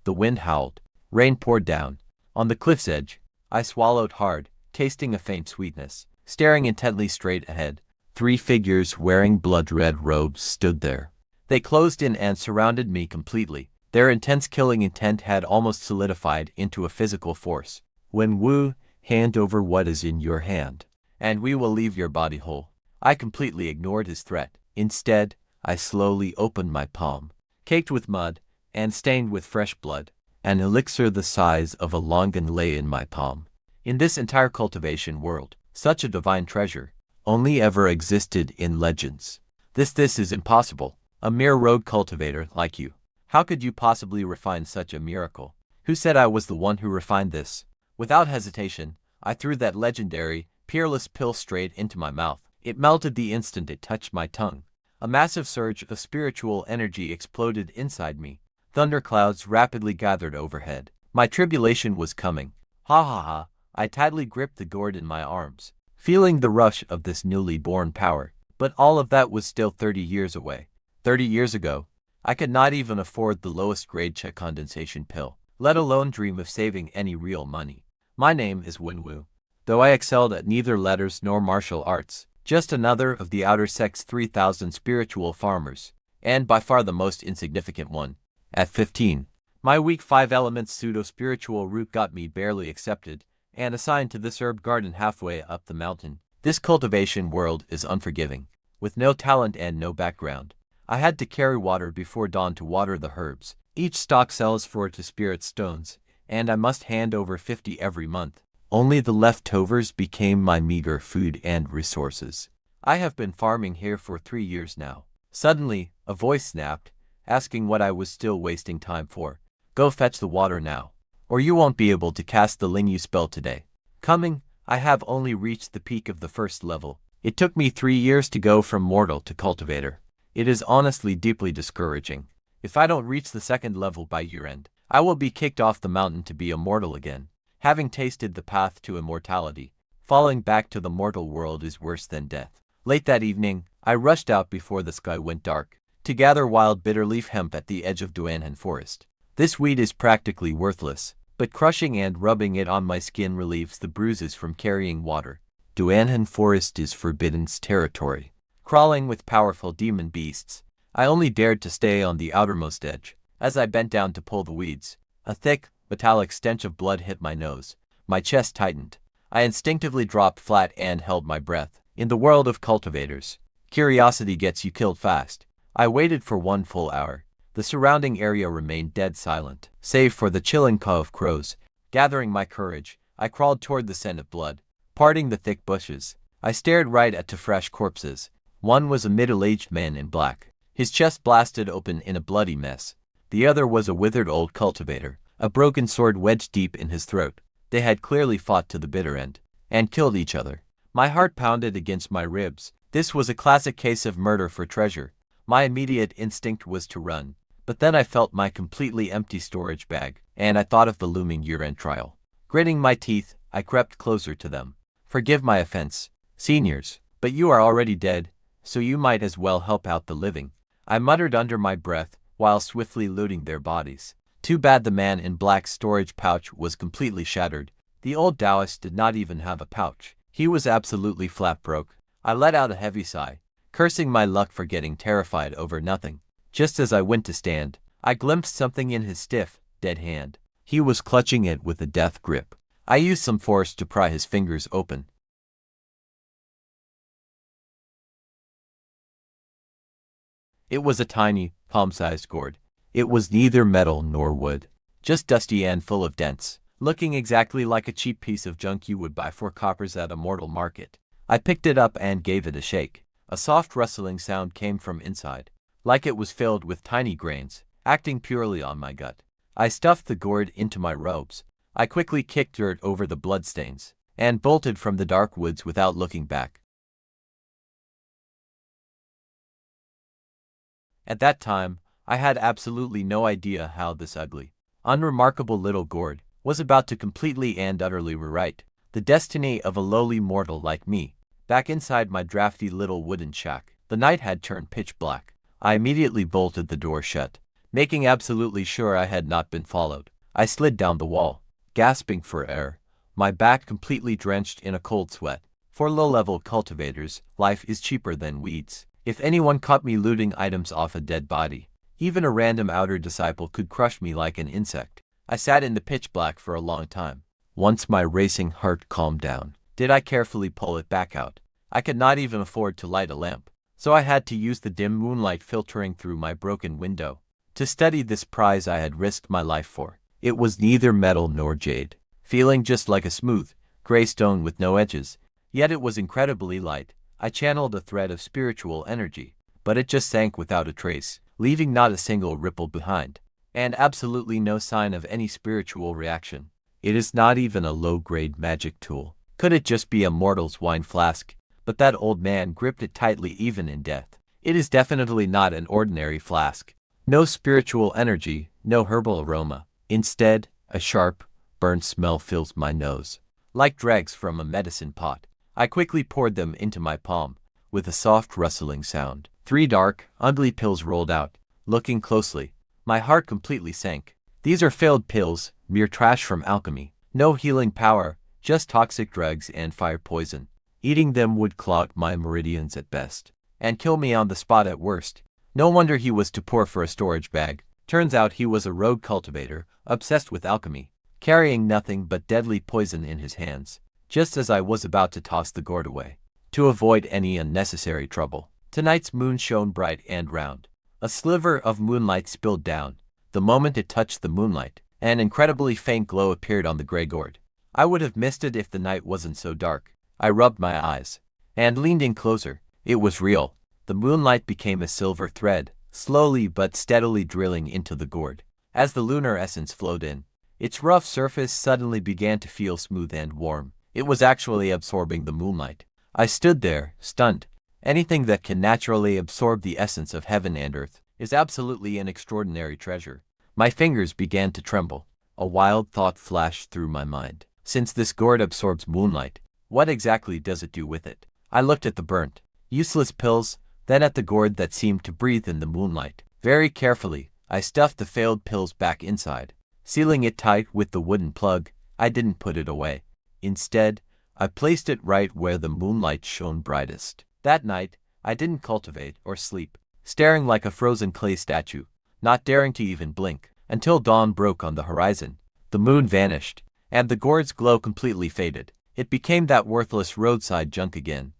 The wind howled. Rain poured down. On the cliff's edge, I swallowed hard, tasting a faint sweetness. Staring intently straight ahead, 3 figures wearing blood-red robes stood there. They closed in and surrounded me completely. Their intense killing intent had almost solidified into a physical force. Wen Wu, hand over what is in your hand, and we will leave your body whole. I completely ignored his threat. Instead, I slowly opened my palm, caked with mud and stained with fresh blood. An elixir the size of a longan lay in my palm. In this entire cultivation world, such a divine treasure only ever existed in legends. This is impossible. A mere rogue cultivator like you. How could you possibly refine such a miracle? Who said I was the one who refined this? Without hesitation, I threw that legendary, peerless pill straight into my mouth. It melted the instant it touched my tongue. A massive surge of spiritual energy exploded inside me. Thunderclouds rapidly gathered overhead. My tribulation was coming. Ha ha ha. I tightly gripped the gourd in my arms, feeling the rush of this newly born power. But all of that was still 30 years away. 30 years ago, I could not even afford the lowest grade check condensation pill, let alone dream of saving any real money. My name is Wen Wu, though I excelled at neither letters nor martial arts, just another of the outer sect's 3,000 spiritual farmers, and by far the most insignificant one. At 15, my weak 5-element pseudo-spiritual root got me barely accepted and assigned to this herb garden halfway up the mountain. This cultivation world is unforgiving, with no talent and no background. I had to carry water before dawn to water the herbs. Each stock sells for to spirit stones, and I must hand over 50 every month. Only the leftovers became my meager food and resources. I have been farming here for 3 years now. Suddenly, a voice snapped, asking what I was still wasting time for. Go fetch the water now, or you won't be able to cast the Ling Yu spell today. Coming, I have only reached the peak of the first level. It took me 3 years to go from mortal to cultivator. It is honestly deeply discouraging. If I don't reach the second level by year-end, I will be kicked off the mountain to be immortal again. Having tasted the path to immortality, falling back to the mortal world is worse than death. Late that evening, I rushed out before the sky went dark to gather wild bitterleaf hemp at the edge of Duanhan Forest. This weed is practically worthless, but crushing and rubbing it on my skin relieves the bruises from carrying water. Duanhan Forest is Forbidden's territory. Crawling with powerful demon beasts, I only dared to stay on the outermost edge. As I bent down to pull the weeds, a thick, metallic stench of blood hit my nose. My chest tightened. I instinctively dropped flat and held my breath. In the world of cultivators, curiosity gets you killed fast. I waited for 1 full hour. The surrounding area remained dead silent, save for the chilling caw of crows. Gathering my courage, I crawled toward the scent of blood. Parting the thick bushes, I stared right at 2 fresh corpses. One was a middle-aged man in black, his chest blasted open in a bloody mess. The other was a withered old cultivator, a broken sword wedged deep in his throat. They had clearly fought to the bitter end, and killed each other. My heart pounded against my ribs. This was a classic case of murder for treasure. My immediate instinct was to run, but then I felt my completely empty storage bag, and I thought of the looming year-end trial. Gritting my teeth, I crept closer to them. Forgive my offense, seniors, but you are already dead, so you might as well help out the living, I muttered under my breath while swiftly looting their bodies. Too bad the man in black's storage pouch was completely shattered. The old Taoist did not even have a pouch. He was absolutely flat broke. I let out a heavy sigh, cursing my luck for getting terrified over nothing. Just as I went to stand, I glimpsed something in his stiff, dead hand. He was clutching it with a death grip. I used some force to pry his fingers open. It was a tiny, palm-sized gourd. It was neither metal nor wood, just dusty and full of dents, looking exactly like a cheap piece of junk you would buy for coppers at a mortal market. I picked it up and gave it a shake. A soft rustling sound came from inside, like it was filled with tiny grains, acting purely on my gut. I stuffed the gourd into my robes. I quickly kicked dirt over the bloodstains, and bolted from the dark woods without looking back. At that time, I had absolutely no idea how this ugly, unremarkable little gourd was about to completely and utterly rewrite the destiny of a lowly mortal like me. Back inside my drafty little wooden shack, the night had turned pitch black. I immediately bolted the door shut, Making absolutely sure I had not been followed, I slid down the wall, gasping for air, my back completely drenched in a cold sweat. For low-level cultivators, life is cheaper than weeds. If anyone caught me looting items off a dead body, even a random outer disciple could crush me like an insect. I sat in the pitch black for a long time. Once my racing heart calmed down, did I carefully pull it back out? I could not even afford to light a lamp, so I had to use the dim moonlight filtering through my broken window to study this prize I had risked my life for. It was neither metal nor jade, feeling just like a smooth, gray stone with no edges, yet it was incredibly light. I channeled a thread of spiritual energy, but it just sank without a trace, leaving not a single ripple behind, and absolutely no sign of any spiritual reaction. It is not even a low-grade magic tool. Could it just be a mortal's wine flask? But that old man gripped it tightly even in death. It is definitely not an ordinary flask. No spiritual energy, no herbal aroma. Instead, a sharp, burnt smell fills my nose, like dregs from a medicine pot. I quickly poured them into my palm, with a soft rustling sound. 3 dark, ugly pills rolled out. Looking closely, my heart completely sank. These are failed pills, mere trash from alchemy. No healing power, just toxic drugs and fire poison. Eating them would clog my meridians at best, and kill me on the spot at worst. No wonder he was too poor for a storage bag. Turns out he was a rogue cultivator, obsessed with alchemy, carrying nothing but deadly poison in his hands. Just as I was about to toss the gourd away, to avoid any unnecessary trouble, tonight's moon shone bright and round. A sliver of moonlight spilled down. The moment it touched the moonlight, an incredibly faint glow appeared on the gray gourd. I would have missed it if the night wasn't so dark. I rubbed my eyes and leaned in closer. It was real. The moonlight became a silver thread, slowly but steadily drilling into the gourd. As the lunar essence flowed in, its rough surface suddenly began to feel smooth and warm. It was actually absorbing the moonlight. I stood there, stunned. Anything that can naturally absorb the essence of heaven and earth is absolutely an extraordinary treasure. My fingers began to tremble. A wild thought flashed through my mind. Since this gourd absorbs moonlight, what exactly does it do with it? I looked at the burnt, useless pills, then at the gourd that seemed to breathe in the moonlight. Very carefully, I stuffed the failed pills back inside, sealing it tight with the wooden plug. I didn't put it away. Instead, I placed it right where the moonlight shone brightest. That night, I didn't cultivate or sleep, staring like a frozen clay statue, not daring to even blink, until dawn broke on the horizon. The moon vanished, and the gourd's glow completely faded. It became that worthless roadside junk again.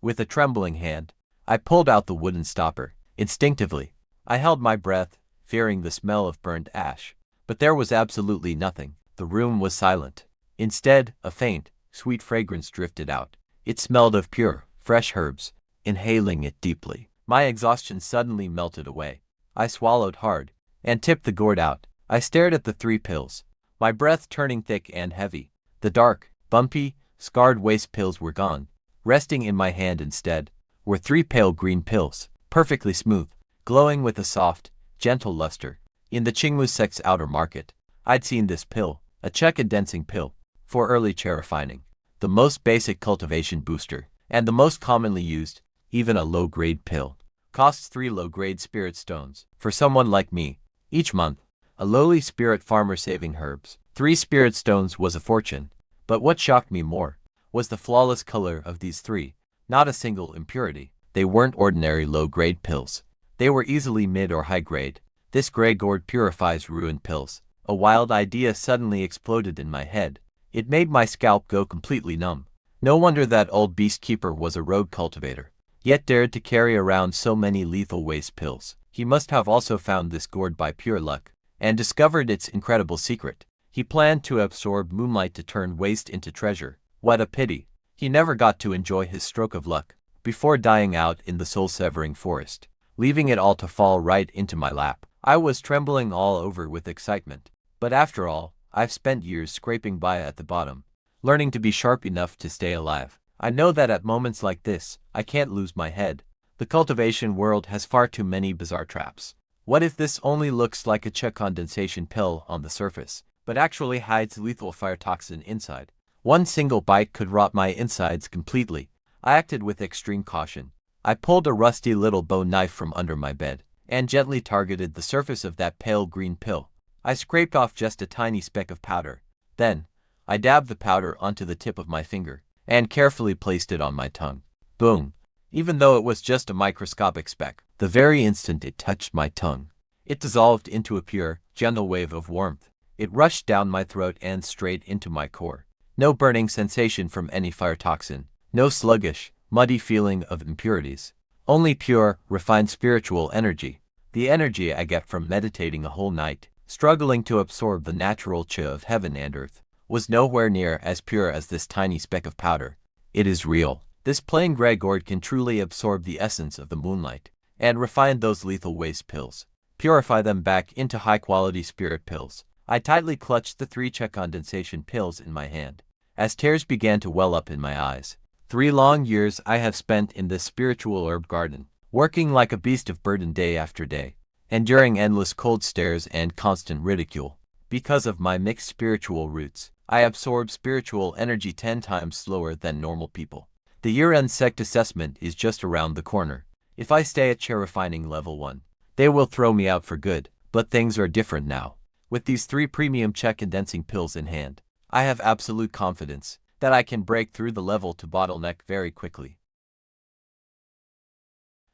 With a trembling hand, I pulled out the wooden stopper. Instinctively, I held my breath, fearing the smell of burnt ash. But there was absolutely nothing. The room was silent. Instead, a faint, sweet fragrance drifted out. It smelled of pure, fresh herbs. Inhaling it deeply, my exhaustion suddenly melted away. I swallowed hard and tipped the gourd out. I stared at the 3 pills, my breath turning thick and heavy. The dark, bumpy, scarred waste pills were gone. Resting in my hand instead were 3 pale green pills, perfectly smooth, glowing with a soft, gentle luster. In the Qingwu sect's outer market, I'd seen this pill, a Check-adensing pill, for early chair refining, the most basic cultivation booster, and the most commonly used. Even a low-grade pill costs 3 low-grade spirit stones. For someone like me, each month, a lowly spirit farmer saving herbs, 3 spirit stones was a fortune. But what shocked me more was the flawless color of these 3, not a single impurity. They weren't ordinary low-grade pills. They were easily mid or high-grade. This gray gourd purifies ruined pills. A wild idea suddenly exploded in my head. It made my scalp go completely numb. No wonder that old beast keeper was a rogue cultivator, yet dared to carry around so many lethal waste pills. He must have also found this gourd by pure luck, and discovered its incredible secret. He planned to absorb moonlight to turn waste into treasure. What a pity. He never got to enjoy his stroke of luck, before dying out in the soul-severing forest, leaving it all to fall right into my lap. I was trembling all over with excitement. But after all, I've spent years scraping by at the bottom, learning to be sharp enough to stay alive. I know that at moments like this, I can't lose my head. The cultivation world has far too many bizarre traps. What if this only looks like a Check-condensation pill on the surface, but actually hides lethal fire toxin inside? One single bite could rot my insides completely. I acted with extreme caution, I pulled a rusty little bow knife from under my bed and gently targeted the surface of that pale green pill. I scraped off just a tiny speck of powder. Then, I dabbed the powder onto the tip of my finger and carefully placed it on my tongue. Boom! Even though it was just a microscopic speck, the very instant it touched my tongue, it dissolved into a pure, gentle wave of warmth. It rushed down my throat and straight into my core. No burning sensation from any fire toxin. No sluggish, muddy feeling of impurities. Only pure, refined spiritual energy. The energy I get from meditating a whole night, struggling to absorb the natural chi of heaven and earth, was nowhere near as pure as this tiny speck of powder. It is real. This plain gray gourd can truly absorb the essence of the moonlight and refine those lethal waste pills. Purify them back into high-quality spirit pills. I tightly clutched the 3 check condensation pills in my hand, as tears began to well up in my eyes. 3 long years I have spent in this spiritual herb garden, working like a beast of burden day after day, enduring endless cold stares and constant ridicule. Because of my mixed spiritual roots, I absorb spiritual energy 10 times slower than normal people. The year-end sect assessment is just around the corner. If I stay at chair refining level 1, they will throw me out for good, but things are different now. With these 3 premium check condensing pills in hand, I have absolute confidence that I can break through the level to bottleneck very quickly.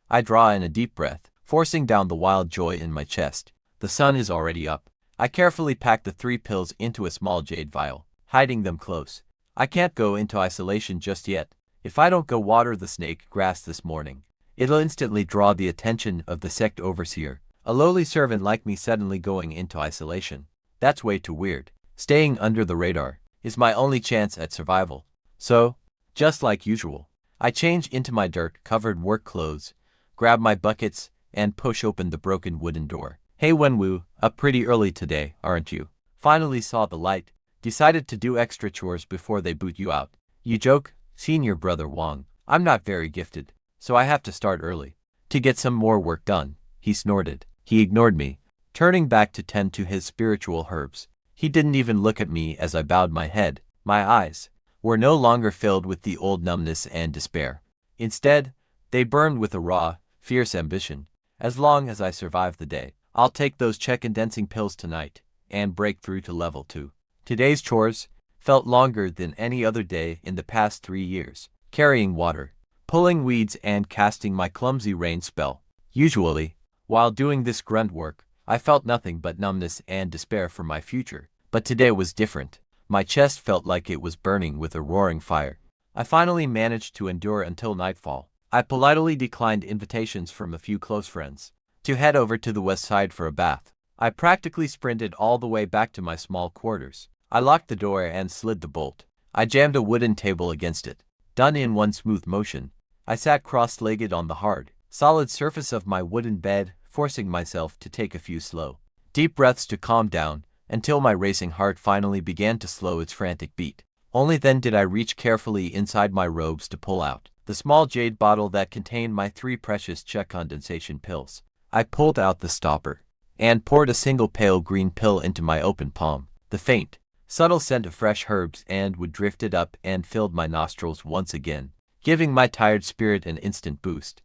I draw in a deep breath, forcing down the wild joy in my chest. The sun is already up. I carefully pack the 3 pills into a small jade vial, hiding them close. I can't go into isolation just yet. If I don't go water the snake grass this morning, it'll instantly draw the attention of the sect overseer. A lowly servant like me suddenly going into isolation. That's way too weird. Staying under the radar is my only chance at survival. So, just like usual, I change into my dirt-covered work clothes, grab my buckets, and push open the broken wooden door. Hey Wenwu, up pretty early today, aren't you? Finally saw the light. Decided to do extra chores before they boot you out. You joke, Senior Brother Wang. I'm not very gifted, so I have to start early to get some more work done. He snorted. He ignored me, turning back to tend to his spiritual herbs. He didn't even look at me as I bowed my head. My eyes were no longer filled with the old numbness and despair. Instead, they burned with a raw, fierce ambition. As long as I survive the day, I'll take those check condensing pills tonight and break through to level 2. Today's chores felt longer than any other day in the past 3 years. Carrying water, pulling weeds and casting my clumsy rain spell. Usually, while doing this grunt work, I felt nothing but numbness and despair for my future. But today was different. My chest felt like it was burning with a roaring fire. I finally managed to endure until nightfall. I politely declined invitations from a few close friends to head over to the west side for a bath. I practically sprinted all the way back to my small quarters. I locked the door and slid the bolt. I jammed a wooden table against it. Done in one smooth motion, I sat cross-legged on the hard, solid surface of my wooden bed, forcing myself to take a few slow, deep breaths to calm down, until my racing heart finally began to slow its frantic beat. Only then did I reach carefully inside my robes to pull out the small jade bottle that contained my 3 precious check condensation pills. I pulled out the stopper and poured a single pale green pill into my open palm. The faint, subtle scent of fresh herbs and wood drifted up and filled my nostrils once again, giving my tired spirit an instant boost.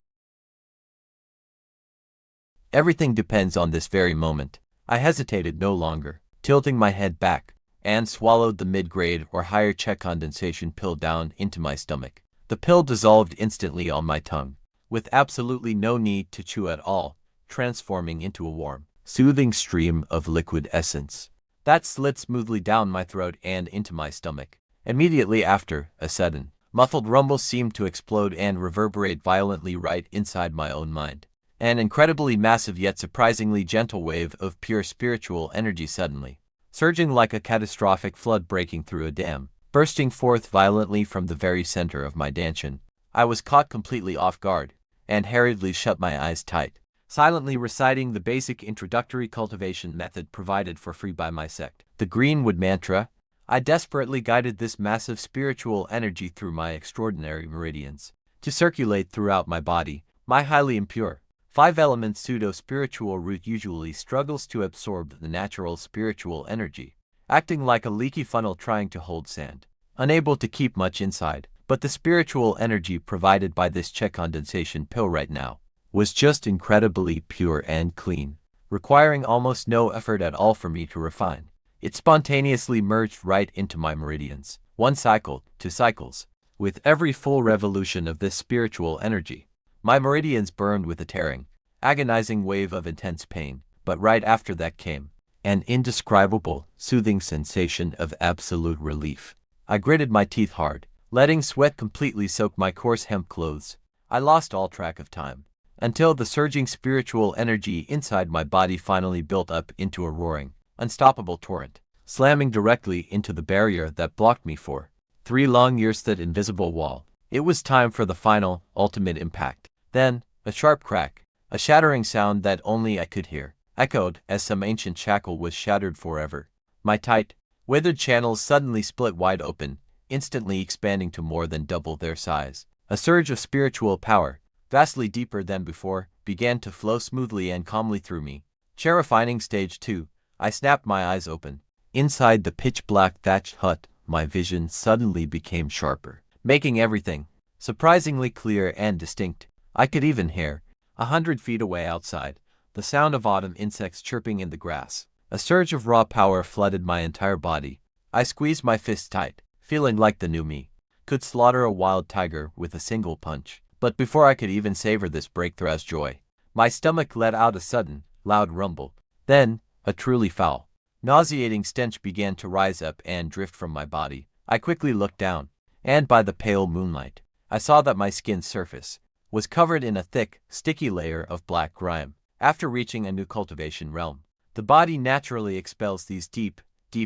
Everything depends on this very moment. I hesitated no longer, tilting my head back, and swallowed the mid-grade or higher check condensation pill down into my stomach. The pill dissolved instantly on my tongue, with absolutely no need to chew at all, transforming into a warm, soothing stream of liquid essence that slid smoothly down my throat and into my stomach. Immediately after, a sudden, muffled rumble seemed to explode and reverberate violently right inside my own mind. An incredibly massive yet surprisingly gentle wave of pure spiritual energy suddenly, surging like a catastrophic flood breaking through a dam, bursting forth violently from the very center of my dantian. I was caught completely off guard, and hurriedly shut my eyes tight, silently reciting the basic introductory cultivation method provided for free by my sect. The Greenwood Mantra. I desperately guided this massive spiritual energy through my extraordinary meridians, to circulate throughout my body. My highly impure, 5-element pseudo-spiritual root usually struggles to absorb the natural spiritual energy, acting like a leaky funnel trying to hold sand. Unable to keep much inside, But the spiritual energy provided by this Czech condensation pill right now was just incredibly pure and clean, requiring almost no effort at all for me to refine. It spontaneously merged right into my meridians. 1 cycle, 2 cycles. With every full revolution of this spiritual energy, my meridians burned with a tearing, agonizing wave of intense pain, but right after that came an indescribable, soothing sensation of absolute relief. I gritted my teeth hard, letting sweat completely soak my coarse hemp clothes. I lost all track of time, until the surging spiritual energy inside my body finally built up into a roaring, unstoppable torrent, slamming directly into the barrier that blocked me for 3 long years, that invisible wall. It was time for the final, ultimate impact. Then, a sharp crack, a shattering sound that only I could hear, echoed as some ancient shackle was shattered forever. My tight, withered channels suddenly split wide open, instantly expanding to more than double their size. A surge of spiritual power, vastly deeper than before, began to flow smoothly and calmly through me. Refining stage 2. I snapped my eyes open. Inside the pitch-black thatched hut, my vision suddenly became sharper, making everything surprisingly clear and distinct. I could even hear, 100 feet away outside, the sound of autumn insects chirping in the grass. A surge of raw power flooded my entire body. I squeezed my fists tight, feeling like the new me could slaughter a wild tiger with a single punch. But before I could even savor this breakthrough's joy, my stomach let out a sudden, loud rumble. Then, a truly foul, nauseating stench began to rise up and drift from my body. I quickly looked down, and by the pale moonlight, I saw that my skin's surface was covered in a thick, sticky layer of black grime. After reaching a new cultivation realm, the body naturally expels these deep,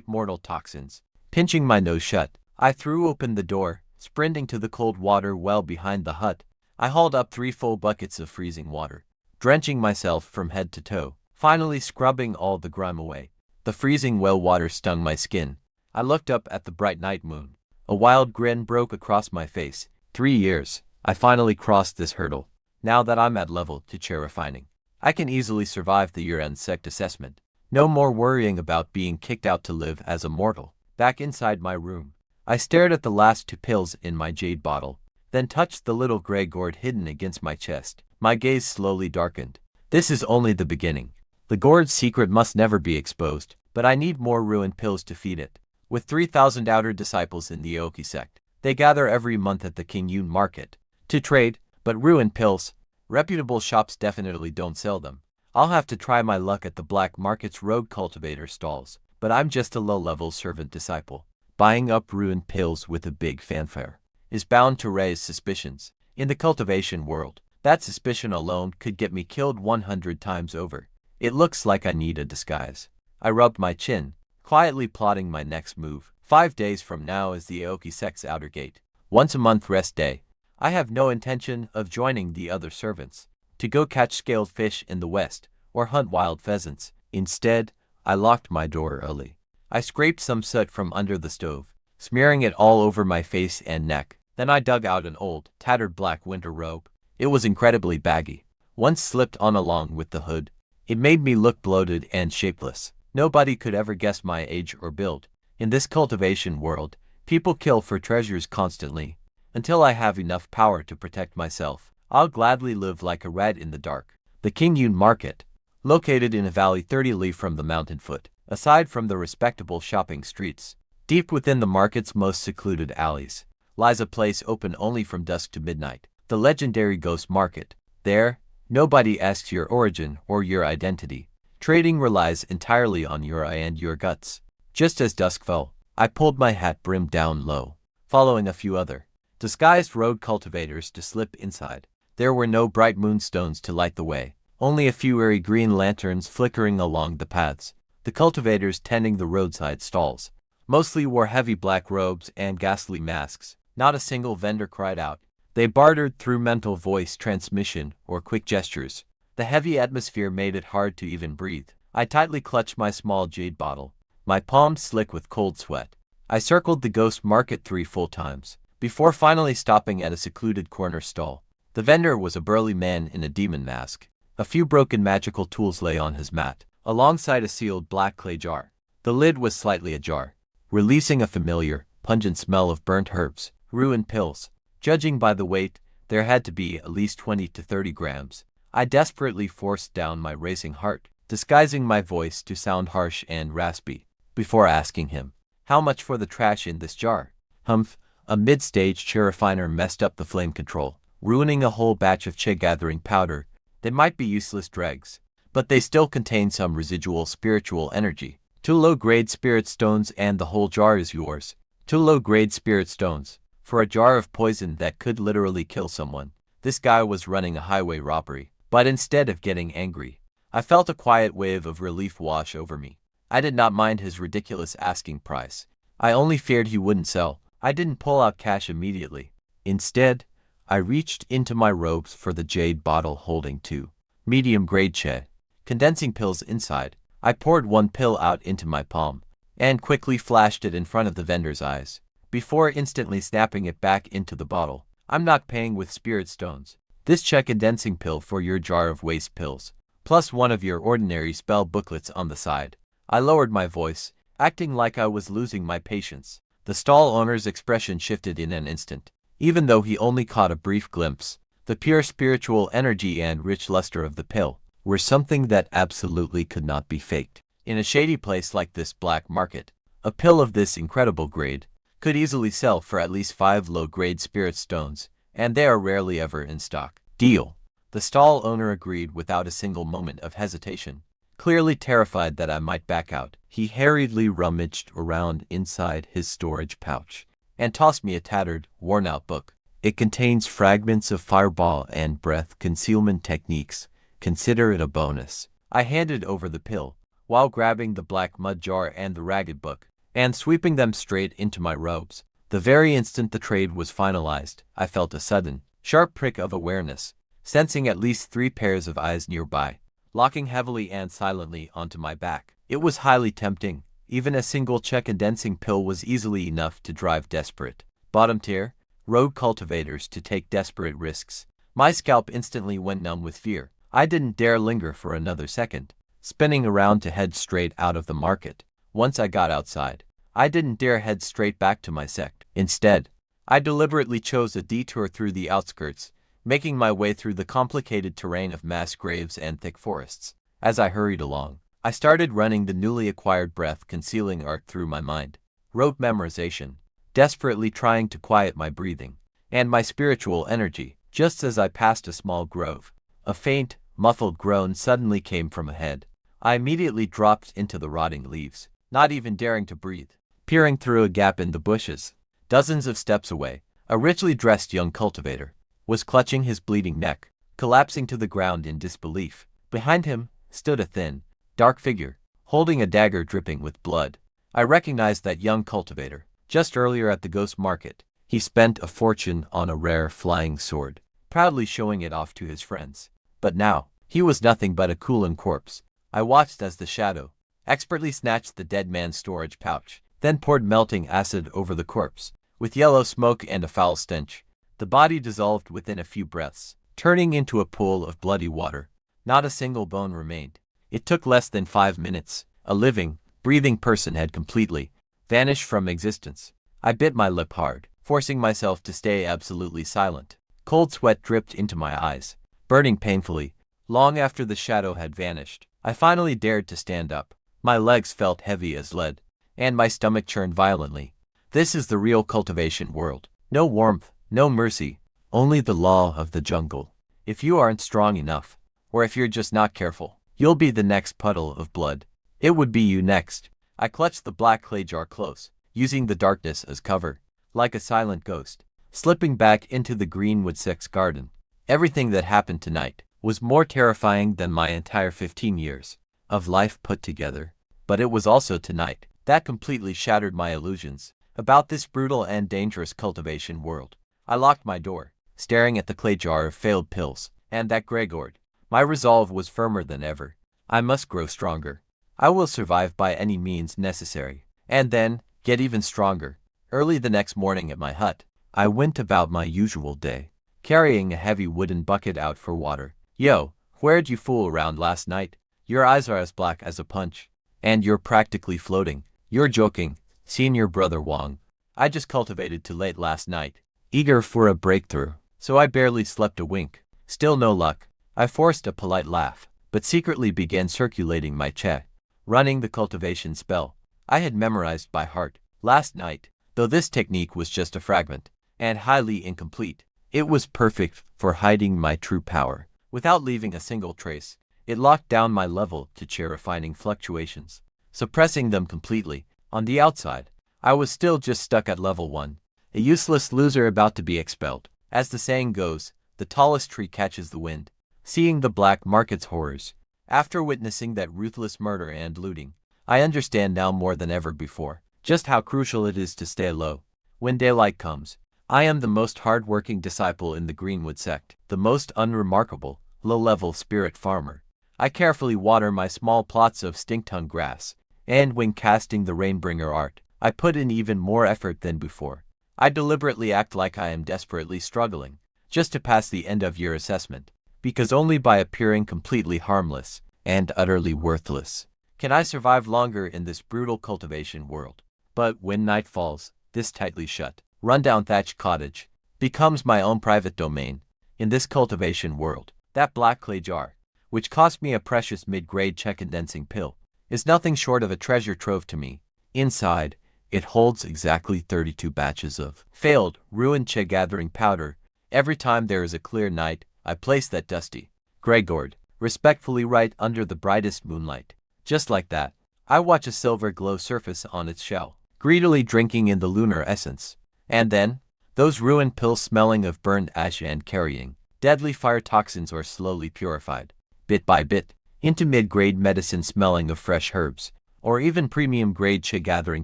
mortal toxins. Pinching my nose shut, I threw open the door, sprinting to the cold water well behind the hut. I hauled up 3 full buckets of freezing water, drenching myself from head to toe, finally scrubbing all the grime away. The freezing well water stung my skin. I looked up at the bright night moon. A wild grin broke across my face. 3 years. I finally crossed this hurdle. Now that I'm at level 2 chair refining, I can easily survive the year-end sect assessment. No more worrying about being kicked out to live as a mortal. Back inside my room, I stared at the last 2 pills in my jade bottle, then touched the little gray gourd hidden against my chest. My gaze slowly darkened. This is only the beginning. The gourd's secret must never be exposed, but I need more ruined pills to feed it. With 3,000 outer disciples in the Aoki sect, they gather every month at the King Yun market to trade, but ruined pills, reputable shops definitely don't sell them. I'll have to try my luck at the black market's rogue cultivator stalls, but I'm just a low-level servant disciple. Buying up ruined pills with a big fanfare is bound to raise suspicions. In the cultivation world, that suspicion alone could get me killed 100 times over. It looks like I need a disguise. I rubbed my chin, quietly plotting my next move. 5 days from now is the Aoki sect's outer gate. Once a month rest day. I have no intention of joining the other servants to go catch scaled fish in the west or hunt wild pheasants. Instead, I locked my door early. I scraped some soot from under the stove, smearing it all over my face and neck. Then I dug out an old, tattered black winter robe. It was incredibly baggy. Once slipped on along with the hood, it made me look bloated and shapeless. Nobody could ever guess my age or build. In this cultivation world, people kill for treasures constantly. Until I have enough power to protect myself, I'll gladly live like a rat in the dark. The King Yun market, located in a valley 30 li from the mountain foot, aside from the respectable shopping streets, deep within the market's most secluded alleys, lies a place open only from dusk to midnight, the legendary ghost market. There, nobody asks your origin or your identity. Trading relies entirely on your eye and your guts. Just as dusk fell, I pulled my hat brim down low, following a few other disguised rogue cultivators to slip inside. There were no bright moonstones to light the way, only a few airy green lanterns flickering along the paths. The cultivators tending the roadside stalls mostly wore heavy black robes and ghastly masks. Not a single vendor cried out. They bartered through mental voice transmission or quick gestures. The heavy atmosphere made it hard to even breathe. I tightly clutched my small jade bottle, my palms slick with cold sweat. I circled the ghost market 3 full times, before finally stopping at a secluded corner stall. The vendor was a burly man in a demon mask. A few broken magical tools lay on his mat, alongside a sealed black clay jar. The lid was slightly ajar, releasing a familiar, pungent smell of burnt herbs. ruined pills. Judging by the weight, there had to be at least 20 to 30 grams. I desperately forced down my racing heart, disguising my voice to sound harsh and raspy, before asking him, "How much for the trash in this jar?" Humph, a mid-stage cherry refiner messed up the flame control, ruining a whole batch of gathering powder. They might be useless dregs, but they still contain some residual spiritual energy. 2 low-grade spirit stones and the whole jar is yours. 2 low-grade spirit stones, for a jar of poison that could literally kill someone. This guy was running a highway robbery, but instead of getting angry, I felt a quiet wave of relief wash over me. I did not mind his ridiculous asking price. I only feared he wouldn't sell. I didn't pull out cash immediately. Instead, I reached into my robes for the jade bottle holding 2 medium-grade condensing pills inside. I poured 1 pill out into my palm and quickly flashed it in front of the vendor's eyes, before instantly snapping it back into the bottle. "I'm not paying with spirit stones. This condensing pill for your jar of waste pills, plus 1 of your ordinary spell booklets on the side." I lowered my voice, acting like I was losing my patience. The stall owner's expression shifted in an instant. Even though he only caught a brief glimpse, the pure spiritual energy and rich luster of the pill were something that absolutely could not be faked. In a shady place like this black market, a pill of this incredible grade could easily sell for at least 5 low-grade spirit stones, and they are rarely ever in stock. "Deal." The stall owner agreed without a single moment of hesitation. Clearly terrified that I might back out, he hurriedly rummaged around inside his storage pouch and tossed me a tattered, worn-out book. "It contains fragments of fireball and breath concealment techniques. Consider it a bonus." I handed over the pill, while grabbing the black mud jar and the ragged book, and sweeping them straight into my robes. The very instant the trade was finalized, I felt a sudden, sharp prick of awareness, sensing at least 3 pairs of eyes nearby, locking heavily and silently onto my back. It was highly tempting. Even a single condensing pill was easily enough to drive desperate, bottom-tier, rogue cultivators to take desperate risks. My scalp instantly went numb with fear. I didn't dare linger for another second, spinning around to head straight out of the market. Once I got outside, I didn't dare head straight back to my sect. Instead, I deliberately chose a detour through the outskirts, making my way through the complicated terrain of mass graves and thick forests. As I hurried along, I started running the newly acquired breath-concealing art through my mind. Rote memorization, desperately trying to quiet my breathing and my spiritual energy. Just as I passed a small grove, a faint, muffled groan suddenly came from ahead. I immediately dropped into the rotting leaves, not even daring to breathe. Peering through a gap in the bushes, dozens of steps away, a richly dressed young cultivator was clutching his bleeding neck, collapsing to the ground in disbelief. Behind him stood a thin, dark figure, holding a dagger dripping with blood. I recognized that young cultivator. Just earlier at the ghost market, he spent a fortune on a rare flying sword, proudly showing it off to his friends. But now, he was nothing but a cooling corpse. I watched as the shadow expertly snatched the dead man's storage pouch, then poured melting acid over the corpse. With yellow smoke and a foul stench, the body dissolved within a few breaths, turning into a pool of bloody water. Not a single bone remained. It took less than 5 minutes. A living, breathing person had completely vanished from existence. I bit my lip hard, forcing myself to stay absolutely silent. Cold sweat dripped into my eyes, burning painfully. Long after the shadow had vanished, I finally dared to stand up. My legs felt heavy as lead, and my stomach churned violently. This is the real cultivation world. No warmth, no mercy, only the law of the jungle. If you aren't strong enough, or if you're just not careful, you'll be the next puddle of blood. It would be you next. I clutched the black clay jar close, using the darkness as cover, like a silent ghost, slipping back into the greenwood sect's garden. Everything that happened tonight was more terrifying than my entire 15 years of life put together. But it was also tonight that completely shattered my illusions about this brutal and dangerous cultivation world. I locked my door, staring at the clay jar of failed pills, and that gray gourd. My resolve was firmer than ever. I must grow stronger. I will survive by any means necessary, and then get even stronger. Early the next morning at my hut, I went about my usual day, carrying a heavy wooden bucket out for water. "Yo, where'd you fool around last night? Your eyes are as black as a punch, and you're practically floating." "You're joking, Senior Brother Wong." I just cultivated too late last night, eager for a breakthrough, so I barely slept a wink. Still no luck. I forced a polite laugh, but secretly began circulating my check, running the cultivation spell I had memorized by heart. Last night, though this technique was just a fragment, and highly incomplete, it was perfect for hiding my true power. Without leaving a single trace, it locked down my level to chair refining fluctuations, suppressing them completely. On the outside, I was still just stuck at level 1, a useless loser about to be expelled. As the saying goes, the tallest tree catches the wind. Seeing the black market's horrors, after witnessing that ruthless murder and looting, I understand now more than ever before just how crucial it is to stay low. When daylight comes, I am the most hard-working disciple in the Greenwood sect, the most unremarkable, low-level spirit farmer. I carefully water my small plots of stink-tongue grass, and when casting the Rainbringer art, I put in even more effort than before. I deliberately act like I am desperately struggling, just to pass the end-of-year assessment, because only by appearing completely harmless and utterly worthless can I survive longer in this brutal cultivation world. But when night falls, this tightly shut, rundown thatched cottage becomes my own private domain. In this cultivation world, that black clay jar, which cost me a precious mid-grade check-condensing pill, is nothing short of a treasure trove to me. Inside, it holds exactly 32 batches of failed, ruined check-gathering powder. Every time there is a clear night, I place that dusty gray gourd respectfully right under the brightest moonlight. Just like that, I watch a silver glow surface on its shell, greedily drinking in the lunar essence. And then, those ruined pills smelling of burned ash and carrying deadly fire toxins are slowly purified, bit by bit, into mid-grade medicine smelling of fresh herbs, or even premium-grade check-gathering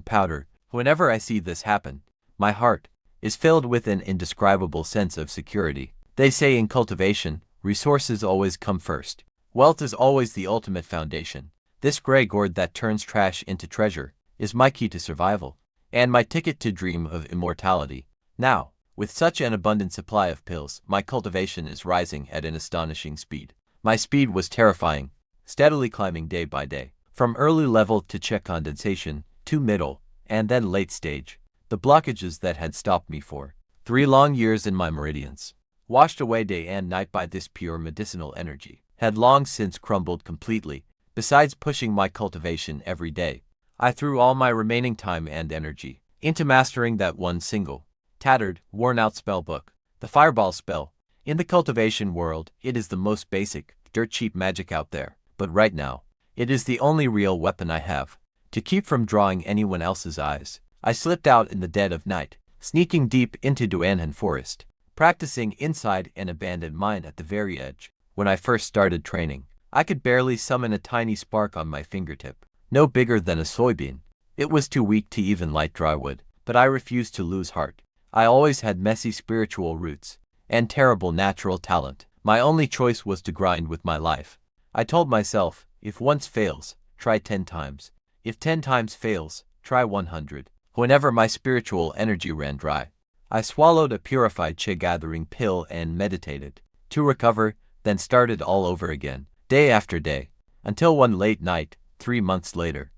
powder. Whenever I see this happen, my heart is filled with an indescribable sense of security. They say in cultivation, resources always come first. Wealth is always the ultimate foundation. This gray gourd that turns trash into treasure is my key to survival, and my ticket to dream of immortality. Now, with such an abundant supply of pills, my cultivation is rising at an astonishing speed. My speed was terrifying, steadily climbing day by day, from early level to check condensation, to middle, and then late stage. The blockages that had stopped me for 3 long years in my meridians, washed away day and night by this pure medicinal energy, had long since crumbled completely. Besides pushing my cultivation every day, I threw all my remaining time and energy into mastering that one single, tattered, worn-out spell book, the Fireball spell. In the cultivation world, it is the most basic, dirt-cheap magic out there, but right now, it is the only real weapon I have to keep from drawing anyone else's eyes. I slipped out in the dead of night, sneaking deep into Duanhan Forest, practicing inside an abandoned mine at the very edge. When I first started training, I could barely summon a tiny spark on my fingertip, no bigger than a soybean. It was too weak to even light dry wood, but I refused to lose heart. I always had messy spiritual roots and terrible natural talent. My only choice was to grind with my life. I told myself, if once fails, try 10 times. If 10 times fails, try 100. Whenever my spiritual energy ran dry, I swallowed a purified check-gathering pill and meditated to recover, then started all over again, day after day, until one late night, 3 months later.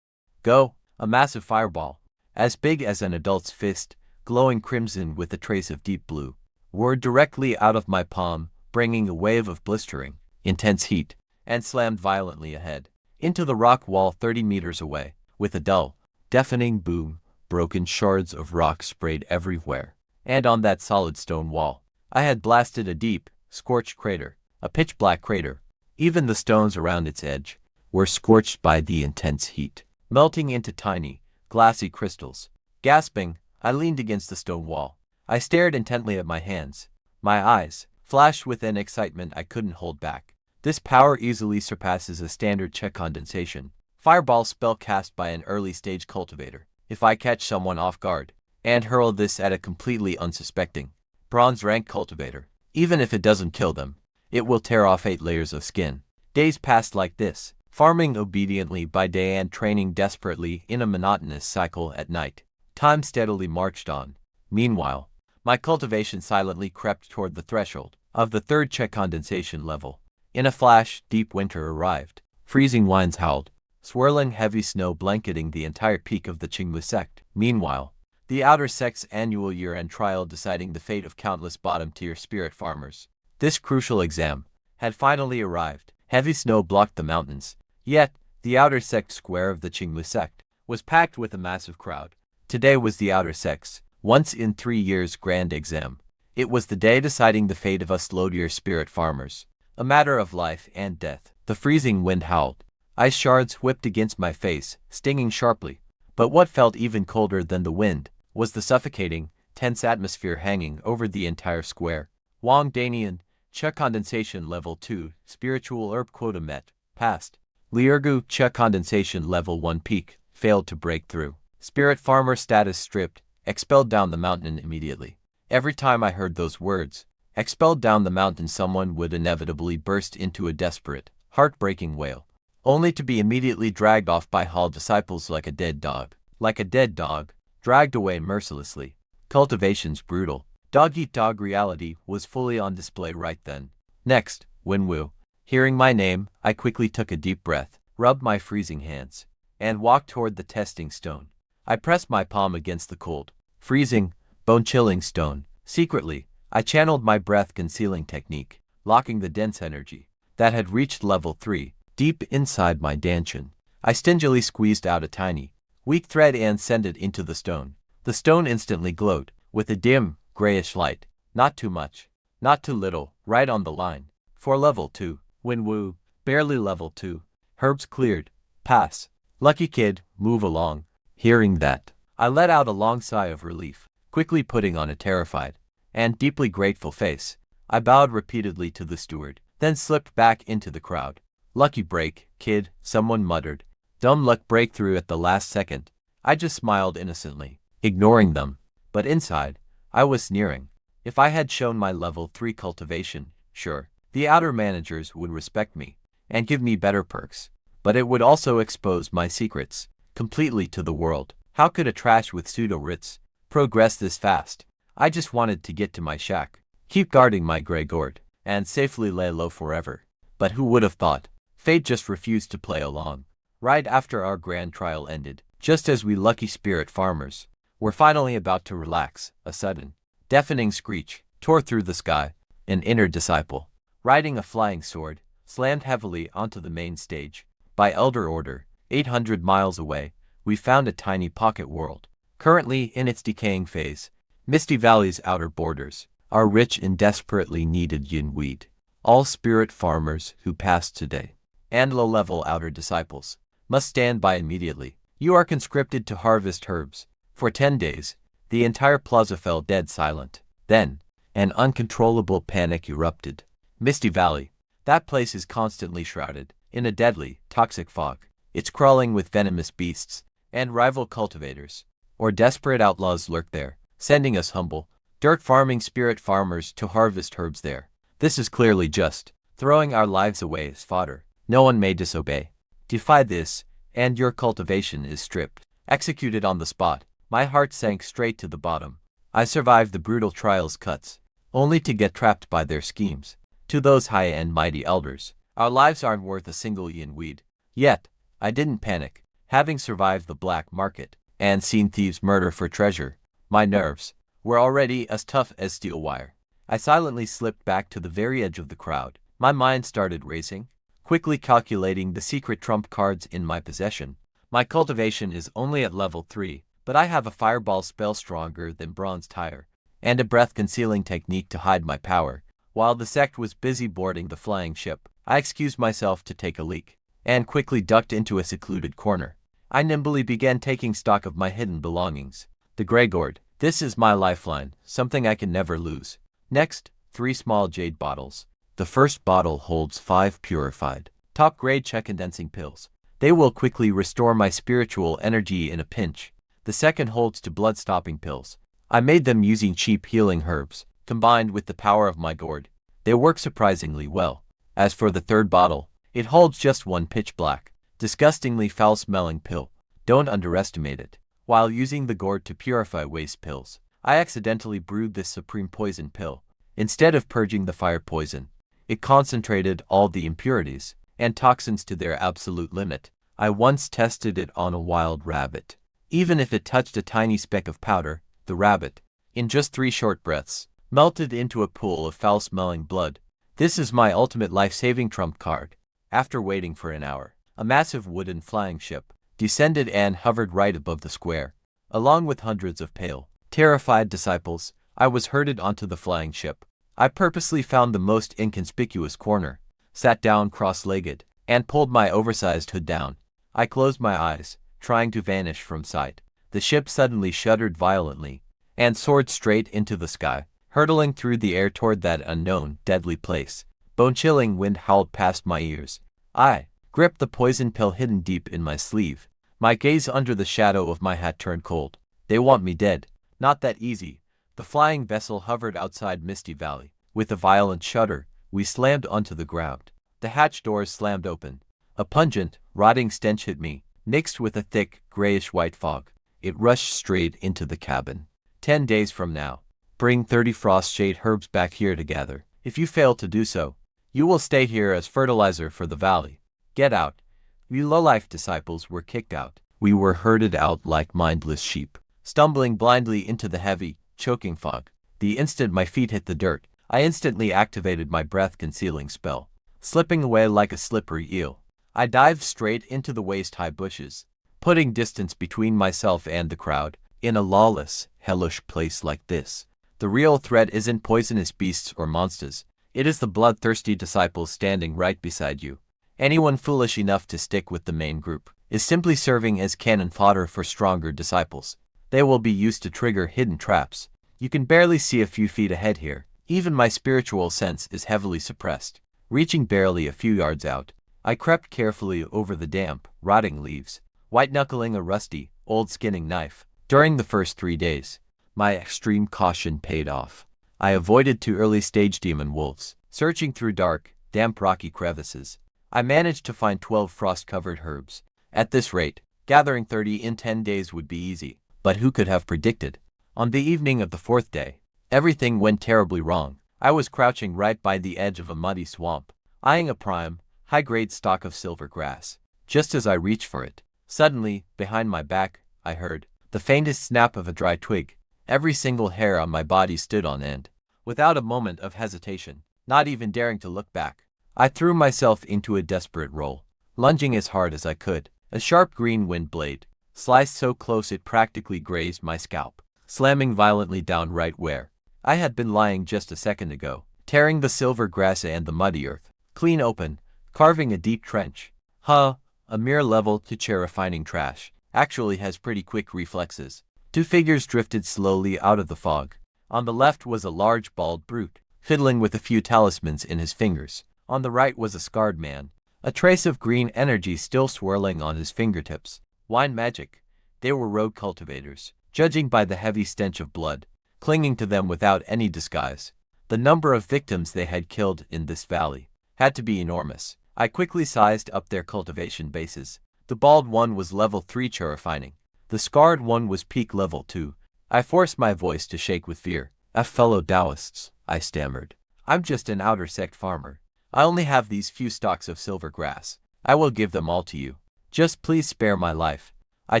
Go, a massive fireball, as big as an adult's fist, glowing crimson with a trace of deep blue, whirred directly out of my palm, bringing a wave of blistering, intense heat, and slammed violently ahead, into the rock wall 30 meters away. With a dull, deafening boom, broken shards of rock sprayed everywhere, and on that solid stone wall, I had blasted a deep, scorched crater, a pitch-black crater. Even the stones around its edge were scorched by the intense heat, melting into tiny, glassy crystals. Gasping, I leaned against the stone wall. I stared intently at my hands. My eyes flashed with an excitement I couldn't hold back. This power easily surpasses a standard check condensation Fireball spell cast by an early-stage cultivator. If I catch someone off guard and hurl this at a completely unsuspecting bronze-rank cultivator, even if it doesn't kill them, it will tear off 8 layers of skin. Days passed like this, farming obediently by day and training desperately in a monotonous cycle at night. Time steadily marched on. Meanwhile, my cultivation silently crept toward the threshold of the 3rd check condensation level. In a flash, deep winter arrived. Freezing winds howled. swirling heavy snow blanketing the entire peak of the Qingmu sect. Meanwhile, the outer sect's annual year-end trial deciding the fate of countless bottom-tier spirit farmers. This crucial exam had finally arrived. Heavy snow blocked the mountains, yet the outer sect square of the Qingmu sect was packed with a massive crowd. Today was the outer sect's once in 3 years grand exam. It was the day deciding the fate of us low-tier spirit farmers, a matter of life and death. The freezing wind howled. Ice shards whipped against my face, stinging sharply. But what felt even colder than the wind was the suffocating, tense atmosphere hanging over the entire square. Wang Danian, Cha condensation level 2, spiritual herb quota met, passed. Liurgu Cha condensation level 1 peak, failed to break through. Spirit farmer status stripped, expelled down the mountain immediately. Every time I heard those words, expelled down the mountain, someone would inevitably burst into a desperate, heartbreaking wail, only to be immediately dragged off by Hall disciples like a dead dog. Like a dead dog, dragged away mercilessly. Cultivation's brutal, dog-eat-dog reality was fully on display right then. Next, Wenwu, hearing my name, I quickly took a deep breath, rubbed my freezing hands, and walked toward the testing stone. I pressed my palm against the cold, freezing, bone-chilling stone. Secretly, I channeled my breath-concealing technique, locking the dense energy that had reached level 3 deep inside my dantian. I stingily squeezed out a tiny, weak thread and sent it into the stone. The stone instantly glowed, with a dim, grayish light. Not too much, not too little, right on the line. For level 2, Wenwu, barely level 2. Herbs cleared, pass. Lucky kid, move along. Hearing that, I let out a long sigh of relief. Quickly putting on a terrified and deeply grateful face, I bowed repeatedly to the steward, then slipped back into the crowd. Lucky break, kid, someone muttered. Dumb luck breakthrough at the last second. I just smiled innocently, ignoring them. But inside, I was sneering. If I had shown my level 3 cultivation, sure, the outer managers would respect me and give me better perks. But it would also expose my secrets completely to the world. How could a trash with pseudo-writs progress this fast? I just wanted to get to my shack, keep guarding my gray gourd, and safely lay low forever. But who would have thought? Fate just refused to play along. Right after our grand trial ended, just as we lucky spirit farmers were finally about to relax, a sudden, deafening screech tore through the sky. An inner disciple, riding a flying sword, slammed heavily onto the main stage. By elder order, 800 miles away, we found a tiny pocket world, currently in its decaying phase. Misty Valley's outer borders are rich in desperately needed yin weed. All spirit farmers who passed today, and low-level outer disciples, must stand by immediately. You are conscripted to harvest herbs. For 10 days, the entire plaza fell dead silent. Then, an uncontrollable panic erupted. Misty Valley, that place is constantly shrouded in a deadly, toxic fog. It's crawling with venomous beasts, and rival cultivators, or desperate outlaws lurk there, sending us humble, dirt-farming spirit farmers to harvest herbs there. This is clearly just throwing our lives away as fodder. No one may disobey. Defy this, and your cultivation is stripped. Executed on the spot. My heart sank straight to the bottom. I survived the brutal trial's cuts, only to get trapped by their schemes. To those high and mighty elders, our lives aren't worth a single yin weed. Yet, I didn't panic. Having survived the black market and seen thieves murder for treasure, my nerves were already as tough as steel wire. I silently slipped back to the very edge of the crowd. My mind started racing, quickly calculating the secret trump cards in my possession. My cultivation is only at level 3, but I have a fireball spell stronger than bronze tire, and a breath-concealing technique to hide my power. While the sect was busy boarding the flying ship, I excused myself to take a leak, and quickly ducked into a secluded corner. I nimbly began taking stock of my hidden belongings. The gray gourd. This is my lifeline, something I can never lose. Next, 3 small jade bottles. The first bottle holds 5 purified, top-grade condensing pills. They will quickly restore my spiritual energy in a pinch. The second holds 2 blood-stopping pills. I made them using cheap healing herbs, combined with the power of my gourd. They work surprisingly well. As for the third bottle, it holds just 1 pitch-black, disgustingly foul-smelling pill. Don't underestimate it. While using the gourd to purify waste pills, I accidentally brewed this supreme poison pill. Instead of purging the fire poison, it concentrated all the impurities and toxins to their absolute limit. I once tested it on a wild rabbit. Even if it touched a tiny speck of powder, the rabbit, in just 3 short breaths, melted into a pool of foul-smelling blood. This is my ultimate life-saving trump card. After waiting for an hour, a massive wooden flying ship descended and hovered right above the square. Along with hundreds of pale, terrified disciples, I was herded onto the flying ship. I purposely found the most inconspicuous corner, sat down cross-legged, and pulled my oversized hood down. I closed my eyes, trying to vanish from sight. The ship suddenly shuddered violently and soared straight into the sky, hurtling through the air toward that unknown, deadly place. Bone-chilling wind howled past my ears. I gripped the poison pill hidden deep in my sleeve. My gaze under the shadow of my hat turned cold. They want me dead. Not that easy. The flying vessel hovered outside Misty Valley. With a violent shudder, we slammed onto the ground. The hatch doors slammed open. A pungent, rotting stench hit me, mixed with a thick, grayish-white fog. It rushed straight into the cabin. 10 days from now, bring 30 frost shade herbs back here to gather. If you fail to do so, you will stay here as fertilizer for the valley. Get out. We low-life disciples were kicked out. We were herded out like mindless sheep, stumbling blindly into the heavy, choking fog. The instant my feet hit the dirt, I instantly activated my breath-concealing spell. Slipping away like a slippery eel, I dived straight into the waist-high bushes, putting distance between myself and the crowd. In a lawless, hellish place like this, the real threat isn't poisonous beasts or monsters. It is the bloodthirsty disciples standing right beside you. Anyone foolish enough to stick with the main group is simply serving as cannon fodder for stronger disciples. They will be used to trigger hidden traps. You can barely see a few feet ahead here. Even my spiritual sense is heavily suppressed. Reaching barely a few yards out, I crept carefully over the damp, rotting leaves, white-knuckling a rusty, old skinning knife. During the first 3 days, my extreme caution paid off. I avoided 2 early-stage demon wolves, searching through dark, damp rocky crevices. I managed to find 12 frost-covered herbs. At this rate, gathering 30 in 10 days would be easy. But who could have predicted? On the evening of the 4th day, everything went terribly wrong. I was crouching right by the edge of a muddy swamp, eyeing a prime, high-grade stalk of silver grass. Just as I reached for it, suddenly, behind my back, I heard the faintest snap of a dry twig. Every single hair on my body stood on end. Without a moment of hesitation, not even daring to look back, I threw myself into a desperate roll, lunging as hard as I could. A sharp green wind blade sliced so close it practically grazed my scalp, slamming violently down right where I had been lying just a second ago, tearing the silver grass and the muddy earth clean open, carving a deep trench. A mere level to refining trash actually has pretty quick reflexes. 2 figures drifted slowly out of the fog. On the left was a large bald brute, fiddling with a few talismans in his fingers. On the right was a scarred man, a trace of green energy still swirling on his fingertips. Wine magic. They were rogue cultivators, judging by the heavy stench of blood, clinging to them without any disguise. The number of victims they had killed in this valley had to be enormous. I quickly sized up their cultivation bases. The bald one was level 3 refining. The scarred one was peak level 2. I forced my voice to shake with fear. Fellow Taoists, I stammered. I'm just an outer sect farmer. I only have these few stalks of silver grass. I will give them all to you. Just please spare my life. I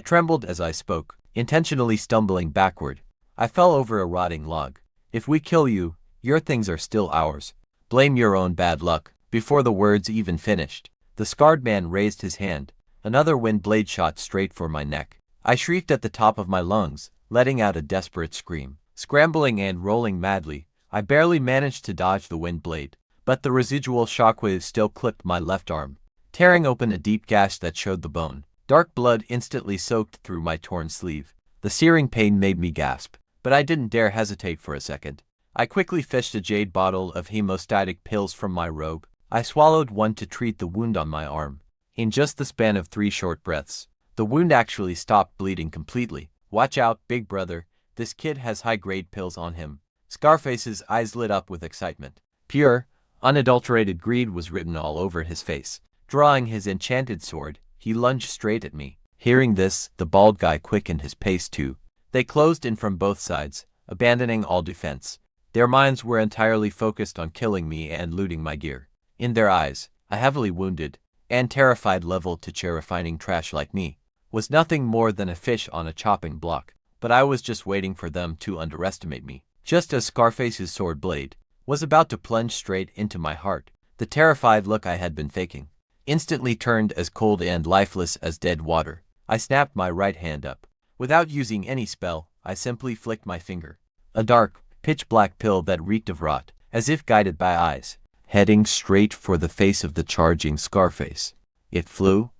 trembled as I spoke, intentionally stumbling backward. I fell over a rotting log. If we kill you, your things are still ours. Blame your own bad luck. Before the words even finished, the scarred man raised his hand. Another wind blade shot straight for my neck. I shrieked at the top of my lungs, letting out a desperate scream. Scrambling and rolling madly, I barely managed to dodge the wind blade, but the residual shockwaves still clipped my left arm, tearing open a deep gash that showed the bone. Dark blood instantly soaked through my torn sleeve. The searing pain made me gasp, but I didn't dare hesitate for a second. I quickly fished a jade bottle of hemostatic pills from my robe. I swallowed one to treat the wound on my arm. In just the span of 3 short breaths, the wound actually stopped bleeding completely. Watch out, big brother. This kid has high-grade pills on him. Scarface's eyes lit up with excitement. Pure, unadulterated greed was written all over his face. Drawing his enchanted sword, he lunged straight at me. Hearing this, the bald guy quickened his pace too. They closed in from both sides, abandoning all defense. Their minds were entirely focused on killing me and looting my gear. In their eyes, a heavily wounded, and terrified level to terrifying trash like me, was nothing more than a fish on a chopping block, but I was just waiting for them to underestimate me. Just as Scarface's sword blade was about to plunge straight into my heart, the terrified look I had been faking instantly turned as cold and lifeless as dead water. I snapped my right hand up. Without using any spell, I simply flicked my finger. A dark, pitch-black pill that reeked of rot, as if guided by eyes, heading straight for the face of the charging Scarface. It flew.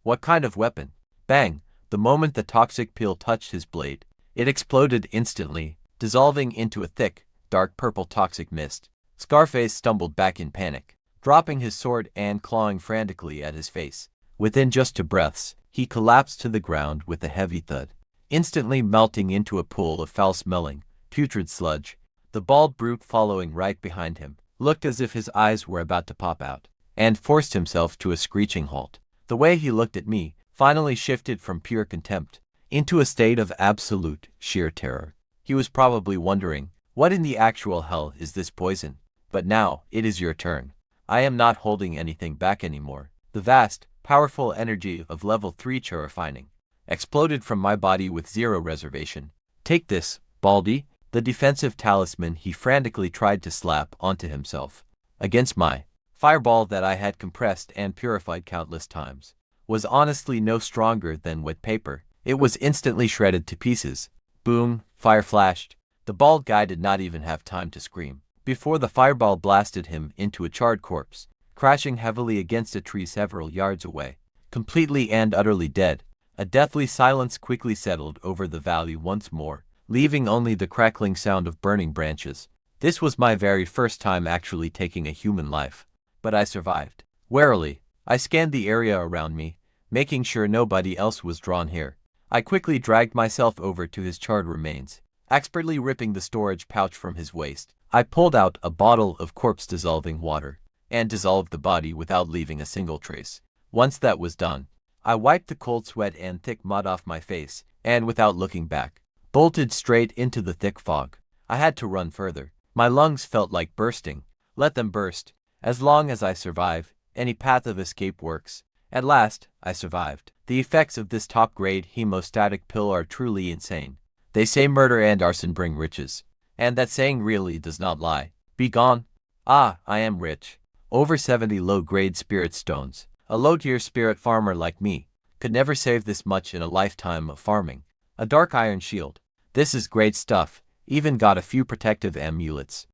What kind of weapon? Bang! The moment the toxic pill touched his blade, it exploded instantly, dissolving into a thick, dark purple toxic mist. Scarface stumbled back in panic, dropping his sword and clawing frantically at his face. Within just 2 breaths, he collapsed to the ground with a heavy thud, instantly melting into a pool of foul-smelling, putrid sludge. The bald brute following right behind him looked as if his eyes were about to pop out, and forced himself to a screeching halt. The way he looked at me finally shifted from pure contempt into a state of absolute, sheer terror. He was probably wondering, what in the actual hell is this poison? But now, it is your turn. I am not holding anything back anymore. The vast, powerful energy of level 3 terrifying exploded from my body with zero reservation. Take this, Baldy. The defensive talisman he frantically tried to slap onto himself against my fireball that I had compressed and purified countless times was honestly no stronger than wet paper. It was instantly shredded to pieces. Boom, fire flashed. The bald guy did not even have time to scream before the fireball blasted him into a charred corpse, crashing heavily against a tree several yards away. Completely and utterly dead, a deathly silence quickly settled over the valley once more, leaving only the crackling sound of burning branches. This was my very first time actually taking a human life, but I survived. Warily, I scanned the area around me, making sure nobody else was drawn here. I quickly dragged myself over to his charred remains, expertly ripping the storage pouch from his waist. I pulled out a bottle of corpse-dissolving water and dissolved the body without leaving a single trace. Once that was done, I wiped the cold sweat and thick mud off my face, and without looking back, bolted straight into the thick fog. I had to run further. My lungs felt like bursting. Let them burst. As long as I survive, any path of escape works. At last, I survived. The effects of this top-grade hemostatic pill are truly insane. They say murder and arson bring riches, and that saying really does not lie. Be gone. Ah, I am rich. Over 70 low-grade spirit stones. A low-tier spirit farmer like me could never save this much in a lifetime of farming. A dark iron shield. This is great stuff. Even got a few protective amulets.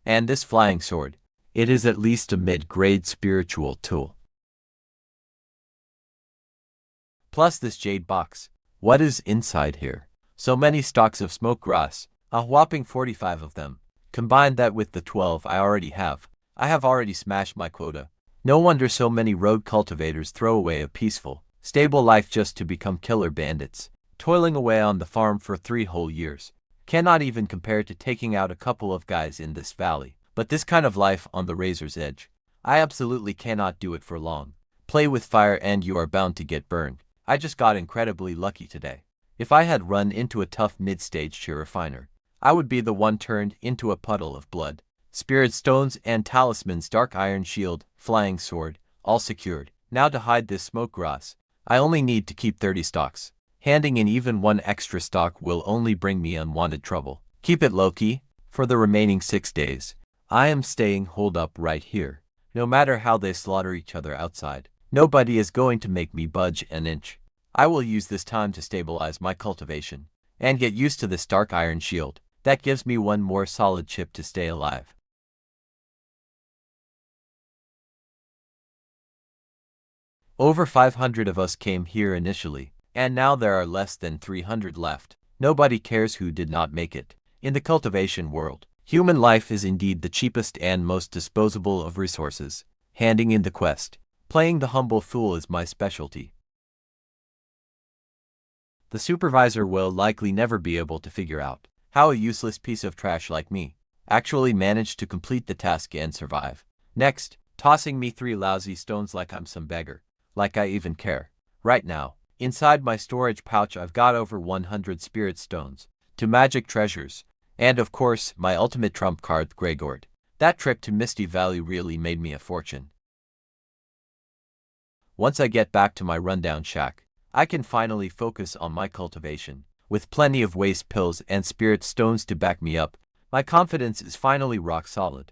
And this flying sword. It is at least a mid-grade spiritual tool. Plus this jade box. What is inside here? So many stalks of smoke grass, a whopping 45 of them. Combine that with the 12 I already have. I have already smashed my quota. No wonder so many rogue cultivators throw away a peaceful, stable life just to become killer bandits, toiling away on the farm for 3 whole years. Cannot even compare to taking out a couple of guys in this valley. But this kind of life on the razor's edge, I absolutely cannot do it for long. Play with fire and you are bound to get burned. I just got incredibly lucky today. If I had run into a tough mid-stage refiner, I would be the one turned into a puddle of blood. Spirit stones and talismans, dark iron shield, flying sword, all secured. Now to hide this smoke grass, I only need to keep 30 stalks. Handing in even 1 extra stalk will only bring me unwanted trouble. Keep it low-key. For the remaining 6 days, I am staying holed up right here. No matter how they slaughter each other outside, nobody is going to make me budge an inch. I will use this time to stabilize my cultivation and get used to this dark iron shield. That gives me 1 more solid chip to stay alive. Over 500 of us came here initially, and now there are less than 300 left. Nobody cares who did not make it. In the cultivation world, human life is indeed the cheapest and most disposable of resources. Handing in the quest. Playing the humble fool is my specialty. The supervisor will likely never be able to figure out how a useless piece of trash like me actually managed to complete the task and survive. Next, tossing me 3 lousy stones like I'm some beggar. Like I even care. Right now, inside my storage pouch I've got over 100 spirit stones, 2 magic treasures, and of course my ultimate trump card, Grey Gourd. That trip to Misty Valley really made me a fortune. Once I get back to my rundown shack, I can finally focus on my cultivation. With plenty of waste pills and spirit stones to back me up, my confidence is finally rock solid.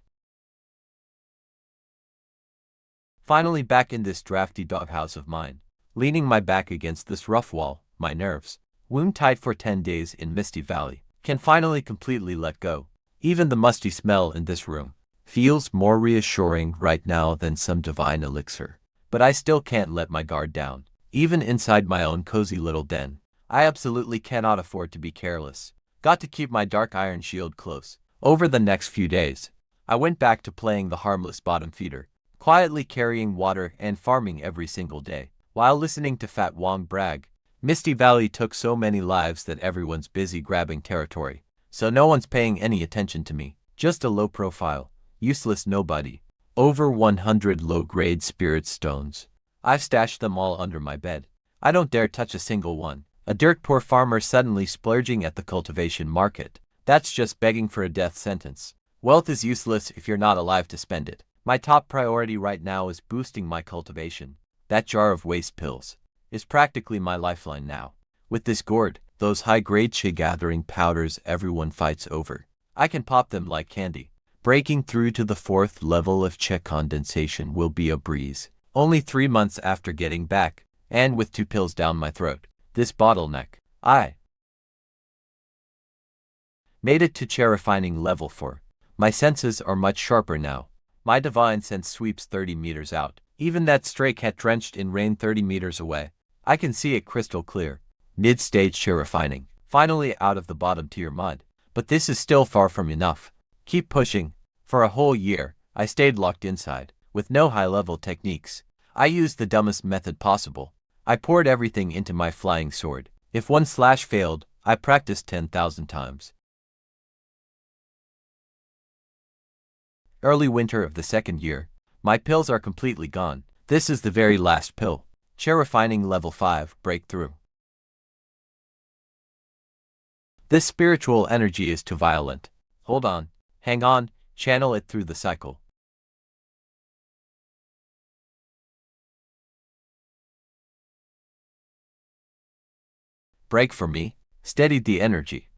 Finally back in this drafty doghouse of mine, leaning my back against this rough wall, my nerves, wound tight for 10 days in Misty Valley, can finally completely let go. Even the musty smell in this room feels more reassuring right now than some divine elixir. But I still can't let my guard down. Even inside my own cozy little den, I absolutely cannot afford to be careless. Got to keep my dark iron shield close. Over the next few days, I went back to playing the harmless bottom feeder, quietly carrying water and farming every single day, while listening to Fat Wong brag. Misty Valley took so many lives that everyone's busy grabbing territory, so no one's paying any attention to me. Just a low-profile, useless nobody. Over 100 low-grade spirit stones. I've stashed them all under my bed. I don't dare touch a single one. A dirt-poor farmer suddenly splurging at the cultivation market. That's just begging for a death sentence. Wealth is useless if you're not alive to spend it. My top priority right now is boosting my cultivation. That jar of waste pills is practically my lifeline now. With this gourd, those high-grade chi-gathering powders everyone fights over, I can pop them like candy. Breaking through to the 4th level of chi condensation will be a breeze. Only 3 months after getting back, and with 2 pills down my throat, this bottleneck, I made it to chi refining level 4. My senses are much sharper now. My divine sense sweeps 30 meters out. Even that stray cat drenched in rain 30 meters away, I can see it crystal clear. Mid-stage chi refining, finally out of the bottom tier mud. But this is still far from enough. Keep pushing. For a whole year, I stayed locked inside, with no high-level techniques. I used the dumbest method possible. I poured everything into my flying sword. If one slash failed, I practiced 10,000 times. Early winter of the 2nd year, my pills are completely gone. This is the very last pill. Chi refining level 5 breakthrough. This spiritual energy is too violent. Hold on, hang on, channel it through the cycle. Break for me, steadied the energy.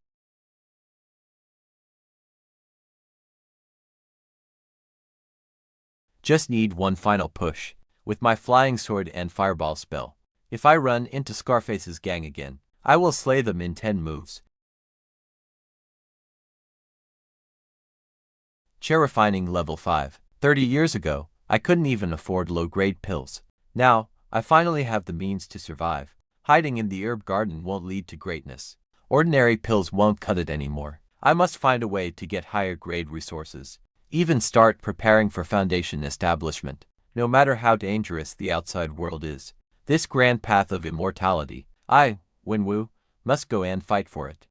Just need one final push, with my flying sword and fireball spell. If I run into Scarface's gang again, I will slay them in 10 moves. Chi refining level 5. 30 years ago, I couldn't even afford low-grade pills. Now, I finally have the means to survive. Hiding in the herb garden won't lead to greatness. Ordinary pills won't cut it anymore. I must find a way to get higher-grade resources. Even start preparing for foundation establishment. No matter how dangerous the outside world is, this grand path of immortality, I, Winwu, must go and fight for it.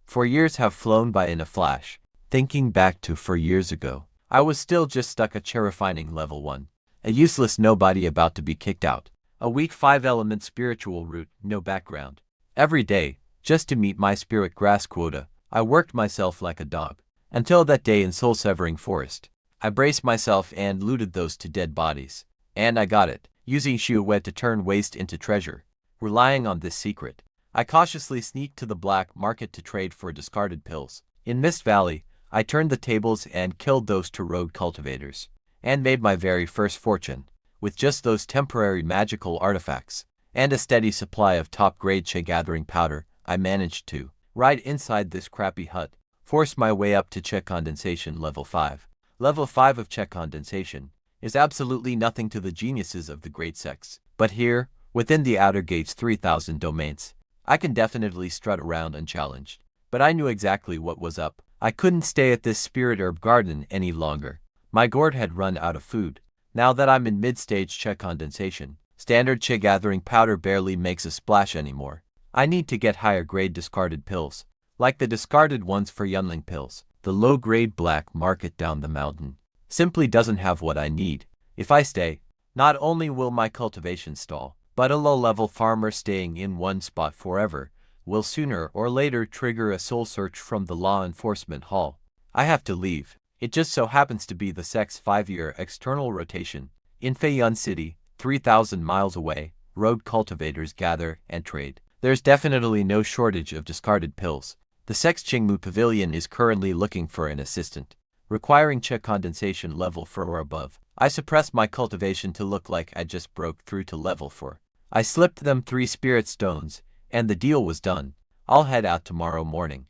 4 years have flown by in a flash. Thinking back to 4 years ago, I was still just stuck at chi refining level 1. A useless nobody about to be kicked out. A weak 5-element spiritual root, no background. Every day, just to meet my spirit grass quota, I worked myself like a dog. Until that day in soul-severing forest, I braced myself and looted those 2 dead bodies. And I got it, using Shuwet to turn waste into treasure. Relying on this secret, I cautiously sneaked to the black market to trade for discarded pills. In Mist Valley, I turned the tables and killed those 2 rogue cultivators, and made my very first fortune. With just those temporary magical artifacts, and a steady supply of top-grade chi-gathering powder, I managed to, right inside this crappy hut, force my way up to chi condensation level 5. Level 5 of chi condensation is absolutely nothing to the geniuses of the great sects. But here, within the outer gate's 3,000 domains, I can definitely strut around unchallenged. But I knew exactly what was up. I couldn't stay at this spirit herb garden any longer. My gourd had run out of food. Now that I'm in mid-stage chi condensation, standard chi gathering powder barely makes a splash anymore. I need to get higher grade discarded pills, like the discarded ones for Yunling pills. The low-grade black market down the mountain simply doesn't have what I need. If I stay, not only will my cultivation stall, but a low-level farmer staying in one spot forever will sooner or later trigger a soul search from the law enforcement hall. I have to leave. It just so happens to be the sect's 5-year external rotation. In Feiyun City, 3,000 miles away, road cultivators gather and trade. There's definitely no shortage of discarded pills. The sect's Qingmu Pavilion is currently looking for an assistant, requiring check condensation level 4 or above. I suppressed my cultivation to look like I just broke through to level 4. I slipped them 3 spirit stones, and the deal was done. I'll head out tomorrow morning.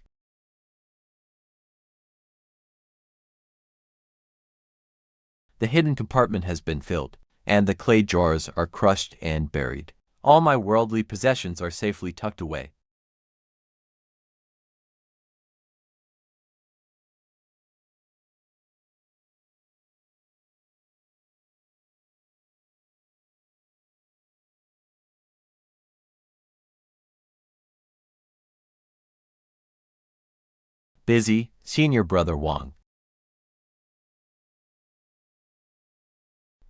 The hidden compartment has been filled, and the clay jars are crushed and buried. All my worldly possessions are safely tucked away. Busy, Senior Brother Wang.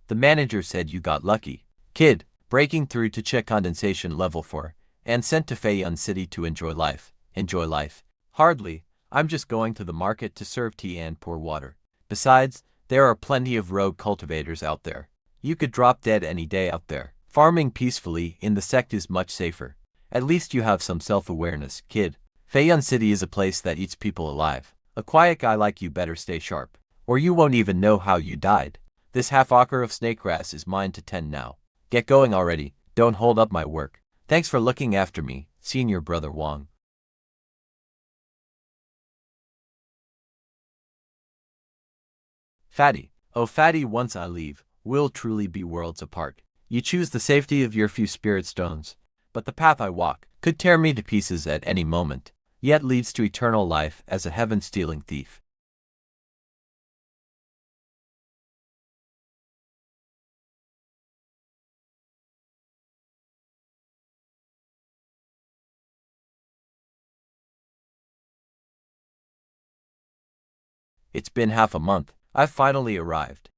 The manager said you got lucky. Kid, breaking through to check condensation level 4, and sent to Feiyun City to enjoy life. Enjoy life? Hardly. I'm just going to the market to serve tea and pour water. Besides, there are plenty of rogue cultivators out there. You could drop dead any day out there. Farming peacefully in the sect is much safer. At least you have some self-awareness, kid. Feiyun City is a place that eats people alive. A quiet guy like you better stay sharp, or you won't even know how you died. This half-acre of snake grass is mine to tend now. Get going already, don't hold up my work. Thanks for looking after me, Senior Brother Wang. Fatty, oh Fatty, once I leave, we'll truly be worlds apart. You choose the safety of your few spirit stones, but the path I walk could tear me to pieces at any moment, yet leads to eternal life as a heaven-stealing thief. It's been half a month. I've finally arrived.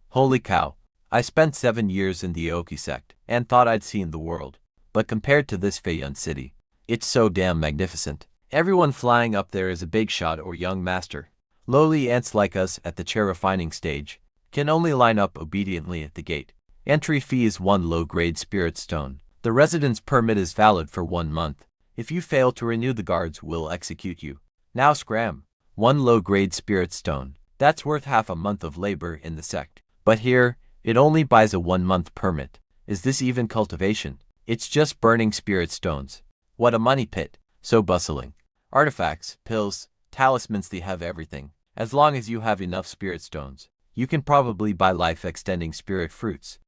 Holy cow. I spent 7 years in the Aoki sect and thought I'd seen the world. But compared to this Feiyun City, it's so damn magnificent. Everyone flying up there is a big shot or young master. Lowly ants like us at the chair refining stage can only line up obediently at the gate. Entry fee is 1 low-grade spirit stone. The residence permit is valid for 1 month. If you fail to renew, the guards will execute you. Now scram. 1 low-grade spirit stone. That's worth half a month of labor in the sect. But here, it only buys a 1-month permit. Is this even cultivation? It's just burning spirit stones. What a money pit. So bustling. Artifacts, pills, talismans, they have everything. As long as you have enough spirit stones, you can probably buy life-extending spirit fruits.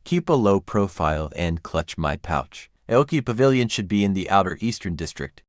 Keep a low profile and clutch my pouch. Aoki Pavilion should be in the outer eastern district.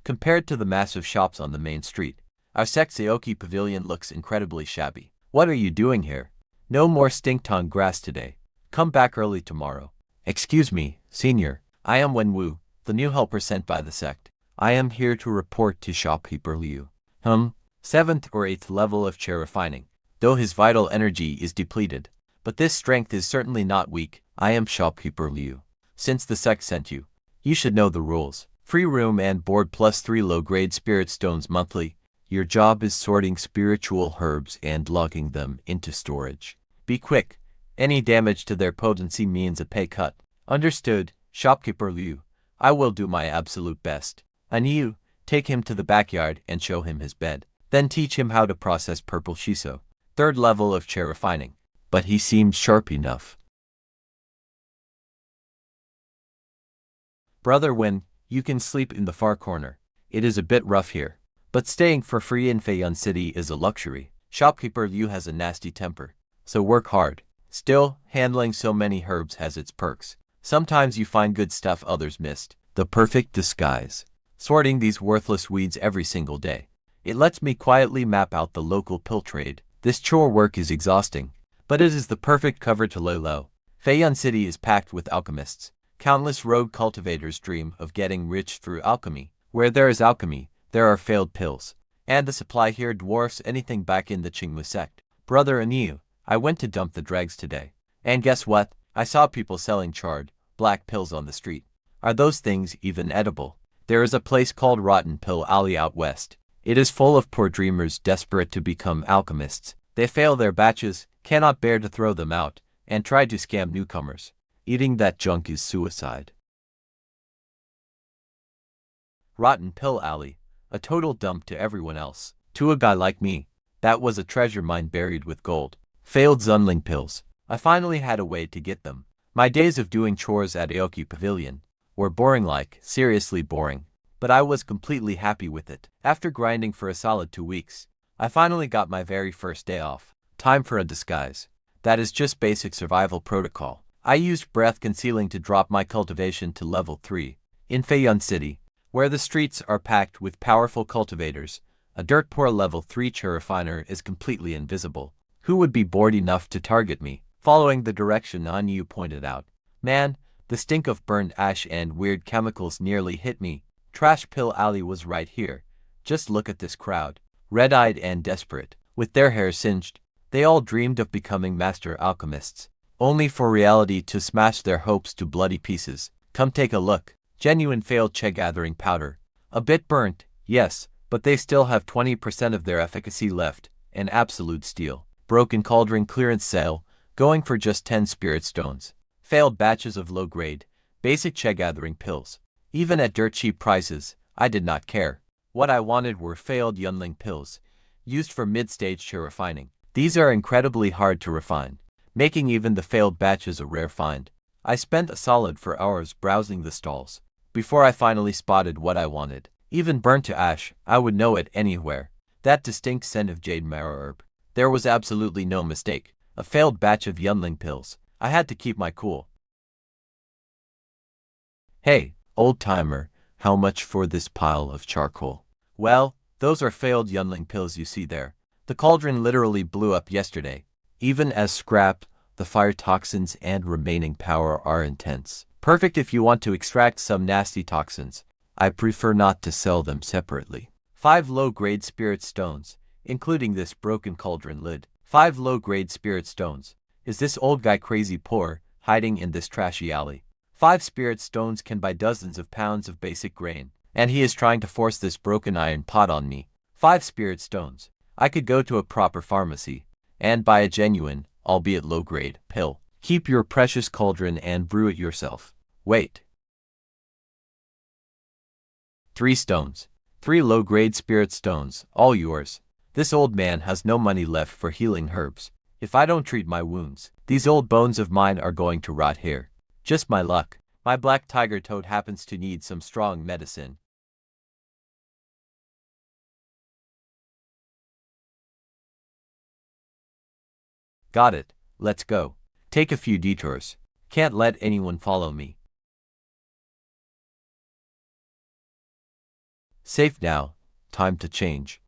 Compared to the massive shops on the main street, our sect's Aoki Pavilion looks incredibly shabby. What are you doing here? No more stink-tongue grass today. Come back early tomorrow. Excuse me, Senior. I am Wenwu, the new helper sent by the sect. I am here to report to shopkeeper Liu. 7th or 8th level of chair refining. Though his vital energy is depleted, but this strength is certainly not weak. I am shopkeeper Liu. Since the sect sent you, you should know the rules. Free room and board plus 3 low-grade spirit stones monthly. Your job is sorting spiritual herbs and logging them into storage. Be quick. Any damage to their potency means a pay cut. Understood, shopkeeper Liu. I will do my absolute best. And you, take him to the backyard and show him his bed. Then teach him how to process purple shiso. 3rd level of chair refining. But he seems sharp enough. Brother Wen, you can sleep in the far corner. It is a bit rough here, but staying for free in Feiyun City is a luxury. Shopkeeper Liu has a nasty temper, so work hard. Still, handling so many herbs has its perks. Sometimes you find good stuff others missed. The perfect disguise. Sorting these worthless weeds every single day. It lets me quietly map out the local pill trade. This chore work is exhausting, but it is the perfect cover to lay low. Feiyun City is packed with alchemists. Countless rogue cultivators dream of getting rich through alchemy. Where there is alchemy, there are failed pills. And the supply here dwarfs anything back in the Qingmu sect. Brother Aniu, I went to dump the dregs today. And guess what? I saw people selling charred, black pills on the street. Are those things even edible? There is a place called Rotten Pill Alley out west. It is full of poor dreamers desperate to become alchemists. They fail their batches, cannot bear to throw them out, and try to scam newcomers. Eating that junk is suicide. Rotten Pill Alley, a total dump to everyone else. To a guy like me, that was a treasure mine buried with gold. Failed Zunling pills. I finally had a way to get them. My days of doing chores at Aoki Pavilion were boring, like seriously boring, but I was completely happy with it. After grinding for a solid 2 weeks, I finally got my very first day off. Time for a disguise. That is just basic survival protocol. I used breath concealing to drop my cultivation to level 3 in Feiyun City, where the streets are packed with powerful cultivators. A dirt poor level 3 refiner is completely invisible. Who would be bored enough to target me? Following the direction Anyu pointed out. Man, the stink of burned ash and weird chemicals nearly hit me. Trash Pill Alley was right here. Just look at this crowd. Red-eyed and desperate, with their hair singed. They all dreamed of becoming master alchemists, only for reality to smash their hopes to bloody pieces. Come take a look. Genuine failed gathering powder. A bit burnt, yes, but they still have 20% of their efficacy left. An absolute steal. Broken cauldron clearance sale, going for just 10 spirit stones. Failed batches of low-grade, basic gathering pills. Even at dirt cheap prices, I did not care. What I wanted were failed Yunling pills, used for mid-stage refining. These are incredibly hard to refine, making even the failed batches a rare find. I spent a solid 4 hours browsing the stalls before I finally spotted what I wanted. Even burnt to ash, I would know it anywhere. That distinct scent of jade marrow herb. There was absolutely no mistake. A failed batch of Yunling pills. I had to keep my cool. Hey, old timer, how much for this pile of charcoal? Well, those are failed Yunling pills you see there. The cauldron literally blew up yesterday. Even as scrap, the fire toxins and remaining power are intense. Perfect if you want to extract some nasty toxins. I prefer not to sell them separately. 5 low-grade spirit stones, including this broken cauldron lid. 5 low-grade spirit stones. Is this old guy crazy poor, hiding in this trashy alley? 5 spirit stones can buy dozens of pounds of basic grain, and he is trying to force this broken iron pot on me. 5 spirit stones. I could go to a proper pharmacy and buy a genuine, albeit low-grade, pill. Keep your precious cauldron and brew it yourself. Wait. 3 stones. 3 low-grade spirit stones, all yours. This old man has no money left for healing herbs. If I don't treat my wounds, these old bones of mine are going to rot here. Just my luck. My black tiger toad happens to need some strong medicine. Got it. Let's go. Take a few detours. Can't let anyone follow me. Safe now. Time to change.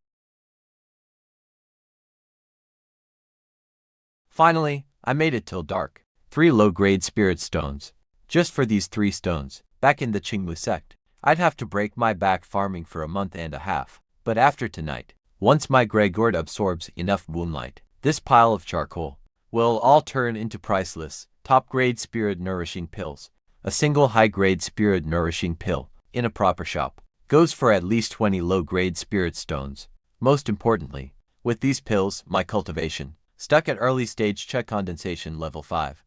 Finally, I made it till dark. 3 low-grade spirit stones. Just for these 3 stones, back in the Qingmu sect, I'd have to break my back farming for a month and a half. But after tonight, once my grey gourd absorbs enough moonlight, this pile of charcoal will all turn into priceless, top-grade spirit-nourishing pills. A single high-grade spirit-nourishing pill, in a proper shop, goes for at least 20 low-grade spirit stones. Most importantly, with these pills, my cultivation, stuck at early stage condensation level 5,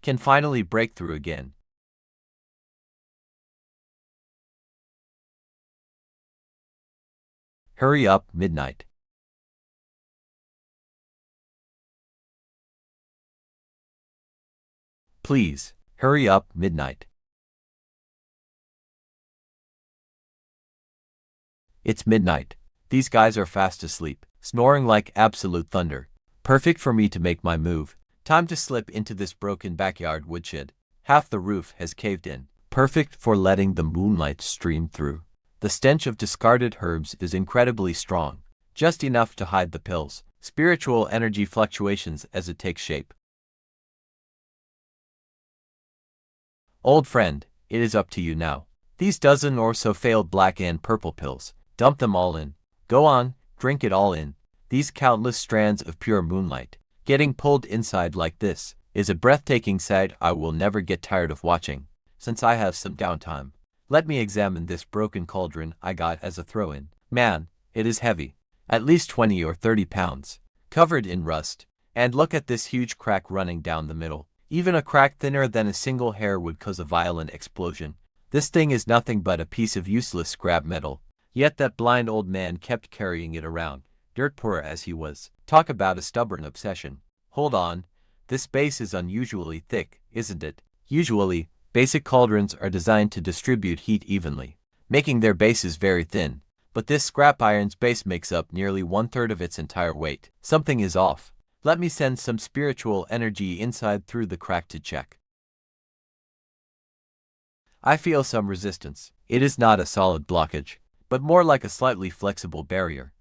can finally break through again. Hurry up, midnight. Please, hurry up, midnight. It's midnight. These guys are fast asleep, snoring like absolute thunder. Perfect for me to make my move. Time to slip into this broken backyard woodshed. Half the roof has caved in. Perfect for letting the moonlight stream through. The stench of discarded herbs is incredibly strong, just enough to hide the pills. Spiritual energy fluctuations as it takes shape. Old friend, it is up to you now. These dozen or so failed black and purple pills, dump them all in. Go on, drink it all in. These countless strands of pure moonlight, getting pulled inside like this, is a breathtaking sight I will never get tired of watching, since I have some downtime. Let me examine this broken cauldron I got as a throw-in. Man, it is heavy. At least 20 or 30 pounds. Covered in rust. And look at this huge crack running down the middle. Even a crack thinner than a single hair would cause a violent explosion. This thing is nothing but a piece of useless scrap metal. Yet that blind old man kept carrying it around, dirt poor as he was. Talk about a stubborn obsession. Hold on. This base is unusually thick, isn't it? Usually, basic cauldrons are designed to distribute heat evenly, making their bases very thin. But this scrap iron's base makes up nearly 1/3 of its entire weight. Something is off. Let me send some spiritual energy inside through the crack to check. I feel some resistance. It is not a solid blockage, but more like a slightly flexible barrier.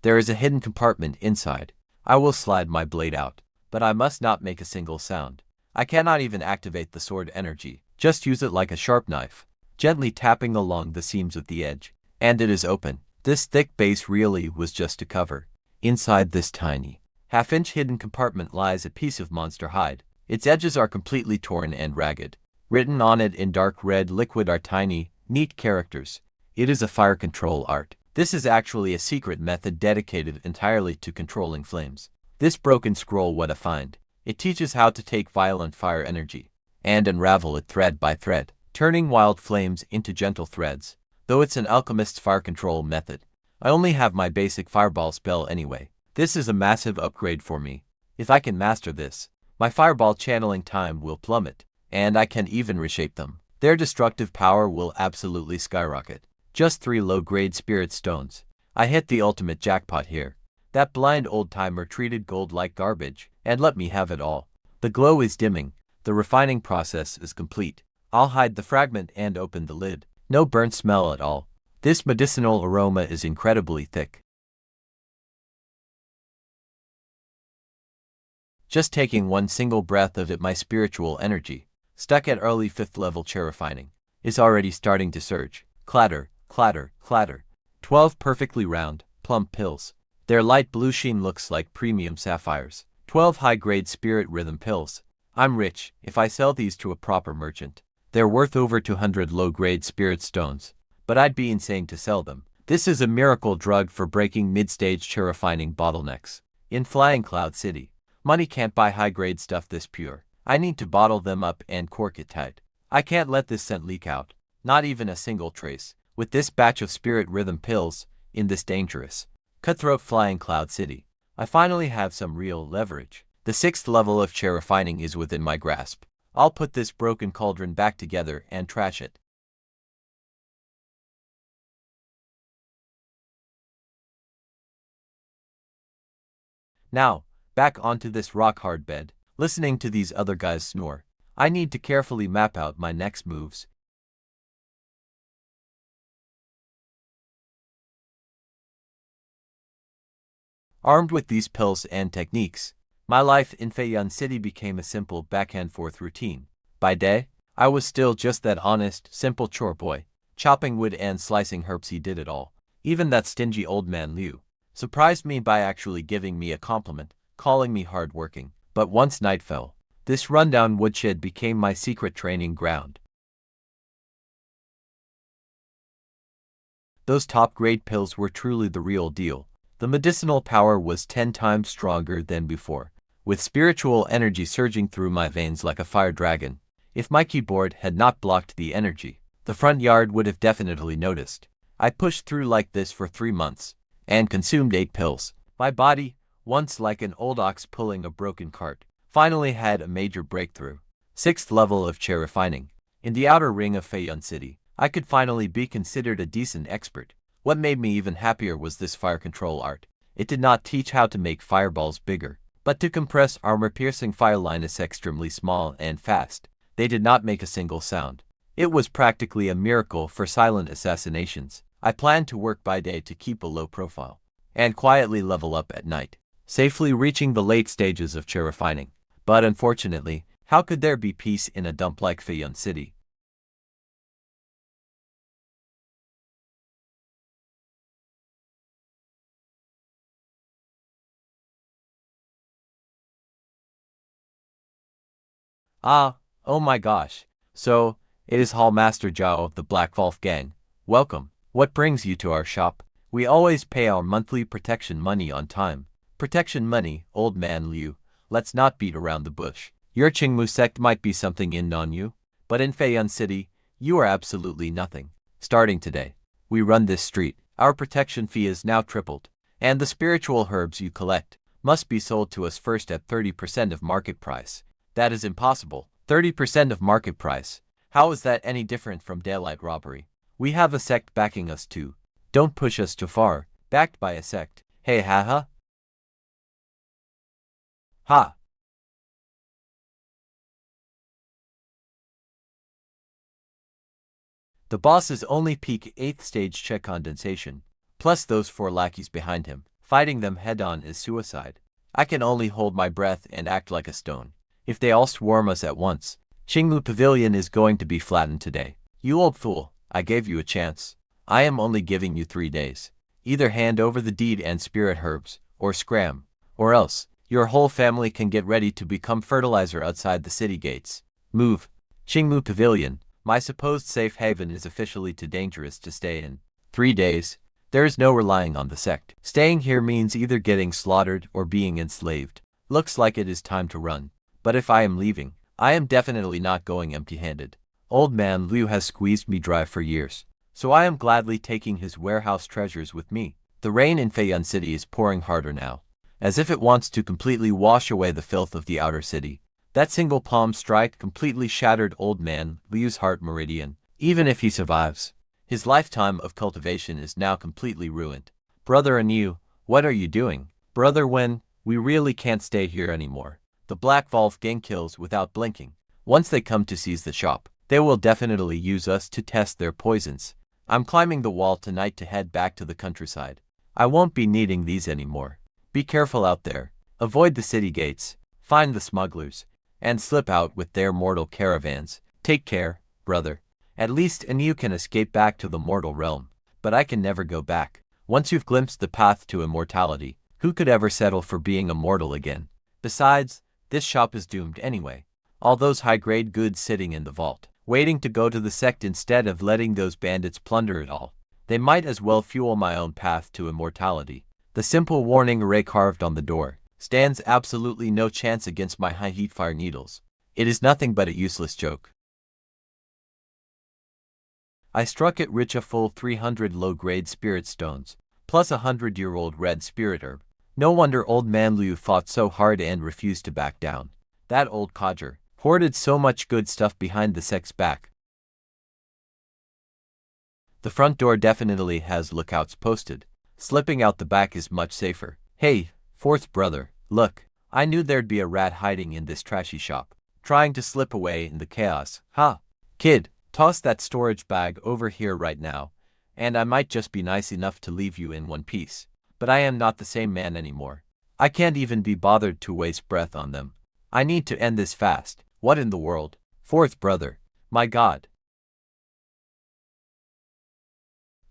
There is a hidden compartment inside. I will slide my blade out, but I must not make a single sound. I cannot even activate the sword energy, just use it like a sharp knife, gently tapping along the seams of the edge, and it is open. This thick base really was just a cover. Inside this tiny, half-inch hidden compartment lies a piece of monster hide. Its edges are completely torn and ragged. Written on it in dark red liquid are tiny, neat characters. It is a fire control art. This is actually a secret method dedicated entirely to controlling flames. This broken scroll, what a find. It teaches how to take violent fire energy and unravel it thread by thread, turning wild flames into gentle threads. Though it's an alchemist's fire control method, I only have my basic fireball spell anyway. This is a massive upgrade for me. If I can master this, my fireball channeling time will plummet, and I can even reshape them. Their destructive power will absolutely skyrocket. Just 3 low-grade spirit stones. I hit the ultimate jackpot here. That blind old-timer treated gold like garbage, and let me have it all. The glow is dimming. The refining process is complete. I'll hide the fragment and open the lid. No burnt smell at all. This medicinal aroma is incredibly thick. Just taking one single breath of it, my spiritual energy, stuck at early 5th level chair refining, is already starting to surge. Clatter, clatter, clatter. 12 perfectly round, plump pills. Their light blue sheen looks like premium sapphires. 12 high-grade spirit rhythm pills. I'm rich if I sell these to a proper merchant. They're worth over 200 low-grade spirit stones, but I'd be insane to sell them. This is a miracle drug for breaking mid-stage chair refining bottlenecks. In Flying Cloud City, money can't buy high-grade stuff this pure. I need to bottle them up and cork it tight. I can't let this scent leak out, not even a single trace. With this batch of spirit rhythm pills, in this dangerous, cutthroat Flying Cloud City, I finally have some real leverage. The 6th level of chair refining is within my grasp. I'll put this broken cauldron back together and trash it. Now, back onto this rock-hard bed, listening to these other guys snore. I need to carefully map out my next moves. Armed with these pills and techniques, my life in Feiyun City became a simple back-and-forth routine. By day, I was still just that honest, simple chore boy. Chopping wood and slicing herbs, he did it all. Even that stingy old man Liu surprised me by actually giving me a compliment, calling me hard-working. But once night fell, this rundown woodshed became my secret training ground. Those top-grade pills were truly the real deal. The medicinal power was 10 times stronger than before, with spiritual energy surging through my veins like a fire dragon. If my keyboard had not blocked the energy, the front yard would have definitely noticed. I pushed through like this for 3 months, and consumed 8 pills. My body, once like an old ox pulling a broken cart, finally had a major breakthrough. 6th level of chair refining. In the outer ring of Feiyun City, I could finally be considered a decent expert. What made me even happier was this fire control art. It did not teach how to make fireballs bigger, but to compress armor-piercing fire lines extremely small and fast. They did not make a single sound. It was practically a miracle for silent assassinations. I planned to work by day to keep a low profile, and quietly level up at night, safely reaching the late stages of chair refining. But unfortunately, how could there be peace in a dump like Feiyun City? Ah, oh my gosh. So, it is Hall Master Zhao of the Black Wolf Gang. Welcome. What brings you to our shop? We always pay our monthly protection money on time. Protection money, old man Liu. Let's not beat around the bush. Your Qingmu sect might be something in on you, but in Feiyun City, you are absolutely nothing. Starting today, we run this street. Our protection fee is now tripled, and the spiritual herbs you collect must be sold to us first at 30% of market price. That is impossible. 30% of market price. How is that any different from daylight robbery? We have a sect backing us too. Don't push us too far. Backed by a sect. Hey haha. Ha. The boss's only peak 8th stage check condensation, plus those 4 lackeys behind him. Fighting them head-on is suicide. I can only hold my breath and act like a stone. If they all swarm us at once, Qinglu Pavilion is going to be flattened today. You old fool, I gave you a chance. I am only giving you 3 days. Either hand over the deed and spirit herbs, or scram, or else, your whole family can get ready to become fertilizer outside the city gates. Move. Qinglu Pavilion, my supposed safe haven, is officially too dangerous to stay in. 3 days. There is no relying on the sect. Staying here means either getting slaughtered or being enslaved. Looks like it is time to run. But if I am leaving, I am definitely not going empty-handed. Old man Liu has squeezed me dry for years, so I am gladly taking his warehouse treasures with me. The rain in Feiyun City is pouring harder now, as if it wants to completely wash away the filth of the outer city. That single palm strike completely shattered old man Liu's heart meridian. Even if he survives, his lifetime of cultivation is now completely ruined. Brother and you, what are you doing? Brother Wen, we really can't stay here anymore. The Black Wolf Gang kills without blinking. Once they come to seize the shop, they will definitely use us to test their poisons. I'm climbing the wall tonight to head back to the countryside. I won't be needing these anymore. Be careful out there. Avoid the city gates, find the smugglers, and slip out with their mortal caravans. Take care, brother. At least you can escape back to the mortal realm. But I can never go back. Once you've glimpsed the path to immortality, who could ever settle for being immortal again? Besides, this shop is doomed anyway. All those high-grade goods sitting in the vault, waiting to go to the sect instead of letting those bandits plunder it all. They might as well fuel my own path to immortality. The simple warning array carved on the door stands absolutely no chance against my high-heat fire needles. It is nothing but a useless joke. I struck it rich a full 300 low-grade spirit stones, plus a 100-year-old red spirit herb. No wonder old man Liu fought so hard and refused to back down. That old codger hoarded so much good stuff behind the sect's back. The front door definitely has lookouts posted. Slipping out the back is much safer. Hey, fourth brother, look. I knew there'd be a rat hiding in this trashy shop, trying to slip away in the chaos. Ha! Kid, toss that storage bag over here right now, and I might just be nice enough to leave you in one piece. But I am not the same man anymore. I can't even be bothered to waste breath on them. I need to end this fast. What in the world? Fourth brother. My God.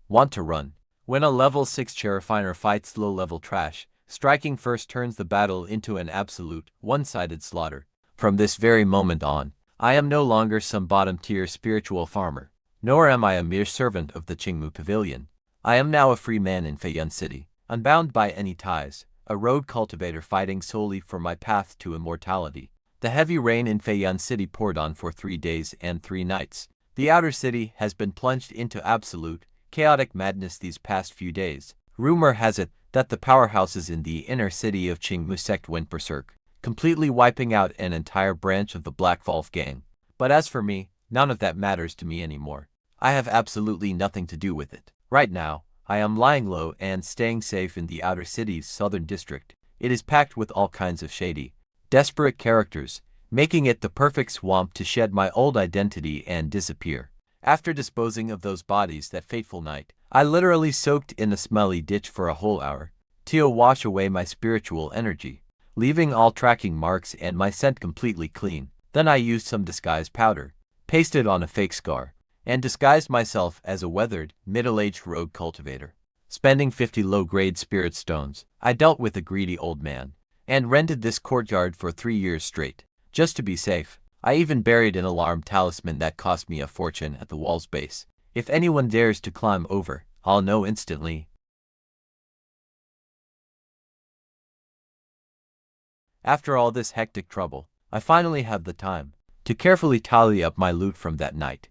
Want to run. When a level 6 Cherifiner fights low-level trash, striking first turns the battle into an absolute, one-sided slaughter. From this very moment on, I am no longer some bottom-tier spiritual farmer, nor am I a mere servant of the Qingmu Pavilion. I am now a free man in Feiyun City, unbound by any ties, a road cultivator fighting solely for my path to immortality. The heavy rain in Feiyun City poured on for 3 days and 3 nights. The outer city has been plunged into absolute, chaotic madness these past few days. Rumor has it that the powerhouses in the inner city of Qingmu sect went berserk, completely wiping out an entire branch of the Black Wolf Gang. But as for me, none of that matters to me anymore. I have absolutely nothing to do with it. Right now, I am lying low and staying safe in the outer city's southern district. It is packed with all kinds of shady, desperate characters, making it the perfect swamp to shed my old identity and disappear. After disposing of those bodies that fateful night, I literally soaked in a smelly ditch for a whole hour, to wash away my spiritual energy, leaving all tracking marks and my scent completely clean. Then I used some disguise powder, pasted on a fake scar, and disguised myself as a weathered, middle-aged rogue cultivator. Spending 50 low-grade spirit stones, I dealt with a greedy old man, and rented this courtyard for 3 years straight. Just to be safe, I even buried an alarm talisman that cost me a fortune at the wall's base. If anyone dares to climb over, I'll know instantly. After all this hectic trouble, I finally have the time to carefully tally up my loot from that night.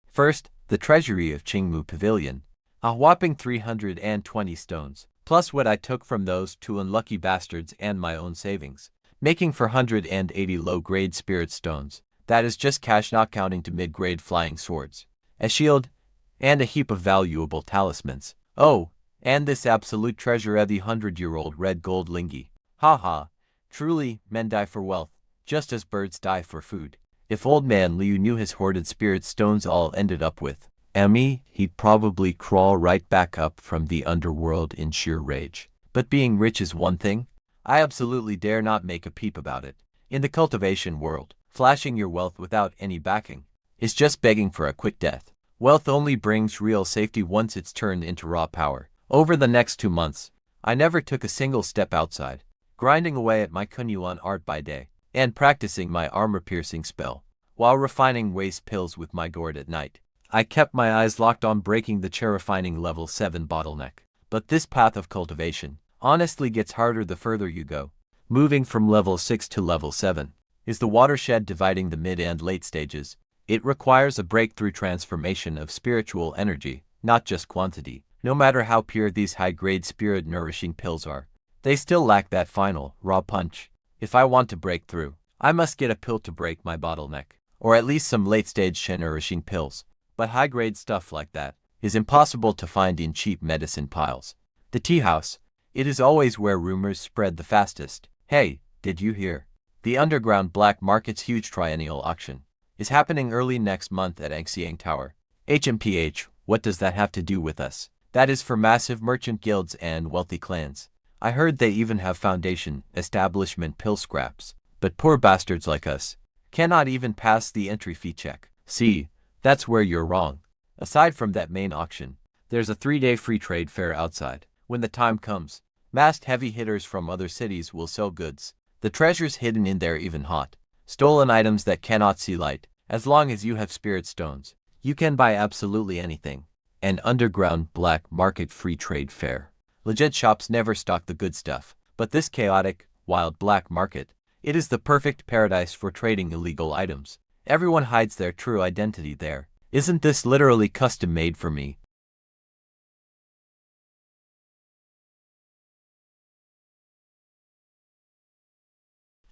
First, the treasury of Qingmu Pavilion. A whopping 320 stones, plus what I took from those two unlucky bastards and my own savings, making 480 low-grade spirit stones. That is just cash, not counting to mid-grade flying swords, a shield, and a heap of valuable talismans. Oh, and this absolute treasure of the 100-year-old red gold lingi. Ha. Truly, men die for wealth, just as birds die for food. If old man Liu knew his hoarded spirit stones all ended up with me, he'd probably crawl right back up from the underworld in sheer rage. But being rich is one thing. I absolutely dare not make a peep about it. In the cultivation world, flashing your wealth without any backing is just begging for a quick death. Wealth only brings real safety once it's turned into raw power. Over the next 2 months, I never took a single step outside, grinding away at my Kunyuan art by day, and practicing my armor-piercing spell, while refining waste pills with my gourd at night. I kept my eyes locked on breaking the refining level 7 bottleneck. But this path of cultivation honestly gets harder the further you go. Moving from level 6 to level 7 is the watershed dividing the mid and late stages. It requires a breakthrough transformation of spiritual energy, not just quantity. No matter how pure these high-grade spirit-nourishing pills are, they still lack that final, raw punch. If I want to break through, I must get a pill to break my bottleneck, or at least some late-stage nourishing pills. But high-grade stuff like that is impossible to find in cheap medicine piles. The tea house, it is always where rumors spread the fastest. Hey, did you hear? The underground black market's huge triennial auction is happening early next month at Anxiang Tower. HMPH, what does that have to do with us? That is for massive merchant guilds and wealthy clans. I heard they even have foundation, establishment pill scraps. But poor bastards like us cannot even pass the entry fee check. See, that's where you're wrong. Aside from that main auction, there's a 3-day free trade fair outside. When the time comes, masked heavy hitters from other cities will sell goods. The treasures hidden in there even hot. Stolen items that cannot see light. As long as you have spirit stones, you can buy absolutely anything. An underground black market free trade fair. Legit shops never stock the good stuff. But this chaotic, wild black market, it is the perfect paradise for trading illegal items. Everyone hides their true identity there. Isn't this literally custom made for me?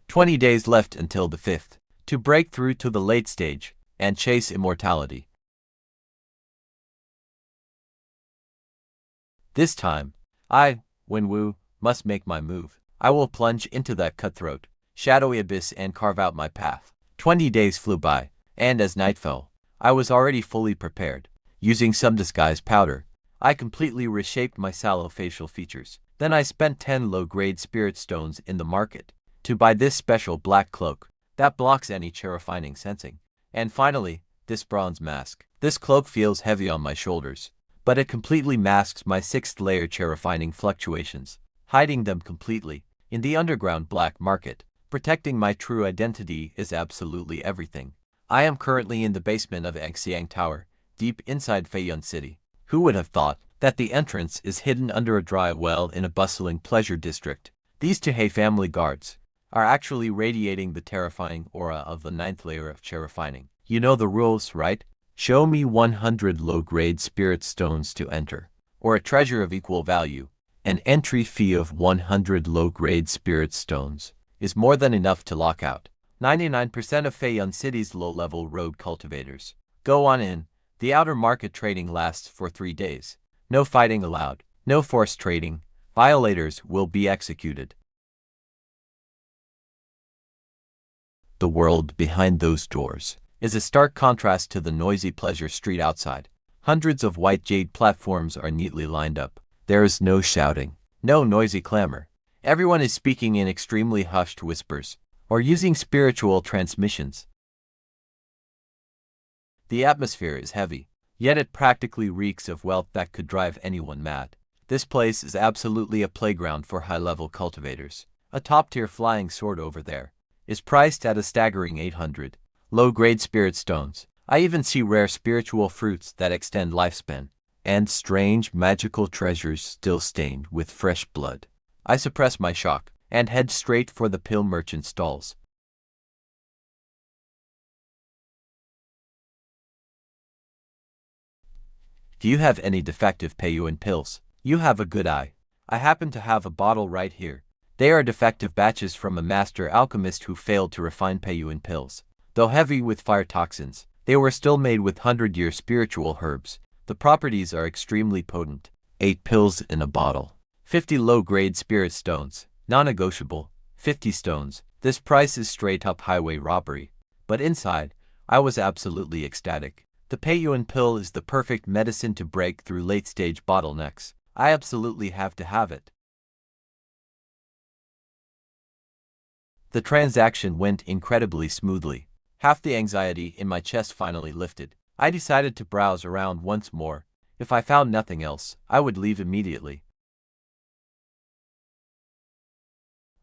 "20 days left until the 5th, to break through to the late stage and chase immortality. This time, I, Wenwu, must make my move. I will plunge into that cutthroat, shadowy abyss and carve out my path." 20 days flew by, and as night fell, I was already fully prepared. Using some disguise powder, I completely reshaped my sallow facial features. Then I spent 10 low-grade spirit stones in the market to buy this special black cloak that blocks any refining sensing. And finally, this bronze mask. This cloak feels heavy on my shoulders, but it completely masks my 6th layer refining fluctuations, hiding them completely. In the underground black market, protecting my true identity is absolutely everything. I am currently in the basement of Anxiang Tower, deep inside Feiyun City. Who would have thought that the entrance is hidden under a dry well in a bustling pleasure district? These Tuhei family guards are actually radiating the terrifying aura of the 9th layer of refining. You know the rules, right? Show me 100 low-grade spirit stones to enter, or a treasure of equal value. An entry fee of 100 low-grade spirit stones is more than enough to lock out 99% of Feiyun City's low-level road cultivators. Go on in. The outer market trading lasts for 3 days. No fighting allowed. No forced trading. Violators will be executed. The world behind those doors is a stark contrast to the noisy pleasure street outside. Hundreds of white jade platforms are neatly lined up. There is no shouting, no noisy clamor. Everyone is speaking in extremely hushed whispers, or using spiritual transmissions. The atmosphere is heavy, yet it practically reeks of wealth that could drive anyone mad. This place is absolutely a playground for high-level cultivators. A top-tier flying sword over there is priced at a staggering 800. Low-grade spirit stones. I even see rare spiritual fruits that extend lifespan, and strange magical treasures still stained with fresh blood. I suppress my shock and head straight for the pill merchant stalls. Do you have any defective peasant pills? You have a good eye. I happen to have a bottle right here. They are defective batches from a master alchemist who failed to refine peasant pills. Though heavy with fire toxins, they were still made with 100-year spiritual herbs. The properties are extremely potent. 8 pills in a bottle. 50 low-grade spirit stones. Non-negotiable. 50 stones. This price is straight-up highway robbery. But inside, I was absolutely ecstatic. The peasant pill is the perfect medicine to break through late-stage bottlenecks. I absolutely have to have it. The transaction went incredibly smoothly. Half the anxiety in my chest finally lifted. I decided to browse around once more. If I found nothing else, I would leave immediately.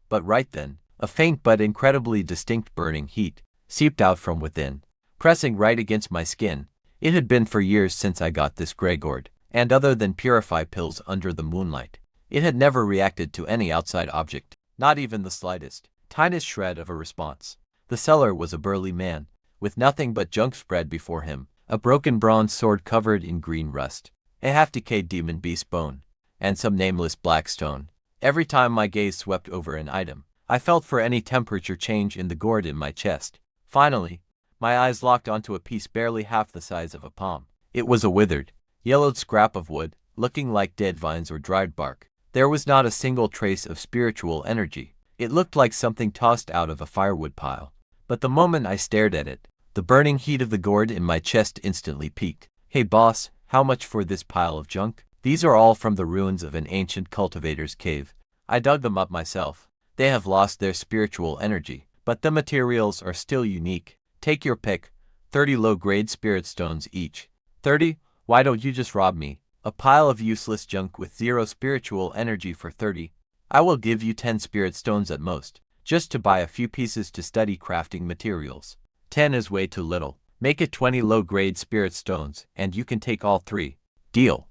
But right then, a faint but incredibly distinct burning heat seeped out from within, pressing right against my skin. It had been for years since I got this grey gourd, and other than purify pills under the moonlight, it had never reacted to any outside object, not even the slightest, tiniest shred of a response. The seller was a burly man, with nothing but junk spread before him, a broken bronze sword covered in green rust, a half-decayed demon beast bone, and some nameless black stone. Every time my gaze swept over an item, I felt for any temperature change in the gourd in my chest. Finally, my eyes locked onto a piece barely half the size of a palm. It was a withered, yellowed scrap of wood, looking like dead vines or dried bark. There was not a single trace of spiritual energy. It looked like something tossed out of a firewood pile. But the moment I stared at it, the burning heat of the gourd in my chest instantly peaked. Hey boss, how much for this pile of junk? These are all from the ruins of an ancient cultivator's cave. I dug them up myself. They have lost their spiritual energy, but the materials are still unique. Take your pick, 30 low-grade spirit stones each. 30? Why don't you just rob me? A pile of useless junk with 0 spiritual energy for 30. I will give you 10 spirit stones at most, just to buy a few pieces to study crafting materials. 10 is way too little. Make it 20 low-grade spirit stones, and you can take all 3. Deal.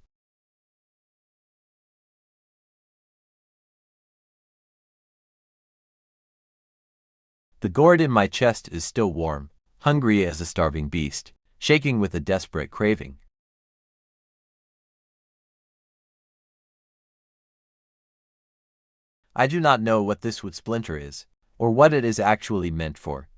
The gourd in my chest is still warm, hungry as a starving beast, shaking with a desperate craving. I do not know what this wood splinter is, or what it is actually meant for.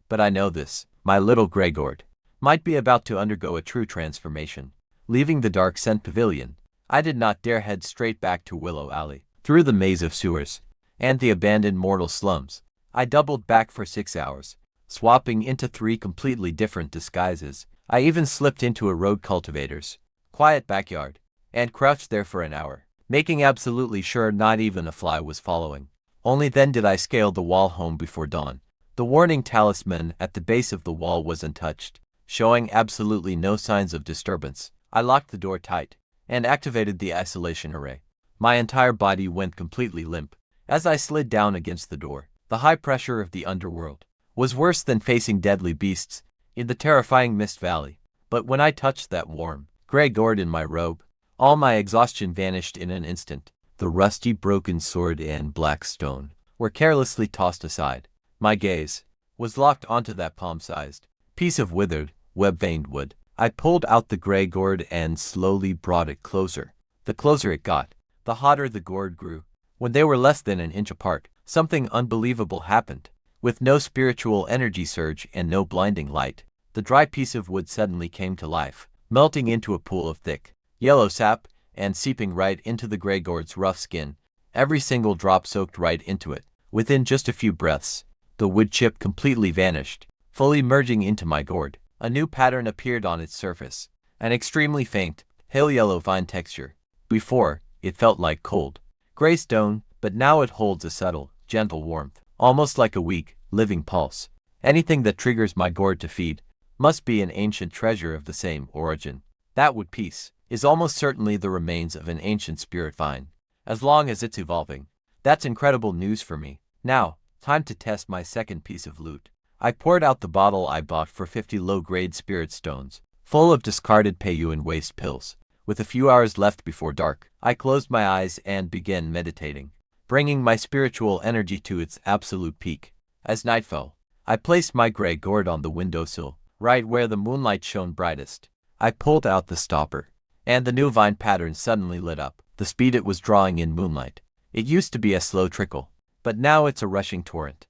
But I know this, my little grey gourd might be about to undergo a true transformation. Leaving the dark scent pavilion, I did not dare head straight back to Willow Alley. Through the maze of sewers and the abandoned mortal slums, I doubled back for 6 hours, swapping into 3 completely different disguises. I even slipped into a road cultivator's quiet backyard and crouched there for an hour, making absolutely sure not even a fly was following. Only then did I scale the wall home before dawn. The warning talisman at the base of the wall was untouched, showing absolutely no signs of disturbance. I locked the door tight and activated the isolation array. My entire body went completely limp as I slid down against the door. The high pressure of the underworld was worse than facing deadly beasts in the terrifying Mist Valley. But when I touched that warm, grey gourd in my robe, all my exhaustion vanished in an instant. The rusty broken sword and black stone were carelessly tossed aside. My gaze was locked onto that palm-sized piece of withered, web-veined wood. I pulled out the grey gourd and slowly brought it closer. The closer it got, the hotter the gourd grew. When they were less than an inch apart, something unbelievable happened. With no spiritual energy surge and no blinding light, the dry piece of wood suddenly came to life, melting into a pool of thick, yellow sap and seeping right into the grey gourd's rough skin. Every single drop soaked right into it. Within just a few breaths, the wood chip completely vanished, fully merging into my gourd. A new pattern appeared on its surface, an extremely faint, pale yellow vine texture. Before, it felt like cold, grey stone, but now it holds a subtle, gentle warmth, almost like a weak, living pulse. Anything that triggers my gourd to feed must be an ancient treasure of the same origin. That wood piece is almost certainly the remains of an ancient spirit vine, as long as it's evolving. That's incredible news for me. Now, time to test my second piece of loot. I poured out the bottle I bought for 50 low-grade spirit stones, full of discarded peasant waste pills. With a few hours left before dark, I closed my eyes and began meditating, bringing my spiritual energy to its absolute peak. As night fell, I placed my gray gourd on the windowsill, right where the moonlight shone brightest. I pulled out the stopper, and the new vine pattern suddenly lit up. The speed it was drawing in moonlight. It used to be a slow trickle, but now it's a rushing torrent.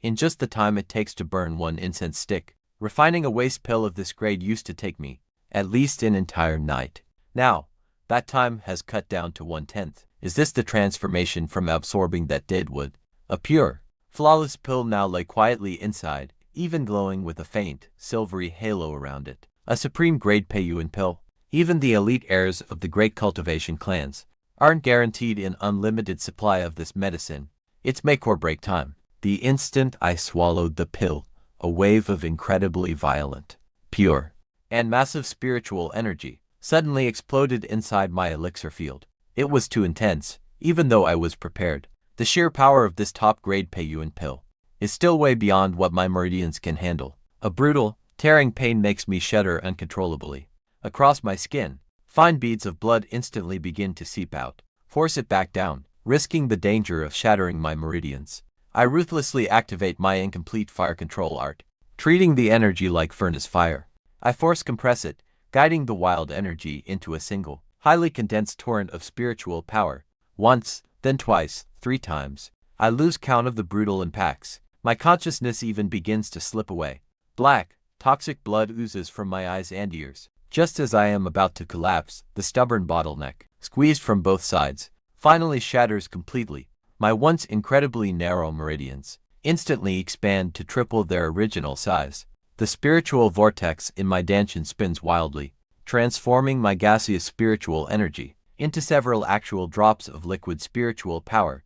In just the time it takes to burn one incense stick, refining a waste pill of this grade used to take me at least an entire night. Now, that time has cut down to 1/10. Is this the transformation from absorbing that dead wood? A pure, flawless pill now lay quietly inside, even glowing with a faint, silvery halo around it. A supreme grade peasant pill. Even the elite heirs of the great cultivation clans aren't guaranteed an unlimited supply of this medicine. It's make or break time. The instant I swallowed the pill, a wave of incredibly violent, pure, and massive spiritual energy suddenly exploded inside my elixir field. It was too intense, even though I was prepared. The sheer power of this top-grade peasant pill is still way beyond what my meridians can handle. A brutal, tearing pain makes me shudder uncontrollably. Across my skin, fine beads of blood instantly begin to seep out. Force it back down, risking the danger of shattering my meridians. I ruthlessly activate my incomplete fire control art, treating the energy like furnace fire. I force compress it, guiding the wild energy into a single, highly condensed torrent of spiritual power. Once, then twice, 3 times. I lose count of the brutal impacts. My consciousness even begins to slip away. Black, toxic blood oozes from my eyes and ears. Just as I am about to collapse, the stubborn bottleneck, squeezed from both sides, finally shatters completely. My once incredibly narrow meridians instantly expand to triple their original size. The spiritual vortex in my dantian spins wildly, transforming my gaseous spiritual energy into several actual drops of liquid spiritual power.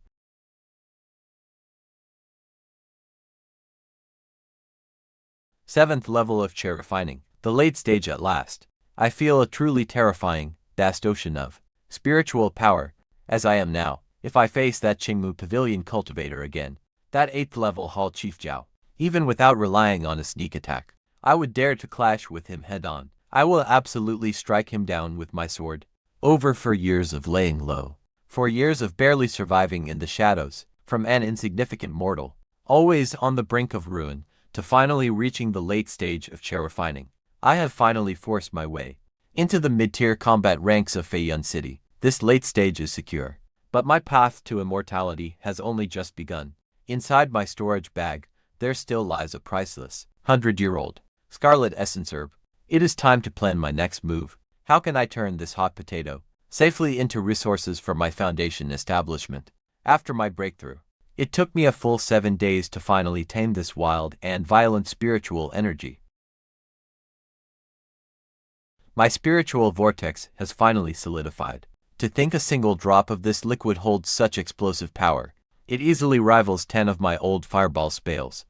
Seventh level of chair refining, the late stage at last. I feel a truly terrifying, vast ocean of spiritual power, as I am now. If I face that Qingmu Pavilion cultivator again, that 8th level Hall Chief Zhao, even without relying on a sneak attack, I would dare to clash with him head-on. I will absolutely strike him down with my sword. Over for years of laying low, for years of barely surviving in the shadows, from an insignificant mortal, always on the brink of ruin, to finally reaching the late stage of chair refining. I have finally forced my way into the mid-tier combat ranks of Feiyun City. This late stage is secure, but my path to immortality has only just begun. Inside my storage bag, there still lies a priceless, 100-year-old, scarlet essence herb. It is time to plan my next move. How can I turn this hot potato safely into resources for my foundation establishment? After my breakthrough, it took me a full 7 days to finally tame this wild and violent spiritual energy. My spiritual vortex has finally solidified. To think a single drop of this liquid holds such explosive power, it easily rivals 10 of my old fireball spells.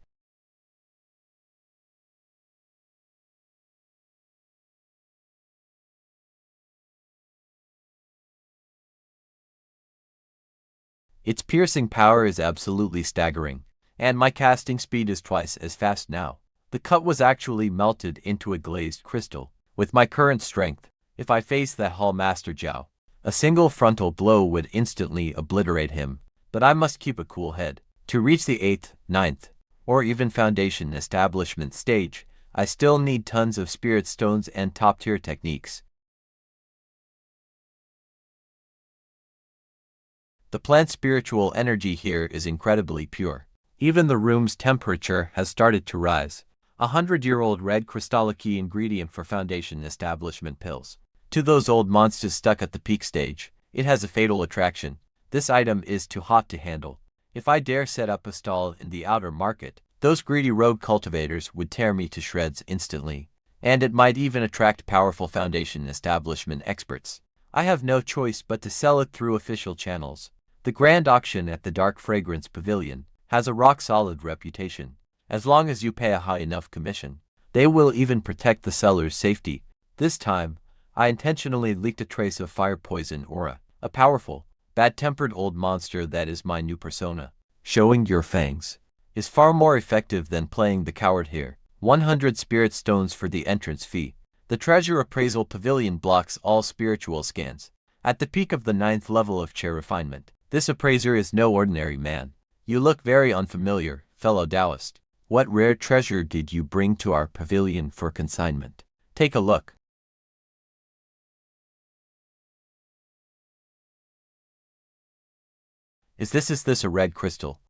Its piercing power is absolutely staggering, and my casting speed is twice as fast now. The cut was actually melted into a glazed crystal. With my current strength, if I face that Hall Master Zhao, a single frontal blow would instantly obliterate him. But I must keep a cool head. To reach the 8th, 9th, or even foundation establishment stage, I still need tons of spirit stones and top-tier techniques. The plant's spiritual energy here is incredibly pure. Even the room's temperature has started to rise. 100-year-old red crystal, a key ingredient for foundation establishment pills. To those old monsters stuck at the peak stage, it has a fatal attraction. This item is too hot to handle. If I dare set up a stall in the outer market, those greedy rogue cultivators would tear me to shreds instantly, and it might even attract powerful foundation establishment experts. I have no choice but to sell it through official channels. The grand auction at the Dark Fragrance Pavilion has a rock-solid reputation. As long as you pay a high enough commission, They will even protect the seller's safety. This time, I intentionally leaked a trace of fire poison aura, a powerful, bad-tempered old monster that is my new persona. Showing your fangs is far more effective than playing the coward here. 100 spirit stones for the entrance fee. The treasure appraisal pavilion blocks all spiritual scans. At the peak of the 9th level of chair refinement, this appraiser is no ordinary man. You look very unfamiliar, fellow Taoist. What rare treasure did you bring to our pavilion for consignment? Take a look. Is this a red crystal?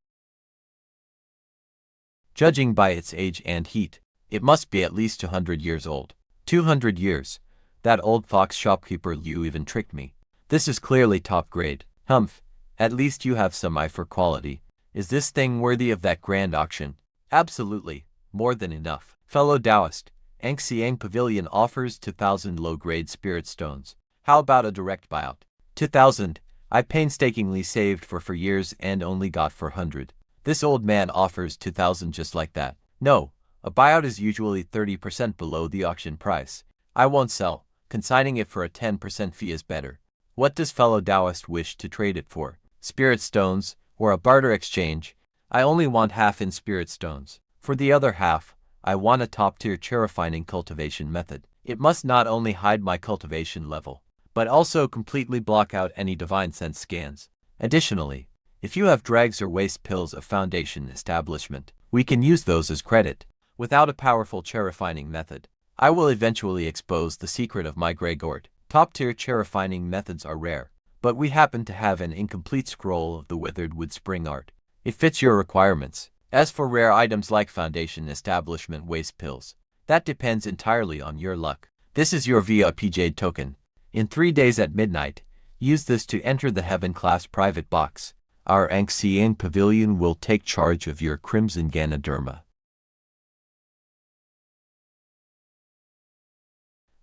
Judging by its age and heat, it must be at least 200 years old. 200 years. That old fox shopkeeper Liu even tricked me. This is clearly top grade. Humph. At least you have some eye for quality. Is this thing worthy of that grand auction? Absolutely. More than enough. Fellow Taoist, Angxiang Pavilion offers 2,000 low-grade spirit stones. How about a direct buyout? 2,000. I painstakingly saved for years and only got 400. This old man offers 2,000 just like that. No, a buyout is usually 30% below the auction price. I won't sell. Consigning it for a 10% fee is better. What does fellow Taoist wish to trade it for? Spirit stones, or a barter exchange? I only want half in spirit stones. For the other half, I want a top-tier chair refining cultivation method. It must not only hide my cultivation level, but also completely block out any divine sense scans. Additionally, if you have dregs or waste pills of foundation establishment, we can use those as credit. Without a powerful chair refining method, I will eventually expose the secret of my grey gourd. Top-tier chair refining methods are rare, but we happen to have an incomplete scroll of the withered wood spring art. It fits your requirements. As for rare items like foundation establishment waste pills, that depends entirely on your luck. This is your VIP Jade token. In 3 days at midnight, use this to enter the Heaven class private box. Our Angxiang Pavilion will take charge of your Crimson Ganoderma.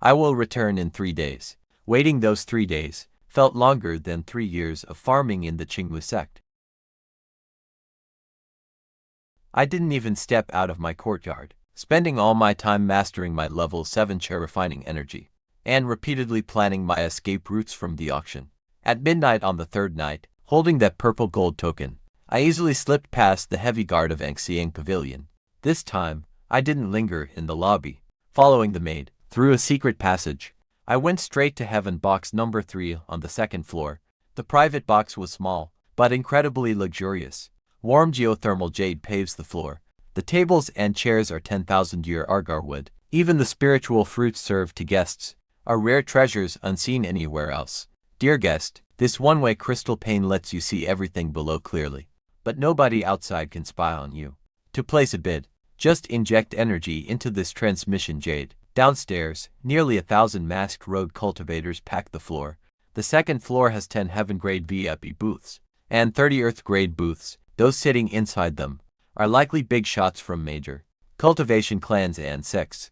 I will return in 3 days. Waiting those 3 days felt longer than 3 years of farming in the Qingwu sect. I didn't even step out of my courtyard, spending all my time mastering my level 7 chair refining energy, and repeatedly planning my escape routes from the auction. At midnight on the 3rd night, holding that purple gold token, I easily slipped past the heavy guard of Angxiang Pavilion. This time, I didn't linger in the lobby. Following the maid, through a secret passage, I went straight to Heaven box number 3 on the 2nd floor. The private box was small, but incredibly luxurious. Warm geothermal jade paves the floor. The tables and chairs are 10,000-year agar wood. Even the spiritual fruits served to guests are rare treasures unseen anywhere else. Dear guest, this one-way crystal pane lets you see everything below clearly, but nobody outside can spy on you. To place a bid, just inject energy into this transmission jade. Downstairs, nearly 1,000 masked road cultivators pack the floor. The 2nd floor has 10 heaven-grade VIP booths and 30 earth-grade booths. Those sitting inside them are likely big shots from major cultivation clans and sects.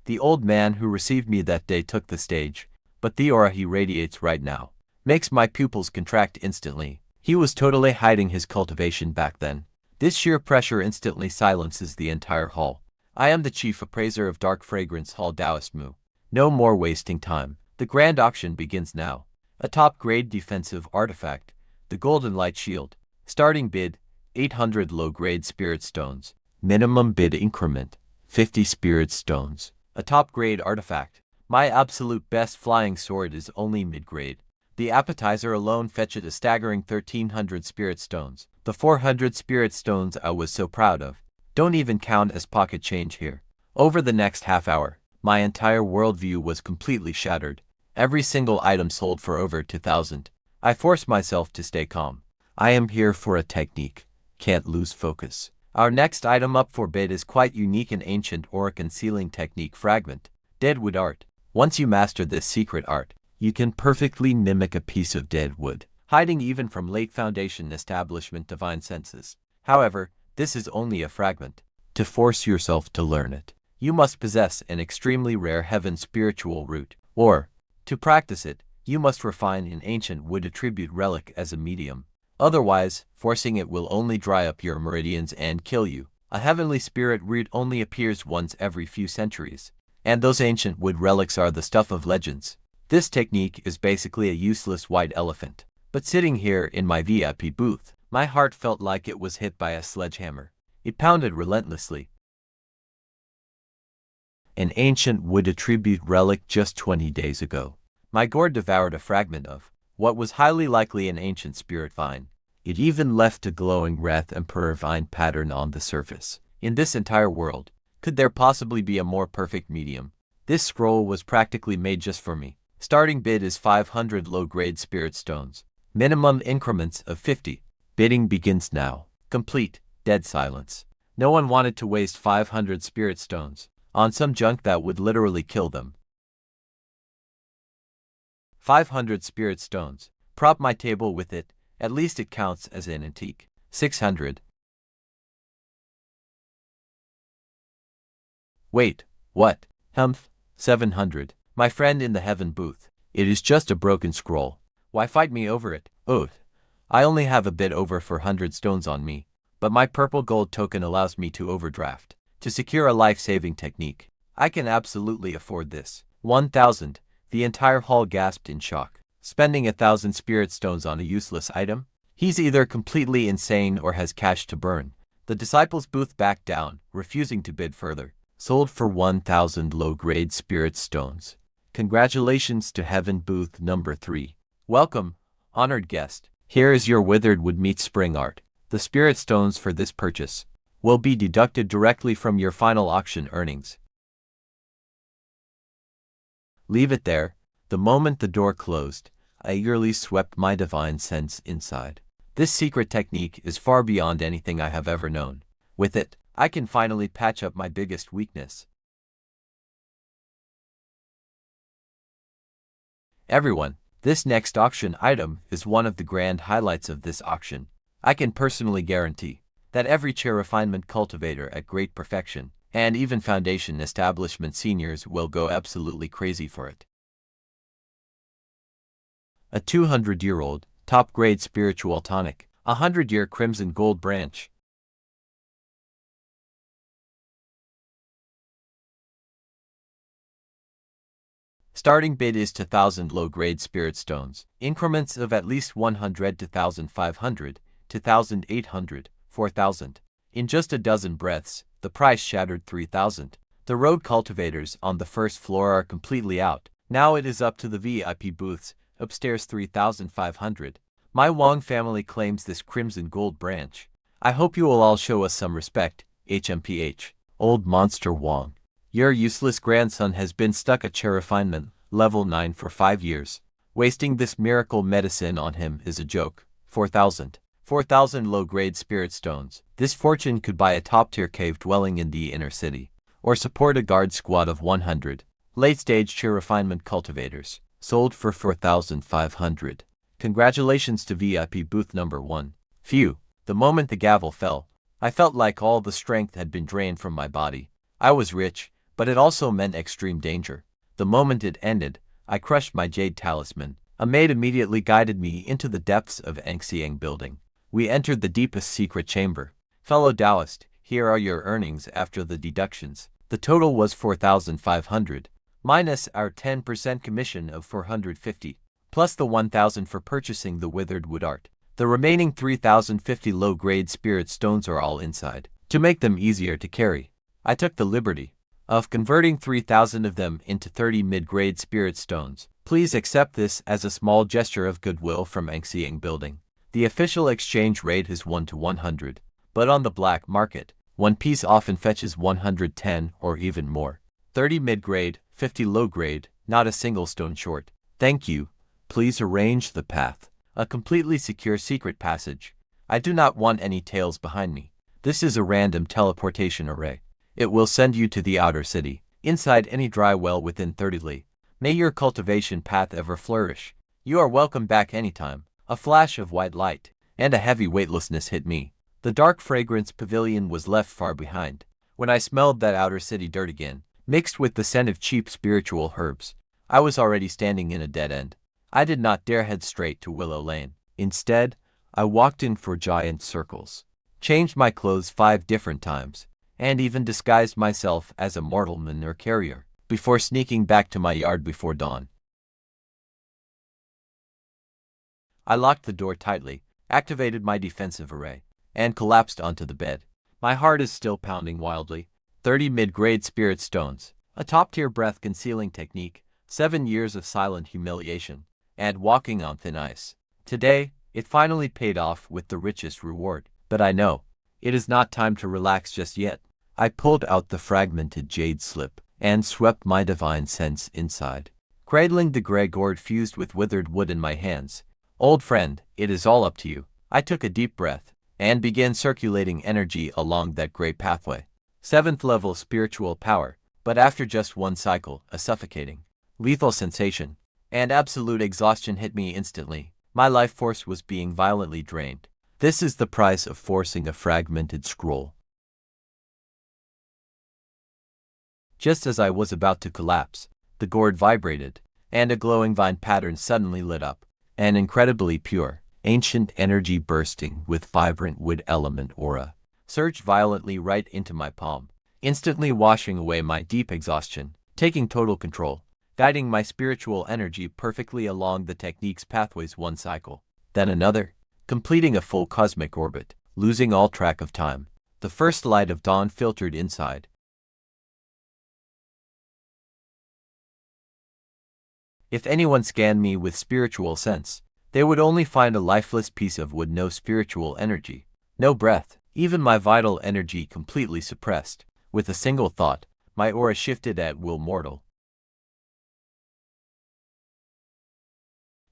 The old man who received me that day took the stage, but the aura he radiates right now makes my pupils contract instantly. He was totally hiding his cultivation back then. This sheer pressure instantly silences the entire hall. I am the chief appraiser of Dark Fragrance Hall Taoist Mu. No more wasting time. The grand auction begins now. A top-grade defensive artifact, the Golden Light Shield. Starting bid, 800 low-grade spirit stones. Minimum bid increment, 50 spirit stones. A top-grade artifact. My absolute best flying sword is only mid-grade. The appetizer alone fetched a staggering 1,300 spirit stones. The 400 spirit stones I was so proud of don't even count as pocket change here. Over the next half hour, my entire worldview was completely shattered. Every single item sold for over 2,000. I forced myself to stay calm. I am here for a technique. Can't lose focus. Our next item up for bid is quite unique and ancient aura concealing technique fragment. Deadwood art. Once you master this secret art, you can perfectly mimic a piece of dead wood, hiding even from late foundation establishment divine senses. However, this is only a fragment. To force yourself to learn it, you must possess an extremely rare heaven spiritual root, or, to practice it, you must refine an ancient wood attribute relic as a medium. Otherwise, forcing it will only dry up your meridians and kill you. A heavenly spirit root only appears once every few centuries, and those ancient wood relics are the stuff of legends. This technique is basically a useless white elephant. But sitting here in my VIP booth, my heart felt like it was hit by a sledgehammer. It pounded relentlessly. An ancient wood attribute relic just 20 days ago. My gourd devoured a fragment of what was highly likely an ancient spirit vine. It even left a glowing wreath emperor vine pattern on the surface. In this entire world, could there possibly be a more perfect medium? This scroll was practically made just for me. Starting bid is 500 low-grade spirit stones. Minimum increments of 50. Bidding begins now. Complete. Dead silence. No one wanted to waste 500 spirit stones on some junk that would literally kill them. 500 spirit stones. Prop my table with it. At least it counts as an antique. 600. Wait, what? Humph. 700. My friend in the heaven booth. It is just a broken scroll. Why fight me over it? Oath. I only have a bit over 400 stones on me, but my purple gold token allows me to overdraft. To secure a life-saving technique. I can absolutely afford this. 1,000. The entire hall gasped in shock. Spending 1,000 spirit stones on a useless item? He's either completely insane or has cash to burn. The disciples' booth backed down, refusing to bid further. Sold for 1,000 low-grade spirit stones. Congratulations to Heaven Booth number 3. Welcome, honored guest. Here is your withered wood meets spring art. The spirit stones for this purchase will be deducted directly from your final auction earnings. Leave it there. The moment the door closed, I eagerly swept my divine sense inside. This secret technique is far beyond anything I have ever known. With it, I can finally patch up my biggest weakness. Everyone, this next auction item is one of the grand highlights of this auction. I can personally guarantee that every chair refinement cultivator at great perfection, and even foundation establishment seniors will go absolutely crazy for it. A 200-year-old, top-grade spiritual tonic, a 100-year crimson gold branch. Starting bid is 2,000 low-grade spirit stones, increments of at least 100 to 1,500, to 1,800, 4,000. In just a dozen breaths, the price shattered 3,000. The road cultivators on the first floor are completely out. Now it is up to the VIP booths, upstairs 3,500. My Wong family claims this crimson gold branch. I hope you will all show us some respect, HMPH. Old Monster Wong. Your useless grandson has been stuck at chair refinement, level 9 for 5 years. Wasting this miracle medicine on him is a joke. 4,000. 4,000 low-grade spirit stones. This fortune could buy a top-tier cave dwelling in the inner city, or support a guard squad of 100. Late-stage chair refinement cultivators. Sold for 4,500. Congratulations to VIP booth number 1. Phew. The moment the gavel fell, I felt like all the strength had been drained from my body. I was rich, but it also meant extreme danger. The moment it ended, I crushed my jade talisman. A maid immediately guided me into the depths of Angxiang building. We entered the deepest secret chamber. Fellow Taoist, here are your earnings after the deductions. The total was 4,500, minus our 10% commission of 450, plus the 1,000 for purchasing the withered wood art. The remaining 3,050 low-grade spirit stones are all inside. To make them easier to carry, I took the liberty of converting 3,000 of them into 30 mid-grade spirit stones. Please accept this as a small gesture of goodwill from Angxiang building. The official exchange rate is 1 to 100, but on the black market, one piece often fetches 110 or even more. 30 mid-grade, 50 low-grade, not a single stone short. Thank you. Please arrange the path. A completely secure secret passage. I do not want any tails behind me. This is a random teleportation array. It will send you to the outer city, inside any dry well within 30 li. May your cultivation path ever flourish. You are welcome back anytime. A flash of white light, and a heavy weightlessness hit me. The dark fragrance pavilion was left far behind. When I smelled that outer city dirt again, mixed with the scent of cheap spiritual herbs, I was already standing in a dead end. I did not dare head straight to Willow Lane. Instead, I walked in for giant circles. changed my clothes 5 different times, and even disguised myself as a mortal manure carrier, before sneaking back to my yard before dawn. I locked the door tightly, activated my defensive array, and collapsed onto the bed. My heart is still pounding wildly. 30 mid-grade spirit stones, a top-tier breath-concealing technique, 7 years of silent humiliation, and walking on thin ice. Today, it finally paid off with the richest reward. But I know, it is not time to relax just yet. I pulled out the fragmented jade slip, and swept my divine sense inside. Cradling the grey gourd fused with withered wood in my hands. Old friend, it is all up to you. I took a deep breath, and began circulating energy along that grey pathway. 7th level spiritual power, but after just one cycle, a suffocating, lethal sensation, and absolute exhaustion hit me instantly. My life force was being violently drained. This is the price of forcing a fragmented scroll. Just as I was about to collapse, the gourd vibrated, and a glowing vine pattern suddenly lit up. An incredibly pure, ancient energy bursting with vibrant wood element aura surged violently right into my palm, instantly washing away my deep exhaustion, taking total control, guiding my spiritual energy perfectly along the technique's pathways one cycle, then another, completing a full cosmic orbit, losing all track of time. The first light of dawn filtered inside. If anyone scanned me with spiritual sense, they would only find a lifeless piece of wood, no spiritual energy, no breath, even my vital energy completely suppressed. With a single thought, my aura shifted at will. Mortal.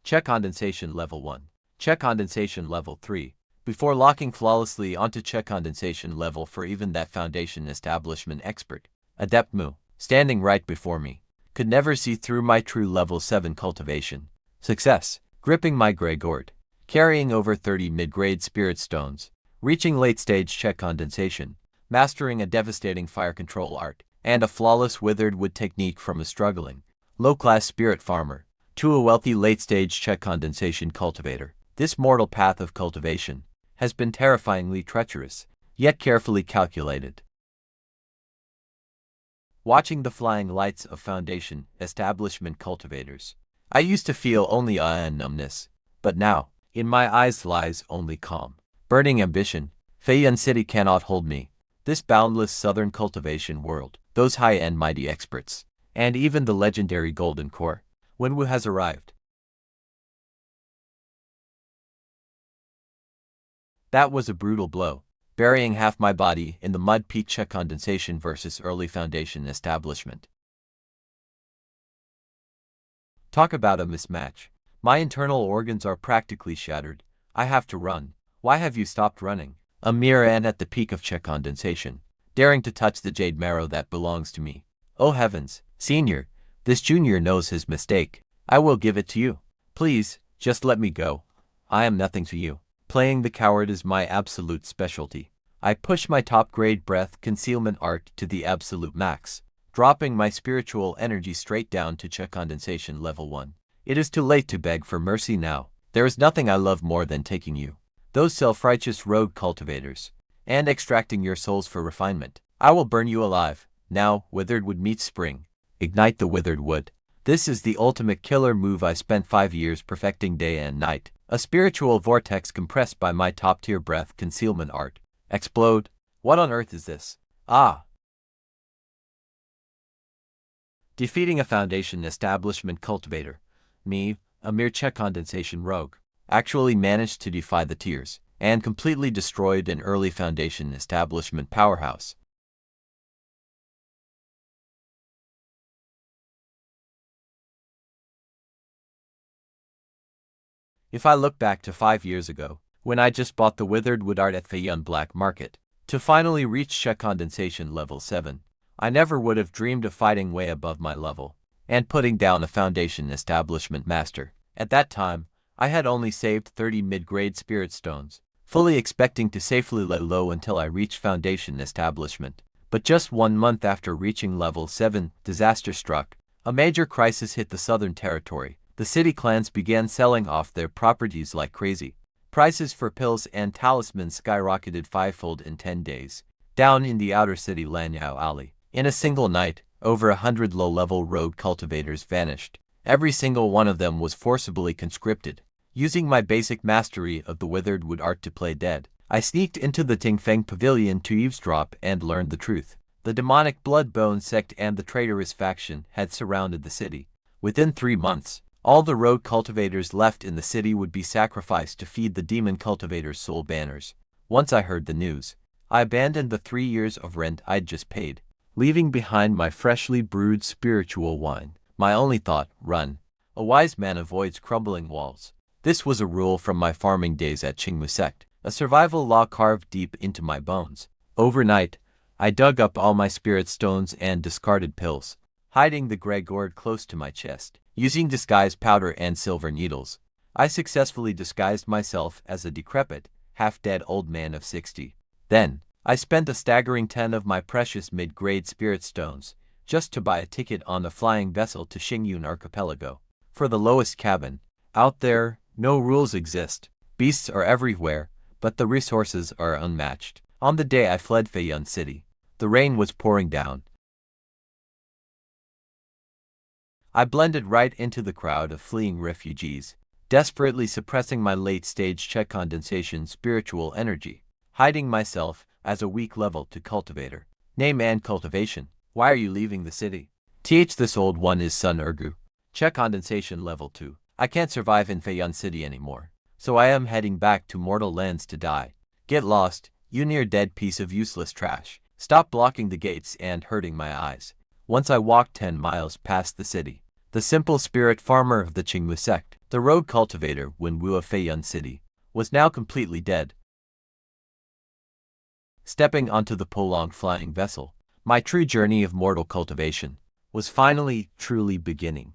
Check condensation level 1. Check condensation level 3. Before locking flawlessly onto check condensation level 4, even that foundation establishment expert, Adept Mu, standing right before me, could never see through my true level 7 cultivation. Success. Gripping my grey gourd, carrying over 30 mid-grade spirit stones, reaching late-stage check condensation, mastering a devastating fire control art, and a flawless withered wood technique from a struggling, low-class spirit farmer to a wealthy late-stage check condensation cultivator. This mortal path of cultivation has been terrifyingly treacherous, yet carefully calculated. Watching the flying lights of foundation establishment cultivators, I used to feel only awe and numbness, but now, in my eyes lies only calm. Burning ambition. Feiyun City cannot hold me. This boundless southern cultivation world, those high-end mighty experts, and even the legendary golden core, Wenwu has arrived. That was a brutal blow, burying half my body in the mud. Peak check condensation versus early foundation establishment. Talk about a mismatch. My internal organs are practically shattered. I have to run. Why have you stopped running? A mere ant at the peak of check condensation, daring to touch the jade marrow that belongs to me. Oh heavens, senior, this junior knows his mistake. I will give it to you. Please, just let me go. I am nothing to you. Playing the coward is my absolute specialty. I push my top-grade breath concealment art to the absolute max, dropping my spiritual energy straight down to check condensation level 1. It is too late to beg for mercy now. There is nothing I love more than taking you, those self-righteous rogue cultivators, and extracting your souls for refinement. I will burn you alive. Now, withered wood meets spring. Ignite the withered wood. This is the ultimate killer move I spent 5 years perfecting day and night. A spiritual vortex compressed by my top-tier breath concealment art. Explode. What on earth is this? Ah! Defeating a foundation establishment cultivator. Me, a mere check condensation rogue, actually managed to defy the tiers, and completely destroyed an early foundation establishment powerhouse. If I look back to 5 years ago, when I just bought the withered wood art at Feiyun Black Market, to finally reach check condensation level 7, I never would have dreamed of fighting way above my level, and putting down a foundation establishment master. At that time, I had only saved 30 mid-grade spirit stones, fully expecting to safely lay low until I reached foundation establishment. But just 1 month after reaching level 7, disaster struck. A major crisis hit the southern territory. The city clans began selling off their properties like crazy, Prices for pills and talismans skyrocketed fivefold in 10 days. Down in the outer city Lanyao Alley, in a single night, over 100 low-level road cultivators vanished. Every single one of them was forcibly conscripted. Using my basic mastery of the withered wood art to play dead, I sneaked into the Tingfeng Pavilion to eavesdrop and learned the truth. The demonic Bloodbone sect and the traitorous faction had surrounded the city. Within 3 months, all the road cultivators left in the city would be sacrificed to feed the demon cultivators' soul banners. Once I heard the news, I abandoned the 3 years of rent I'd just paid, leaving behind my freshly brewed spiritual wine. My only thought, run. A wise man avoids crumbling walls. This was a rule from my farming days at Qingmu sect, a survival law carved deep into my bones. Overnight, I dug up all my spirit stones and discarded pills, hiding the gray gourd close to my chest. Using disguise powder and silver needles, I successfully disguised myself as a decrepit, half-dead old man of 60. Then, I spent a staggering 10 of my precious mid-grade spirit stones just to buy a ticket on a flying vessel to Xingyun Archipelago. For the lowest cabin, out there, no rules exist. Beasts are everywhere, but the resources are unmatched. On the day I fled Feiyun City, the rain was pouring down. I blended right into the crowd of fleeing refugees, desperately suppressing my late-stage check condensation spiritual energy, hiding myself as a weak level 2 cultivator. Name and cultivation. Why are you leaving the city? This old one is Sun Ergu. Check condensation level 2. I can't survive in Feiyun City anymore, so I am heading back to mortal lands to die. Get lost, you near-dead piece of useless trash. Stop blocking the gates and hurting my eyes. Once I walked 10 miles past the city, the simple spirit farmer of the Qingmu sect, the road cultivator Wenwu of Feiyun City, was now completely dead. Stepping onto the Polong flying vessel, my true journey of mortal cultivation was finally, truly beginning.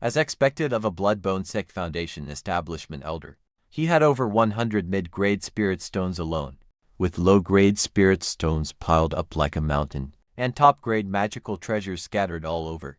As expected of a Bloodbone sect foundation establishment elder, he had over 100 mid-grade spirit stones alone, with low-grade spirit stones piled up like a mountain, and top-grade magical treasures scattered all over.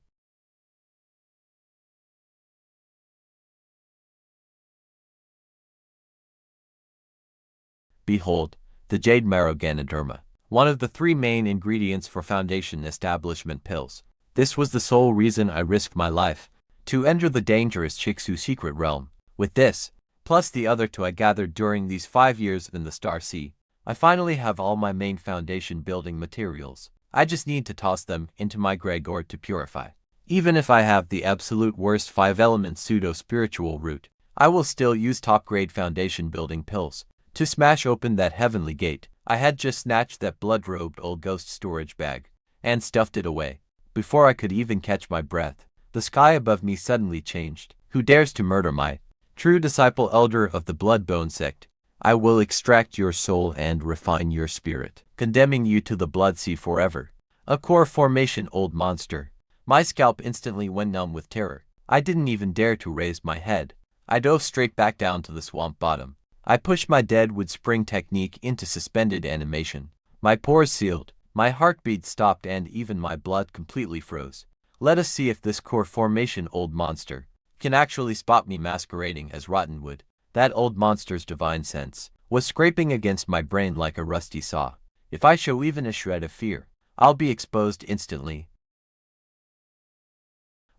Behold, the Jade Marrow Ganoderma, one of the 3 main ingredients for foundation establishment pills. This was the sole reason I risked my life, to enter the dangerous Chiksu secret realm. With this, plus the other 2 I gathered during these 5 years in the Star Sea, I finally have all my main foundation building materials. I just need to toss them into my gray gourd to purify. Even if I have the absolute worst 5-element pseudo-spiritual root, I will still use top-grade foundation building pills to smash open that heavenly gate. I had just snatched that blood-robed old ghost storage bag and stuffed it away. Before I could even catch my breath, the sky above me suddenly changed. Who dares to murder my true disciple elder of the Bloodbone sect? I will extract your soul and refine your spirit, condemning you to the blood sea forever. A core formation old monster. My scalp instantly went numb with terror. I didn't even dare to raise my head. I dove straight back down to the swamp bottom. I pushed my deadwood spring technique into suspended animation. My pores sealed, my heartbeat stopped, and even my blood completely froze. Let us see if this core formation old monster can actually spot me masquerading as rotten wood. That old monster's divine sense was scraping against my brain like a rusty saw. If I show even a shred of fear, I'll be exposed instantly.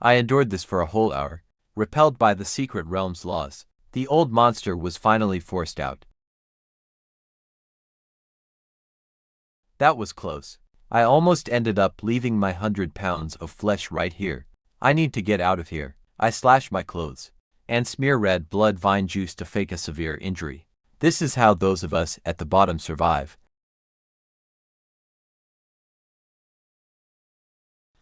I endured this for a whole hour, repelled by the secret realm's laws. The old monster was finally forced out. That was close. I almost ended up leaving my 100 pounds of flesh right here. I need to get out of here. I slash my clothes and smear red blood vine juice to fake a severe injury. This is how those of us at the bottom survive.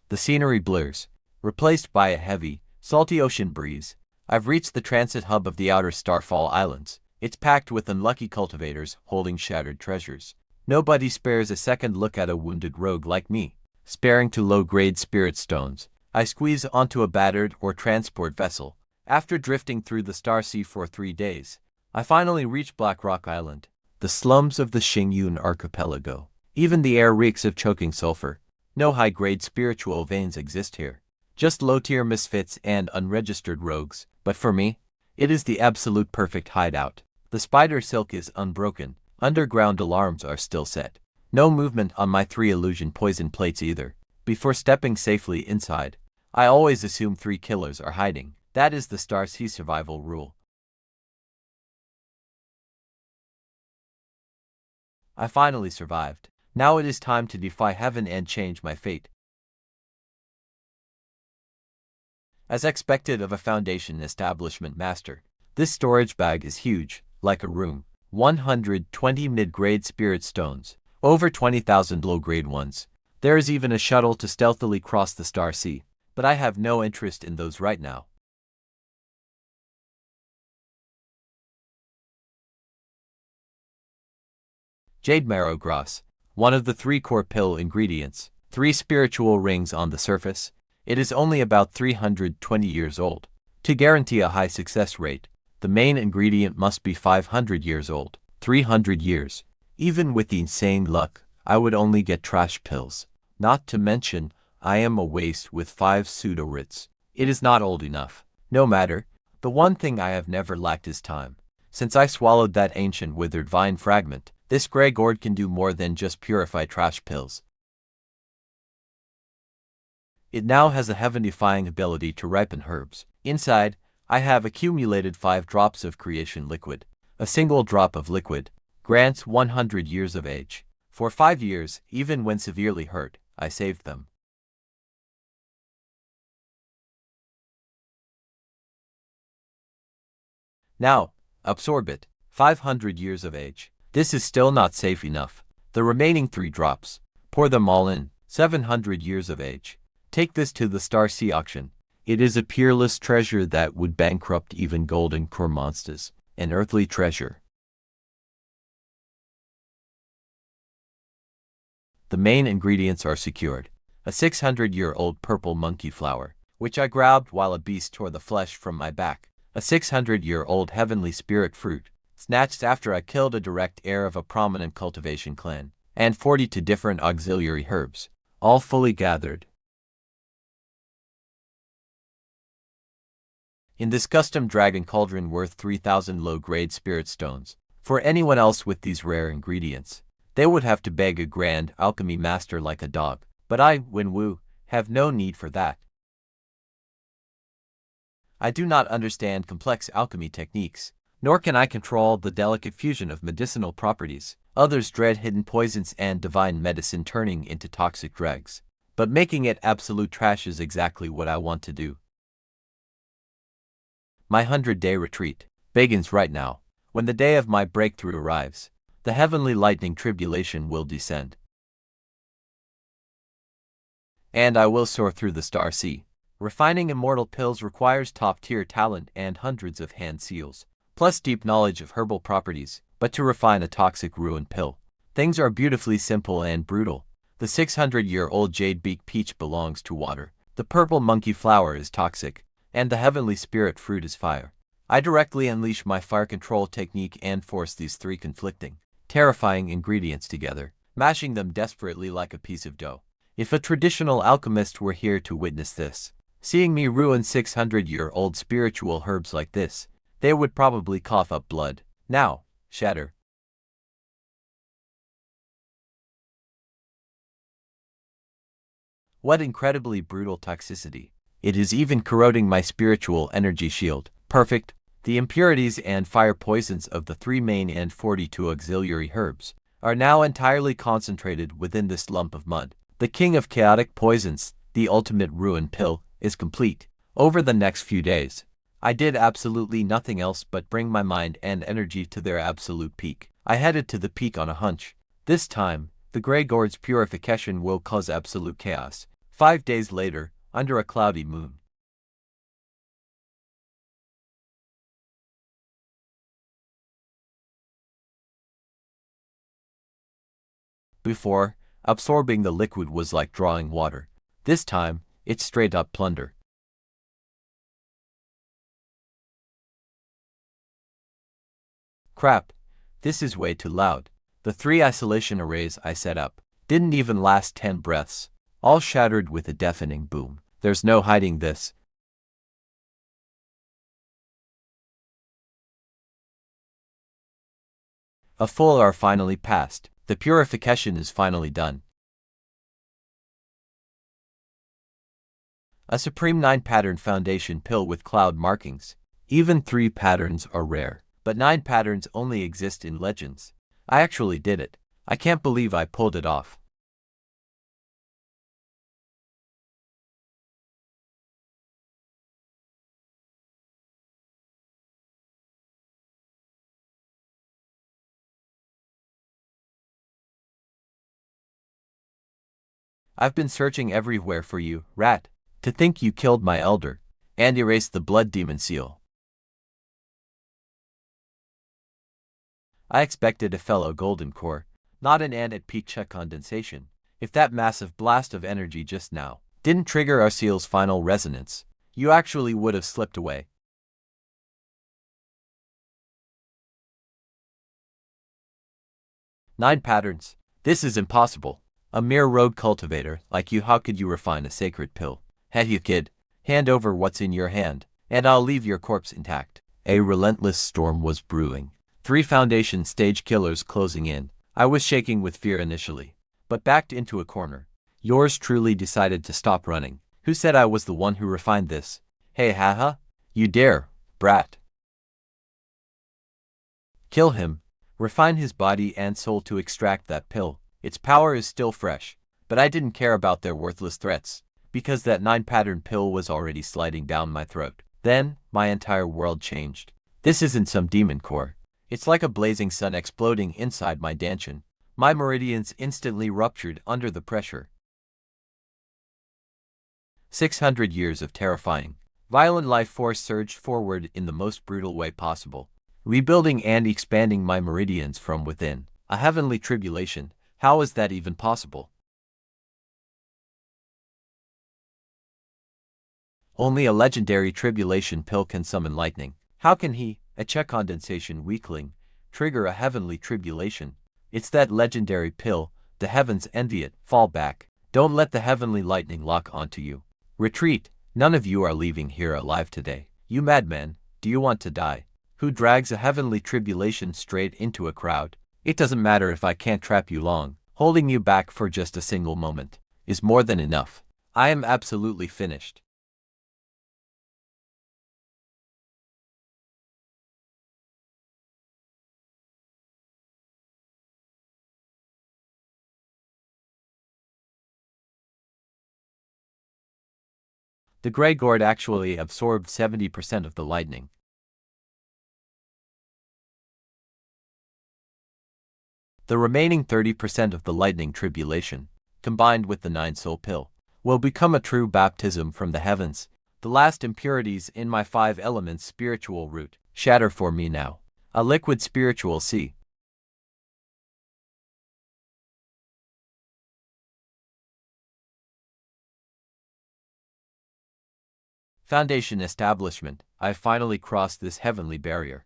The scenery blurs, replaced by a heavy, salty ocean breeze. I've reached the transit hub of the outer Starfall Islands. It's packed with unlucky cultivators holding shattered treasures. Nobody spares a second look at a wounded rogue like me. Sparing to low-grade spirit stones, I squeeze onto a battered or transport vessel. After drifting through the Star Sea for 3 days, I finally reach Black Rock Island, the slums of the Xingyun Archipelago. Even the air reeks of choking sulfur. No high-grade spiritual veins exist here. just low-tier misfits and unregistered rogues, but for me, it is the absolute perfect hideout. The spider silk is unbroken, underground alarms are still set. No movement on my 3 illusion poison plates either. Before stepping safely inside, I always assume 3 killers are hiding. That is the Star Sea survival rule. I finally survived. Now it is time to defy heaven and change my fate. As expected of a Foundation establishment master, this storage bag is huge, like a room. 120 mid-grade spirit stones, over 20,000 low-grade ones. There is even a shuttle to stealthily cross the Star Sea, but I have no interest in those right now. Jade marrow grass, one of the 3 core pill ingredients, 3 spiritual rings on the surface. It is only about 320 years old. To guarantee a high success rate, the main ingredient must be 500 years old. 300 years. Even with the insane luck, I would only get trash pills. Not to mention, I am a waste with 5 pseudo-writs. It is not old enough. No matter, the one thing I have never lacked is time. Since I swallowed that ancient withered vine fragment, this grey gourd can do more than just purify trash pills. It now has a heaven-defying ability to ripen herbs. Inside, I have accumulated 5 drops of creation liquid. A single drop of liquid grants 100 years of age. For 5 years, even when severely hurt, I saved them. Now, absorb it. 500 years of age. This is still not safe enough. The remaining 3 drops, pour them all in. 700 years of age. Take this to the Star Sea auction. It is a peerless treasure that would bankrupt even golden core monsters. An earthly treasure. The main ingredients are secured. A 600-year-old purple monkey flower, which I grabbed while a beast tore the flesh from my back. A 600-year-old heavenly spirit fruit, snatched after I killed a direct heir of a prominent cultivation clan, and 42 different auxiliary herbs, all fully gathered. In this custom dragon cauldron worth 3,000 low-grade spirit stones. For anyone else with these rare ingredients, they would have to beg a grand alchemy master like a dog. But I, Winwu, have no need for that. I do not understand complex alchemy techniques, nor can I control the delicate fusion of medicinal properties. Others dread hidden poisons and divine medicine turning into toxic dregs. But making it absolute trash is exactly what I want to do. My 100-day retreat begins right now. When the day of my breakthrough arrives, the heavenly lightning tribulation will descend. And I will soar through the Star Sea. Refining immortal pills requires top-tier talent and hundreds of hand seals, plus deep knowledge of herbal properties. But to refine a toxic ruin pill, things are beautifully simple and brutal. The 600-year-old jade beak peach belongs to water. The purple monkey flower is toxic, and the heavenly spirit fruit is fire. I directly unleash my fire control technique and force these 3 conflicting, terrifying ingredients together, mashing them desperately like a piece of dough. If a traditional alchemist were here to witness this, seeing me ruin 600-year-old spiritual herbs like this, they would probably cough up blood. Now, shatter. What incredibly brutal toxicity. It is even corroding my spiritual energy shield. Perfect. The impurities and fire poisons of the 3 main and 42 auxiliary herbs are now entirely concentrated within this lump of mud. The king of chaotic poisons, the ultimate ruin pill, is complete. Over the next few days, I did absolutely nothing else but bring my mind and energy to their absolute peak. I headed to the peak on a hunch. This time, the grey gourd's purification will cause absolute chaos. 5 days later, under a cloudy moon. Before, absorbing the liquid was like drawing water. This time, it's straight up plunder. Crap, this is way too loud. The 3 isolation arrays I set up didn't even last 10 breaths, all shattered with a deafening boom. There's no hiding this. A full hour finally passed. The purification is finally done. A Supreme 9 pattern foundation pill with cloud markings. Even 3 patterns are rare, but 9 patterns only exist in legends. I actually did it. I can't believe I pulled it off. I've been searching everywhere for you, rat. To think you killed my elder and erased the blood demon seal. I expected a fellow golden core, not an ant at peak check condensation. If that massive blast of energy just now didn't trigger our seal's final resonance, you actually would have slipped away. 9 patterns. This is impossible. A mere road cultivator like you, how could you refine a sacred pill? Hey you kid, hand over what's in your hand, and I'll leave your corpse intact. A relentless storm was brewing. 3 foundation stage killers closing in. I was shaking with fear initially, but backed into a corner. Yours truly decided to stop running. Who said I was the one who refined this? Hey haha, you dare, brat. Kill him. Refine his body and soul to extract that pill. Its power is still fresh, but I didn't care about their worthless threats, because that 9 pattern pill was already sliding down my throat. Then, my entire world changed. This isn't some demon core. It's like a blazing sun exploding inside my dantian. My meridians instantly ruptured under the pressure. 600 years of terrifying, violent life force surged forward in the most brutal way possible, rebuilding and expanding my meridians from within. A heavenly tribulation. How is that even possible? Only a legendary tribulation pill can summon lightning. How can he, a check condensation weakling, trigger a heavenly tribulation? It's that legendary pill. The heavens envy it. Fall back. Don't let the heavenly lightning lock onto you. Retreat. None of you are leaving here alive today. You madman, do you want to die? Who drags a heavenly tribulation straight into a crowd? It doesn't matter if I can't trap you long. Holding you back for just a single moment is more than enough. I am absolutely finished. The gray gourd actually absorbed 70% of the lightning. The remaining 30% of the lightning tribulation, combined with the 9 soul pill, will become a true baptism from the heavens. The last impurities in my 5 elements spiritual root shatter for me now. A liquid spiritual sea. Foundation establishment. I finally crossed this heavenly barrier.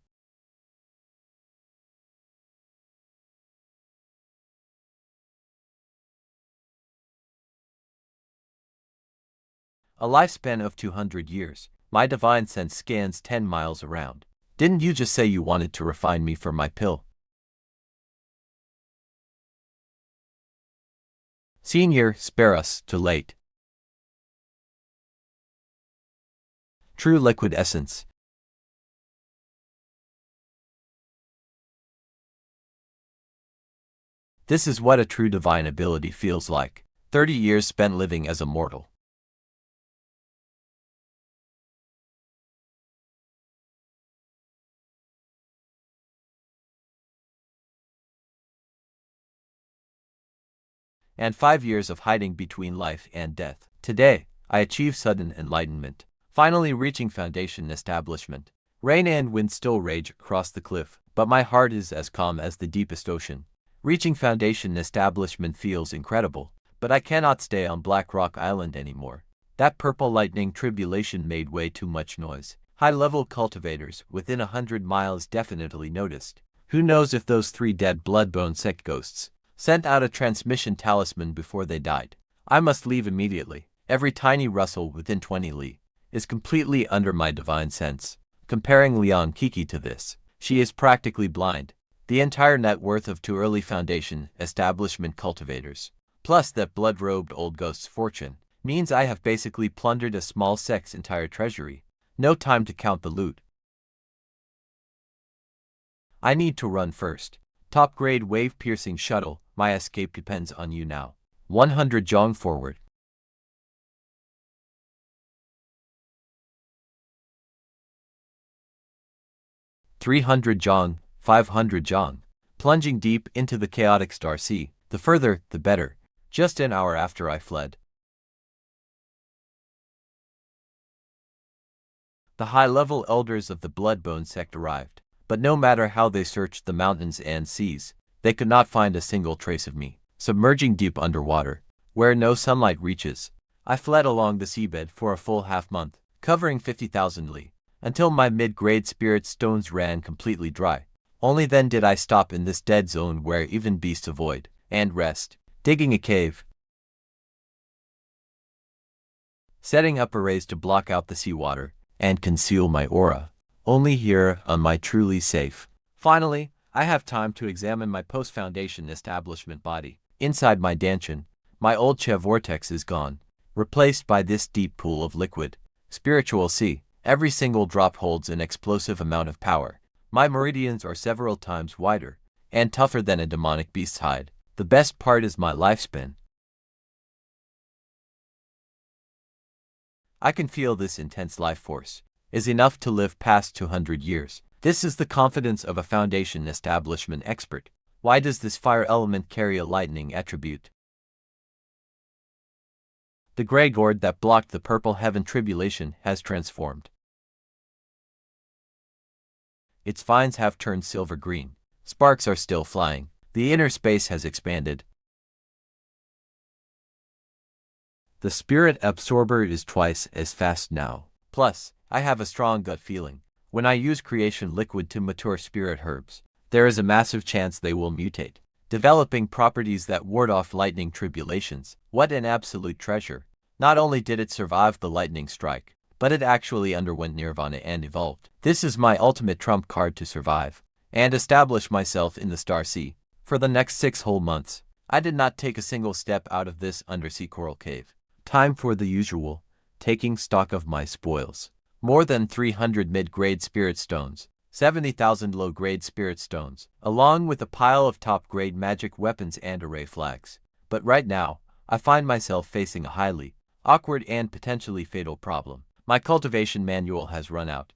A lifespan of 200 years. My divine sense scans 10 miles around. Didn't you just say you wanted to refine me for my pill? Senior, spare us, too late. True liquid essence. This is what a true divine ability feels like. 30 years spent living as a mortal. And 5 years of hiding between life and death. Today, I achieve sudden enlightenment, finally reaching foundation establishment. Rain and wind still rage across the cliff, but my heart is as calm as the deepest ocean. Reaching foundation establishment feels incredible, but I cannot stay on Black Rock Island anymore. That purple lightning tribulation made way too much noise. High-level cultivators within 100 miles definitely noticed. Who knows if those 3 dead bloodbone sect ghosts sent out a transmission talisman before they died. I must leave immediately. Every tiny rustle within 20 li is completely under my divine sense. Comparing Liang Kiki to this, she is practically blind. The entire net worth of two early foundation establishment cultivators, plus that blood-robed old ghost's fortune, means I have basically plundered a small sect's entire treasury. No time to count the loot. I need to run first. Top-grade wave-piercing shuttle, my escape depends on you now. 100 Zhong forward. 300 Zhong, 500 Zhong. Plunging deep into the chaotic star sea, the further, the better. Just an hour after I fled, the high-level elders of the Bloodbone sect arrived, but no matter how they searched the mountains and seas, they could not find a single trace of me. Submerging deep underwater, where no sunlight reaches, I fled along the seabed for a full half-month, covering 50,000 li, until my mid-grade spirit stones ran completely dry. Only then did I stop in this dead zone where even beasts avoid, and rest, digging a cave, setting up arrays to block out the seawater and conceal my aura. Only here am I truly safe. Finally, I have time to examine my post-foundation establishment body. Inside my dantian, my old Che vortex is gone, replaced by this deep pool of liquid, spiritual sea. Every single drop holds an explosive amount of power. My meridians are several times wider and tougher than a demonic beast's hide. The best part is my lifespan. I can feel this intense life force is enough to live past 200 years. This is the confidence of a foundation establishment expert. Why does this fire element carry a lightning attribute? The gray gourd that blocked the purple heaven tribulation has transformed. Its vines have turned silver green. Sparks are still flying. The inner space has expanded. The spirit absorber is twice as fast now. Plus, I have a strong gut feeling. When I use creation liquid to mature spirit herbs, there is a massive chance they will mutate, developing properties that ward off lightning tribulations. What an absolute treasure. Not only did it survive the lightning strike, but it actually underwent nirvana and evolved. This is my ultimate trump card to survive and establish myself in the Star Sea. For the next 6 whole months, I did not take a single step out of this undersea coral cave. Time for the usual, taking stock of my spoils. More than 300 mid-grade spirit stones, 70,000 low-grade spirit stones, along with a pile of top-grade magic weapons and array flags. But right now, I find myself facing a highly awkward and potentially fatal problem. My cultivation manual has run out.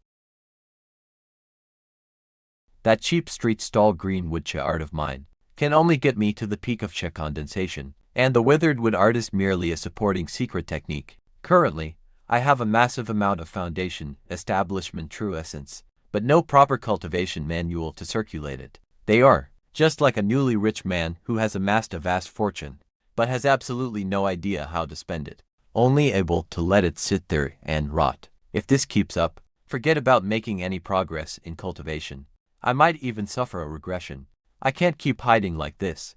That cheap street stall green wood Che art of mine can only get me to the peak of Che condensation, and the withered wood art is merely a supporting secret technique. Currently, I have a massive amount of foundation establishment true essence, but no proper cultivation manual to circulate it. They are just like a newly rich man who has amassed a vast fortune, but has absolutely no idea how to spend it, only able to let it sit there and rot. If this keeps up, forget about making any progress in cultivation. I might even suffer a regression. I can't keep hiding like this.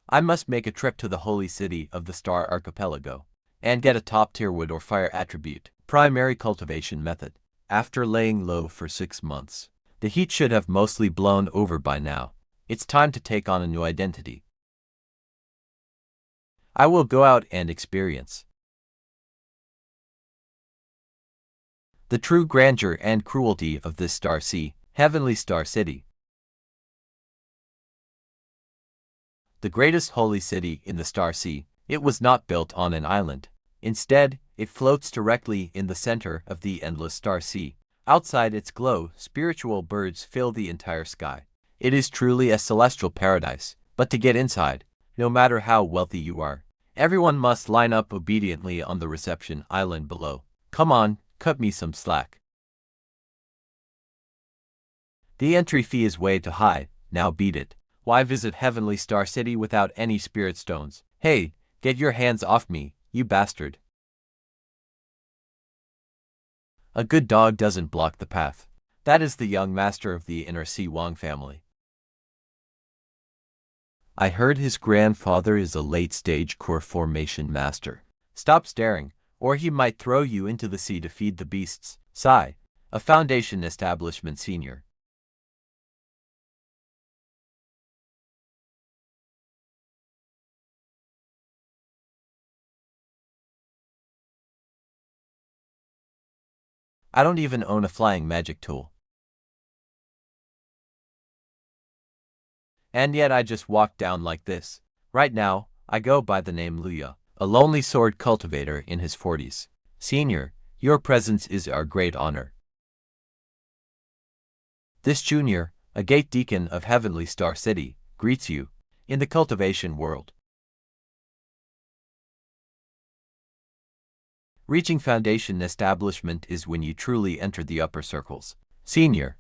I must make a trip to the holy city of the Star Archipelago and get a top-tier wood or fire attribute. Primary cultivation method. After laying low for 6 months, the heat should have mostly blown over by now. It's time to take on a new identity. I will go out and experience the true grandeur and cruelty of this star sea, heavenly star city. The greatest holy city in the Star Sea. It was not built on an island. Instead, it floats directly in the center of the endless Star Sea. Outside its glow, spiritual birds fill the entire sky. It is truly a celestial paradise. But to get inside, no matter how wealthy you are, everyone must line up obediently on the reception island below. Come on, cut me some slack. The entry fee is way too high. Now beat it. Why visit Heavenly Star City without any spirit stones? Hey, get your hands off me, you bastard. A good dog doesn't block the path. That is the young master of the inner sea Wang family. I heard his grandfather is a late-stage core formation master. Stop staring, or he might throw you into the sea to feed the beasts. Sigh. A foundation establishment senior. I don't even own a flying magic tool. And yet I just walked down like this. Right now, I go by the name Luya, a lonely sword cultivator in his 40s. Senior, your presence is our great honor. This junior, a gate deacon of Heavenly Star City, greets you, in the cultivation world. Reaching foundation establishment is when you truly enter the upper circles. Senior.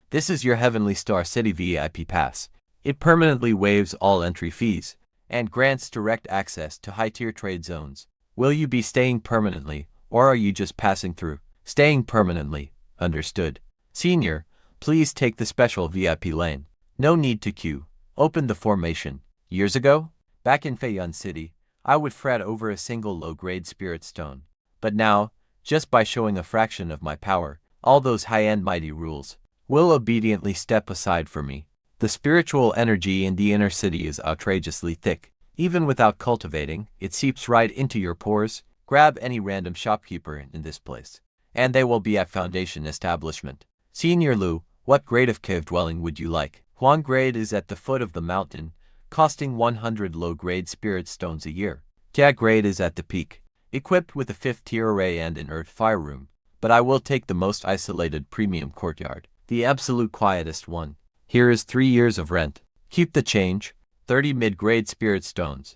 This is your Heavenly Star City VIP pass. It permanently waives all entry fees and grants direct access to high-tier trade zones. Will you be staying permanently, or are you just passing through? Staying permanently. Understood. Senior, please take the special VIP lane. No need to queue. Open the formation. Years ago, back in Feiyun City, I would fret over a single low-grade spirit stone. But now, just by showing a fraction of my power, all those high-end mighty rules will obediently step aside for me. The spiritual energy in the inner city is outrageously thick. Even without cultivating, it seeps right into your pores. Grab any random shopkeeper in this place, and they will be at foundation establishment. Senior Lu, what grade of cave dwelling would you like? Huang grade is at the foot of the mountain, costing 100 low-grade spirit stones a year. Jia grade is at the peak, equipped with a 5th-tier array and an earth fire room. But I will take the most isolated premium courtyard, the absolute quietest one. Here is 3 years of rent. Keep the change. 30 mid-grade spirit stones.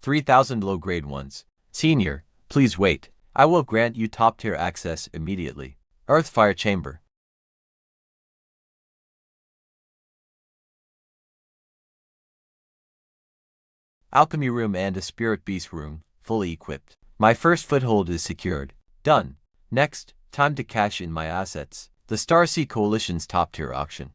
3,000 low-grade ones. Senior, please wait. I will grant you top-tier access immediately. Earth fire chamber. Alchemy room and a spirit beast room, fully equipped. My first foothold is secured. Done. Next, time to cash in my assets. The Starsea Coalition's top-tier auction.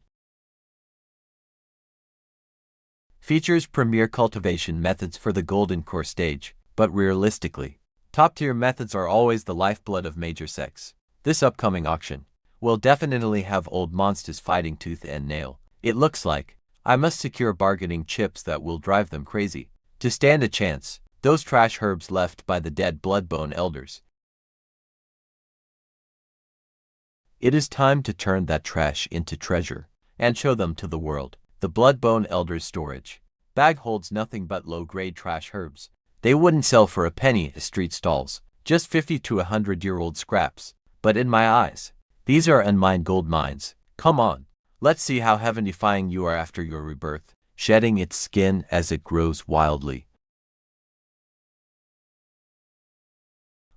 Features premier cultivation methods for the golden core stage, but realistically, top-tier methods are always the lifeblood of major sects. This upcoming auction will definitely have old monsters fighting tooth and nail. It looks like I must secure bargaining chips that will drive them crazy. To stand a chance, those trash herbs left by the dead Bloodbone elders. It is time to turn that trash into treasure and show them to the world. The Bloodbone elders' storage bag holds nothing but low-grade trash herbs. They wouldn't sell for a penny at street stalls, just 50 to 100-year-old scraps. But in my eyes, these are unmined gold mines. Come on, let's see how heaven-defying you are after your rebirth, shedding its skin as it grows wildly.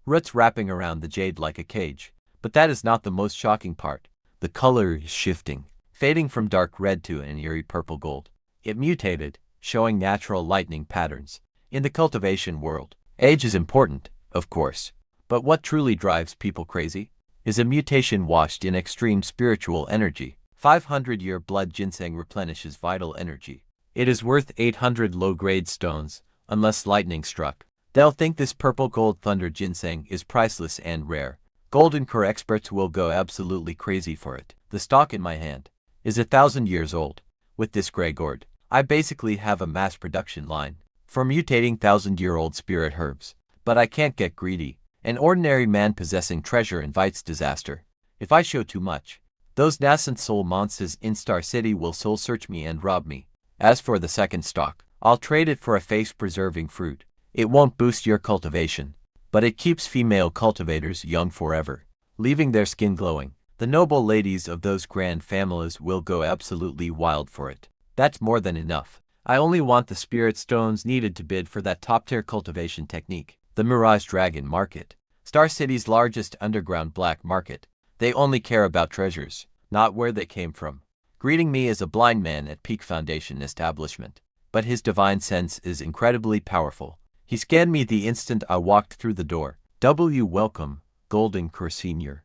Roots wrapping around the jade like a cage. But that is not the most shocking part. The color is shifting, fading from dark red to an eerie purple gold. It mutated, showing natural lightning patterns. In the cultivation world, age is important, of course. But what truly drives people crazy is a mutation washed in extreme spiritual energy. 500-year blood ginseng replenishes vital energy. It is worth 800 low-grade stones, unless lightning struck. They'll think this purple gold thunder ginseng is priceless and rare. Golden core experts will go absolutely crazy for it. The stock in my hand is 1,000 years old. With this gray gourd, I basically have a mass production line for mutating 1,000-year-old spirit herbs. But I can't get greedy. An ordinary man possessing treasure invites disaster. If I show too much, those nascent soul monsters in Star City will soul search me and rob me. As for the second stock, I'll trade it for a face-preserving fruit. It won't boost your cultivation, but it keeps female cultivators young forever, leaving their skin glowing. The noble ladies of those grand families will go absolutely wild for it. That's more than enough. I only want the spirit stones needed to bid for that top-tier cultivation technique. The Mirage Dragon Market, Star City's largest underground black market. They only care about treasures, not where they came from. Greeting me is a blind man at Peak Foundation establishment, but his divine sense is incredibly powerful. He scanned me the instant I walked through the door. Welcome, Golden Core Senior.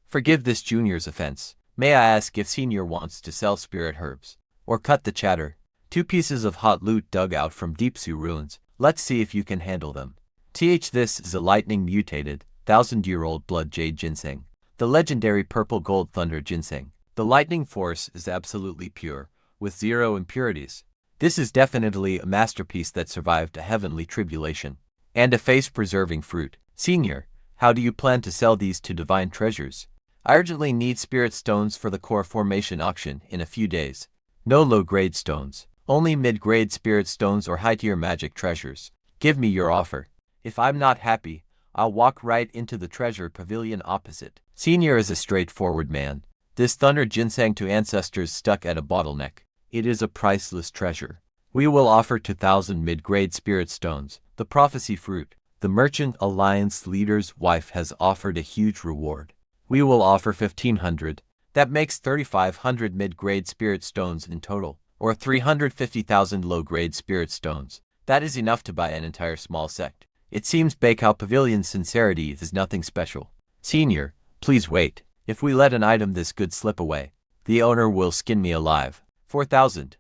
Forgive this junior's offense. May I ask if senior wants to sell spirit herbs? Or cut the chatter? 2 pieces of hot loot dug out from deep Sioux ruins. Let's see if you can handle them. This is a lightning mutated, 1,000-year-old blood jade ginseng. The legendary purple gold thunder ginseng. The lightning force is absolutely pure, with 0 impurities. This is definitely a masterpiece that survived a heavenly tribulation. And a face-preserving fruit. Senior, how do you plan to sell these to divine treasures? I urgently need spirit stones for the core formation auction in a few days. No low-grade stones, only mid-grade spirit stones or high-tier magic treasures. Give me your offer. If I'm not happy, I'll walk right into the treasure pavilion opposite. Senior is a straightforward man. This thunder ginseng to ancestors stuck at a bottleneck. It is a priceless treasure. We will offer 2,000 mid-grade spirit stones, the prophecy fruit. The Merchant Alliance leader's wife has offered a huge reward. We will offer 1,500. That makes 3,500 mid-grade spirit stones in total, or 350,000 low-grade spirit stones. That is enough to buy an entire small sect. It seems Baikal Pavilion's sincerity is nothing special. Senior, please wait. If we let an item this good slip away, the owner will skin me alive. 4,000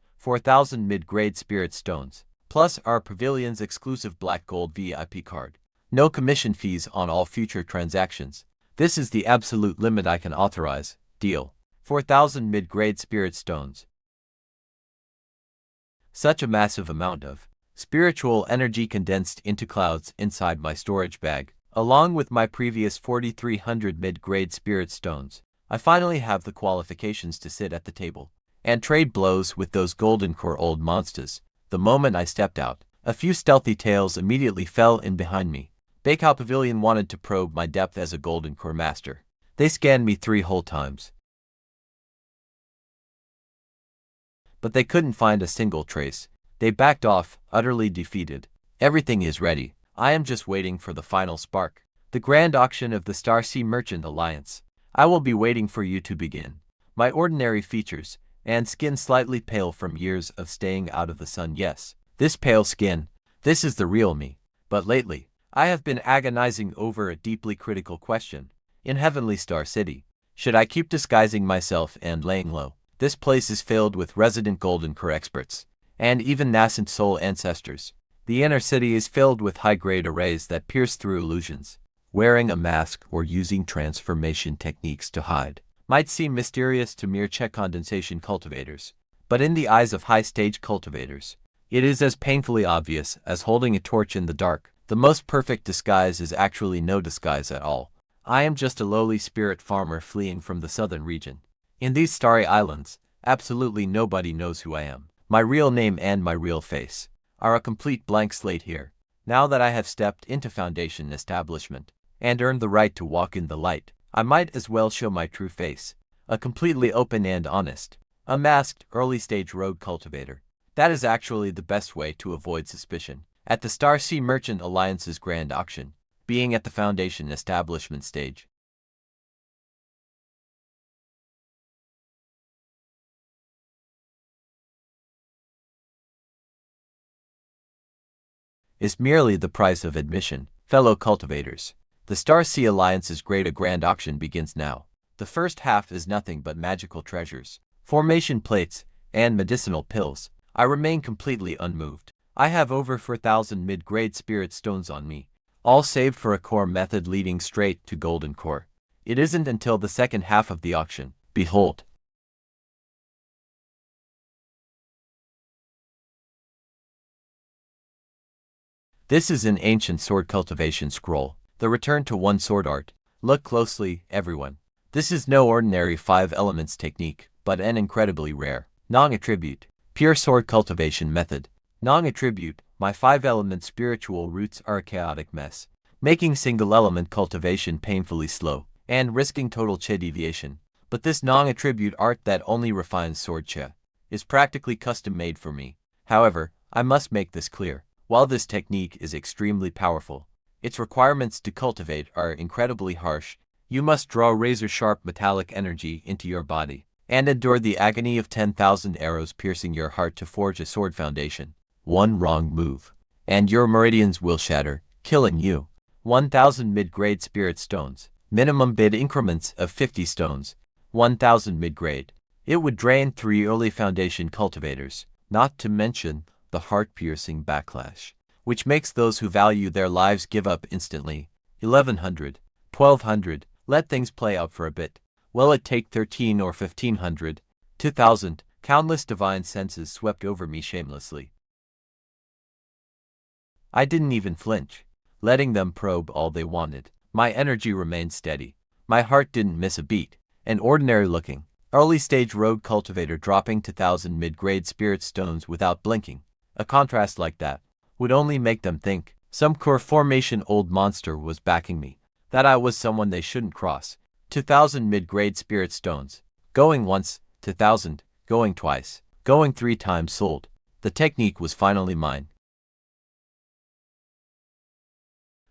mid-grade spirit stones, plus our pavilion's exclusive black gold VIP card. No commission fees on all future transactions. This is the absolute limit I can authorize. Deal. 4,000 mid-grade spirit stones. Such a massive amount of spiritual energy condensed into clouds inside my storage bag, along with my previous 4,300 mid-grade spirit stones. I finally have the qualifications to sit at the table and trade blows with those golden core old monsters. The moment I stepped out, a few stealthy tails immediately fell in behind me. Baikal Pavilion wanted to probe my depth as a golden core master. They scanned me 3 whole times, but they couldn't find a single trace. They backed off, utterly defeated. Everything is ready. I am just waiting for the final spark. The grand auction of the Star Sea Merchant Alliance. I will be waiting for you to begin. My ordinary features, and skin slightly pale from years of staying out of the sun. Yes, this pale skin. This is the real me. But lately, I have been agonizing over a deeply critical question. In Heavenly Star City, should I keep disguising myself and laying low? This place is filled with resident golden core experts, and even nascent soul ancestors. The inner city is filled with high-grade arrays that pierce through illusions. Wearing a mask or using transformation techniques to hide might seem mysterious to mere check condensation cultivators, but in the eyes of high-stage cultivators, it is as painfully obvious as holding a torch in the dark. The most perfect disguise is actually no disguise at all. I am just a lowly spirit farmer fleeing from the southern region. In these starry islands, absolutely nobody knows who I am. My real name and my real face are a complete blank slate here. Now that I have stepped into Foundation establishment and earned the right to walk in the light, I might as well show my true face. A completely open and honest, a masked, early-stage rogue cultivator. That is actually the best way to avoid suspicion. At the Star Sea Merchant Alliance's grand auction, being at the Foundation establishment stage is merely the price of admission. Fellow cultivators, the Star Sea Alliance's grand auction begins now. The first half is nothing but magical treasures, formation plates, and medicinal pills. I remain completely unmoved. I have over 4,000 mid-grade spirit stones on me, all saved for a core method leading straight to golden core. It isn't until the second half of the auction. Behold. This is an ancient sword cultivation scroll, the return to one sword art. Look closely, everyone. This is no ordinary 5 elements technique, but an incredibly rare, non-attribute, pure sword cultivation method. Non-attribute, my 5-element spiritual roots are a chaotic mess, making single-element cultivation painfully slow, and risking total chi deviation. But this non-attribute art that only refines sword chi is practically custom-made for me. However, I must make this clear. While this technique is extremely powerful, its requirements to cultivate are incredibly harsh. You must draw razor-sharp metallic energy into your body, and endure the agony of 10,000 arrows piercing your heart to forge a sword foundation. One wrong move, and your meridians will shatter, killing you. 1,000 mid-grade spirit stones. minimum bid increments of 50 stones, 1,000 mid-grade. It would drain 3 early foundation cultivators, not to mention the heart-piercing backlash, which makes those who value their lives give up instantly. 1,100, 1,200, let things play out for a bit. Will it take 13 or 1,500, 2,000? Countless divine senses swept over me shamelessly. I didn't even flinch, letting them probe all they wanted. My energy remained steady. My heart didn't miss a beat. An ordinary-looking, early-stage rogue cultivator dropping 2,000 mid-grade spirit stones without blinking. A contrast like that would only make them think some core formation old monster was backing me, that I was someone they shouldn't cross. 2,000 mid-grade spirit stones. Going once, 2,000, going twice, going 3 times sold. The technique was finally mine.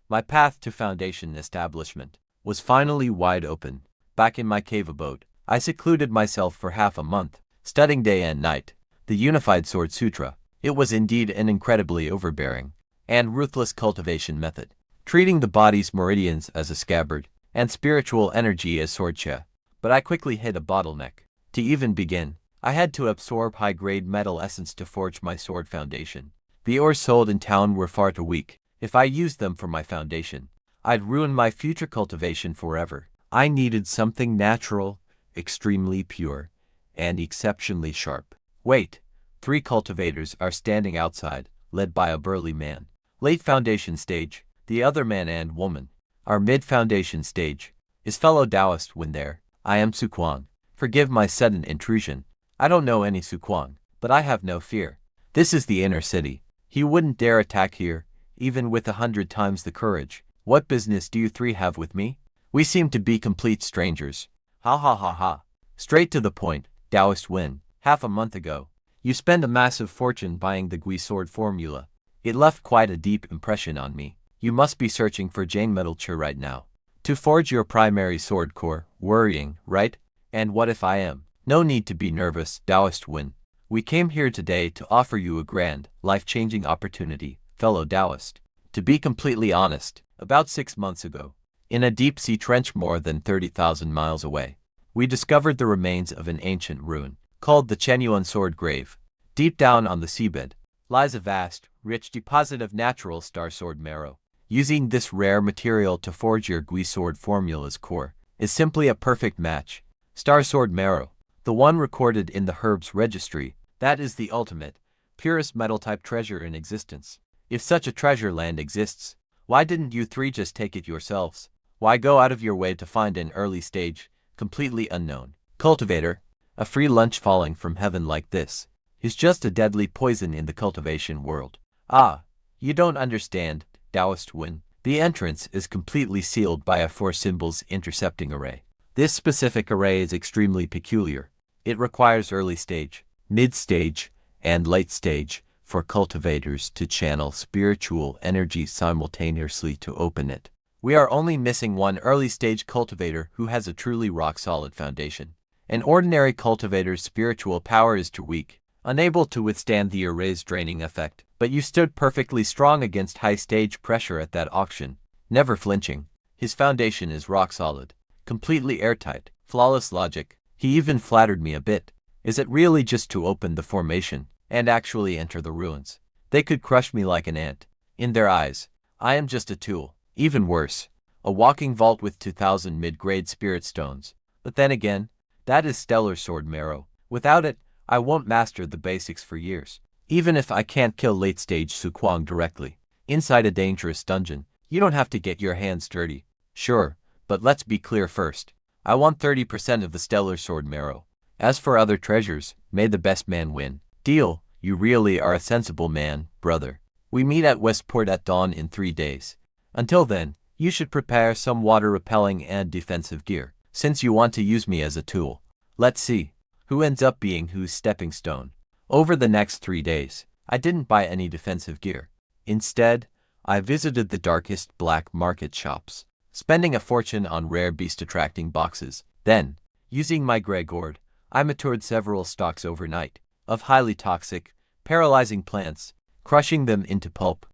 My path to foundation establishment was finally wide open. Back in my cave abode, I secluded myself for half a month, studying day and night the Unified Sword Sutra. It was indeed an incredibly overbearing and ruthless cultivation method, treating the body's meridians as a scabbard and spiritual energy as swordcha. But I quickly hit a bottleneck. To even begin, I had to absorb high-grade metal essence to forge my sword foundation. The ores sold in town were far too weak. If I used them for my foundation, I'd ruin my future cultivation forever. I needed something natural, extremely pure, and exceptionally sharp. Wait, 3 cultivators are standing outside, led by a burly man. Late foundation stage, the other man and woman. Our mid-foundation stage. Is fellow Taoist Wen there? I am Suquan. Forgive my sudden intrusion. I don't know any Suquan, but I have no fear. This is the inner city. He wouldn't dare attack here, even with 100 times the courage. What business do you 3 have with me? We seem to be complete strangers. Ha ha ha ha. Straight to the point, Taoist Wen. Half a month ago, you spent a massive fortune buying the Gui sword formula. It left quite a deep impression on me. You must be searching for Jane metal ore right now to forge your primary sword core. Worrying, right? And what if I am? No need to be nervous, Taoist Wen. We came here today to offer you a grand, life-changing opportunity, fellow Taoist. To be completely honest, about 6 months ago, in a deep-sea trench more than 30,000 miles away, we discovered the remains of an ancient ruin, called the Chenyuan Sword Grave. Deep down on the seabed lies a vast, rich deposit of natural star sword marrow. Using this rare material to forge your Gui sword formula's core is simply a perfect match. Star sword marrow, the one recorded in the Herbs Registry, that is the ultimate, purest metal-type treasure in existence. If such a treasure land exists, why didn't you 3 just take it yourselves? Why go out of your way to find an early stage, completely unknown cultivator? A free lunch falling from heaven like this is just a deadly poison in the cultivation world. Ah, you don't understand, Taoist Wen. The entrance is completely sealed by a 4 symbols intercepting array. This specific array is extremely peculiar. It requires early stage, mid-stage, and late stage for cultivators to channel spiritual energy simultaneously to open it. We are only missing one early-stage cultivator who has a truly rock-solid foundation. An ordinary cultivator's spiritual power is too weak, unable to withstand the array's draining effect. But you stood perfectly strong against high-stage pressure at that auction, never flinching. His foundation is rock-solid, completely airtight, flawless logic. He even flattered me a bit. Is it really just to open the formation and actually enter the ruins? They could crush me like an ant. In their eyes, I am just a tool. Even worse, a walking vault with 2,000 mid-grade spirit stones. But then again, that is stellar sword marrow. Without it, I won't master the basics for years. Even if I can't kill late-stage Suquang directly, inside a dangerous dungeon, you don't have to get your hands dirty. Sure, but let's be clear first. I want 30% of the stellar sword marrow. As for other treasures, may the best man win. Deal. You really are a sensible man, brother. We meet at Westport at dawn in 3 days. Until then, you should prepare some water-repelling and defensive gear, since you want to use me as a tool. Let's see who ends up being whose stepping stone. Over the next 3 days, I didn't buy any defensive gear. Instead, I visited the darkest black market shops, spending a fortune on rare beast-attracting boxes. Then, using my grey gourd, I matured several stalks overnight of highly toxic, paralyzing plants, crushing them into pulp.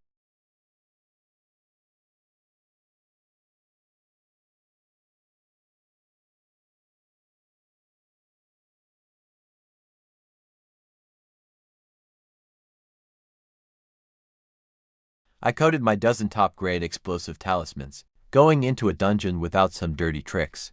I coded my dozen top-grade explosive talismans, going into a dungeon without some dirty tricks.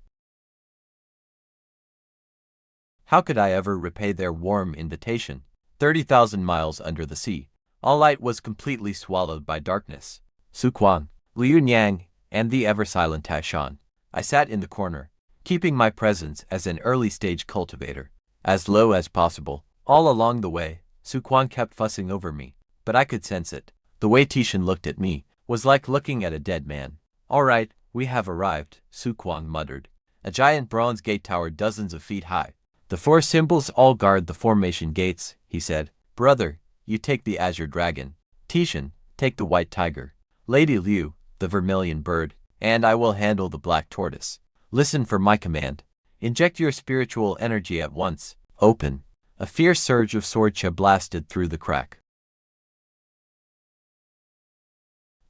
How could I ever repay their warm invitation? 30,000 miles under the sea, all light was completely swallowed by darkness. Su Kuang, Liu Niang, and the ever-silent Taishan. I sat in the corner, keeping my presence as an early-stage cultivator as low as possible. All along the way, Su Kuang kept fussing over me, but I could sense it. The way Tishan looked at me was like looking at a dead man. "All right, we have arrived," Su Kuang muttered. A giant bronze gate towered dozens of feet high. "The four symbols all guard the formation gates," he said. "Brother, you take the azure dragon. Tishan, take the white tiger. Lady Liu, the vermilion bird, and I will handle the black tortoise. Listen for my command. Inject your spiritual energy at once. Open." A fierce surge of sword cha blasted through the crack.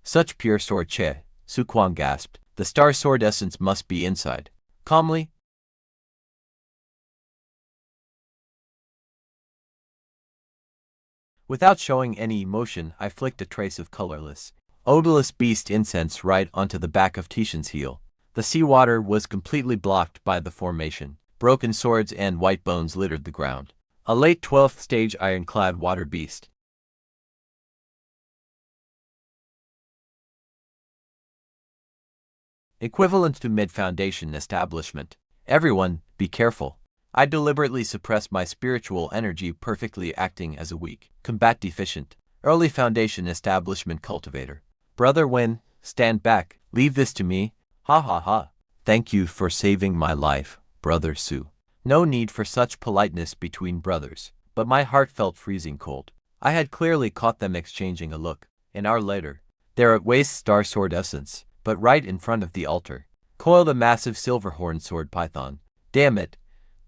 Such pure sword cha, Su Kuang gasped. The star sword essence must be inside. Calmly, without showing any emotion, I flicked a trace of colorless, odorless beast incense right onto the back of Tishan's heel. The seawater was completely blocked by the formation. Broken swords and white bones littered the ground. A late 12th stage ironclad water beast. Equivalent to mid-foundation establishment. Everyone, be careful. I deliberately suppressed my spiritual energy, perfectly acting as a weak, combat deficient, early foundation establishment cultivator. Brother Wen, stand back, leave this to me. Ha ha ha. Thank you for saving my life, Brother Su. No need for such politeness between brothers, but my heart felt freezing cold. I had clearly caught them exchanging a look. An hour later, there at waist star sword essence, but right in front of the altar, coiled a massive silver-horned sword python. Damn it,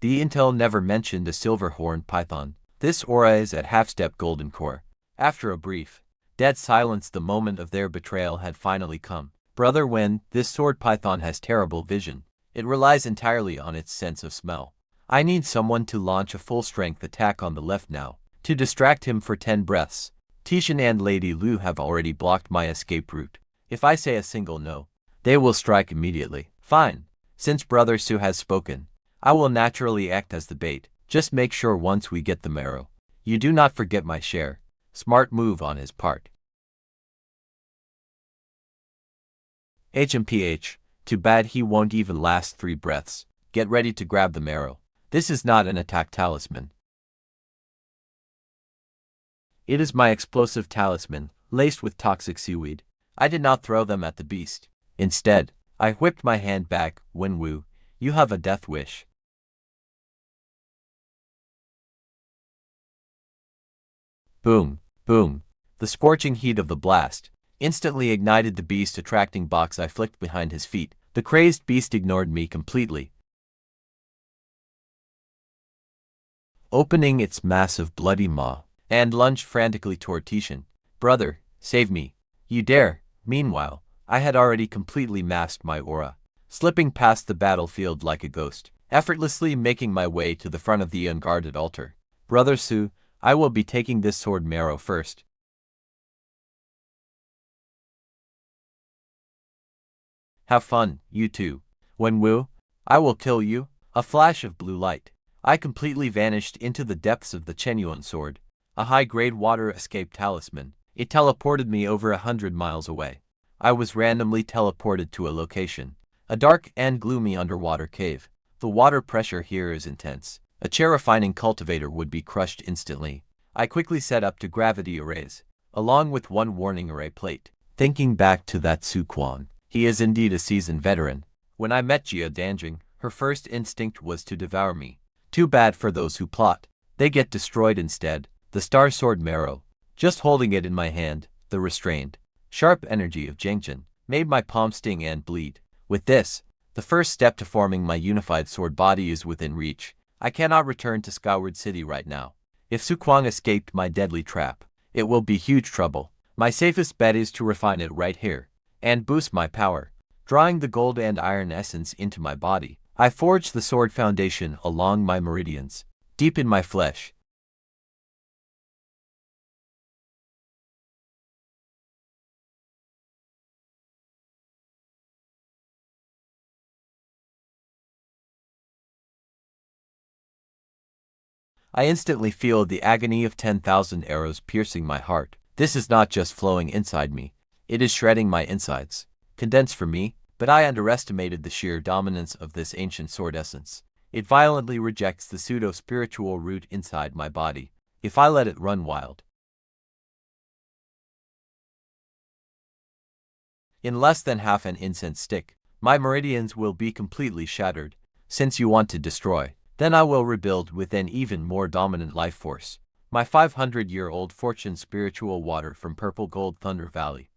the intel never mentioned a silver-horned python. This aura is at half-step golden core. After a brief, dead silence, the moment of their betrayal had finally come. Brother Wen, this sword python has terrible vision. It relies entirely on its sense of smell. I need someone to launch a full-strength attack on the left now, to distract him for 10 breaths. Tishan and Lady Liu have already blocked my escape route. If I say a single no, they will strike immediately. Fine. Since Brother Su has spoken, I will naturally act as the bait. Just make sure once we get the marrow, you do not forget my share. Smart move on his part. HMPH, too bad he won't even last 3 breaths. Get ready to grab the marrow. This is not an attack talisman. It is my explosive talisman, laced with toxic seaweed. I did not throw them at the beast. Instead, I whipped my hand back. Wenwu, you have a death wish. Boom, boom. The scorching heat of the blast instantly ignited the beast, attracting box I flicked behind his feet. The crazed beast ignored me completely, opening its massive bloody maw, and lunged frantically toward Tishan. Brother, save me. You dare. Meanwhile, I had already completely masked my aura, slipping past the battlefield like a ghost, effortlessly making my way to the front of the unguarded altar. Brother Su, I will be taking this sword marrow first. Have fun, you two. Wenwu, I will kill you. A flash of blue light. I completely vanished into the depths of the Chenyuan sword, a high-grade water escape talisman. It teleported me over 100 miles away. I was randomly teleported to a location, a dark and gloomy underwater cave. The water pressure here is intense. A chair-refining cultivator would be crushed instantly. I quickly set up 2 gravity arrays, along with 1 warning array plate. Thinking back to that Su Kuang, he is indeed a seasoned veteran. When I met Jia Danjing, her first instinct was to devour me. Too bad for those who plot. They get destroyed instead. The star sword marrow, just holding it in my hand, the restrained, sharp energy of Jiangjin, made my palm sting and bleed. With this, the first step to forming my unified sword body is within reach. I cannot return to Skyward City right now. If Su Kuang escaped my deadly trap, it will be huge trouble. My safest bet is to refine it right here, and boost my power. Drawing the gold and iron essence into my body, I forged the sword foundation along my meridians, deep in my flesh. I instantly feel the agony of 10,000 arrows piercing my heart. This is not just flowing inside me, it is shredding my insides. Condensed for me, but I underestimated the sheer dominance of this ancient sword essence. It violently rejects the pseudo-spiritual root inside my body, if I let it run wild. In less than half an incense stick, my meridians will be completely shattered. Since you want to destroy, then I will rebuild with an even more dominant life force. My 500-year-old fortune spiritual water from Purple Gold Thunder Valley.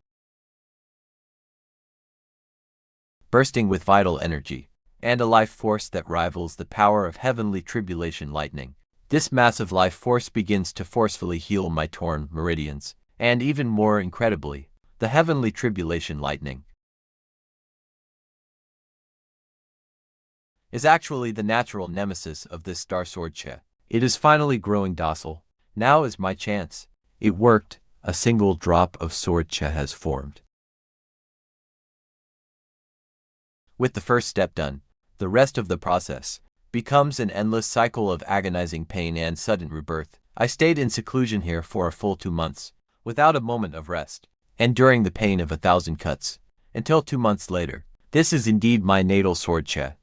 Bursting with vital energy, and a life force that rivals the power of heavenly tribulation lightning. This massive life force begins to forcefully heal my torn meridians, and even more incredibly, the heavenly tribulation lightning is actually the natural nemesis of this star sword Che. It is finally growing docile. Now is my chance. It worked. A single drop of sword Che has formed. With the first step done, the rest of the process becomes an endless cycle of agonizing pain and sudden rebirth. I stayed in seclusion here for a full 2 months, without a moment of rest, enduring the pain of 1,000 cuts, until 2 months later. This is indeed my natal sword Che.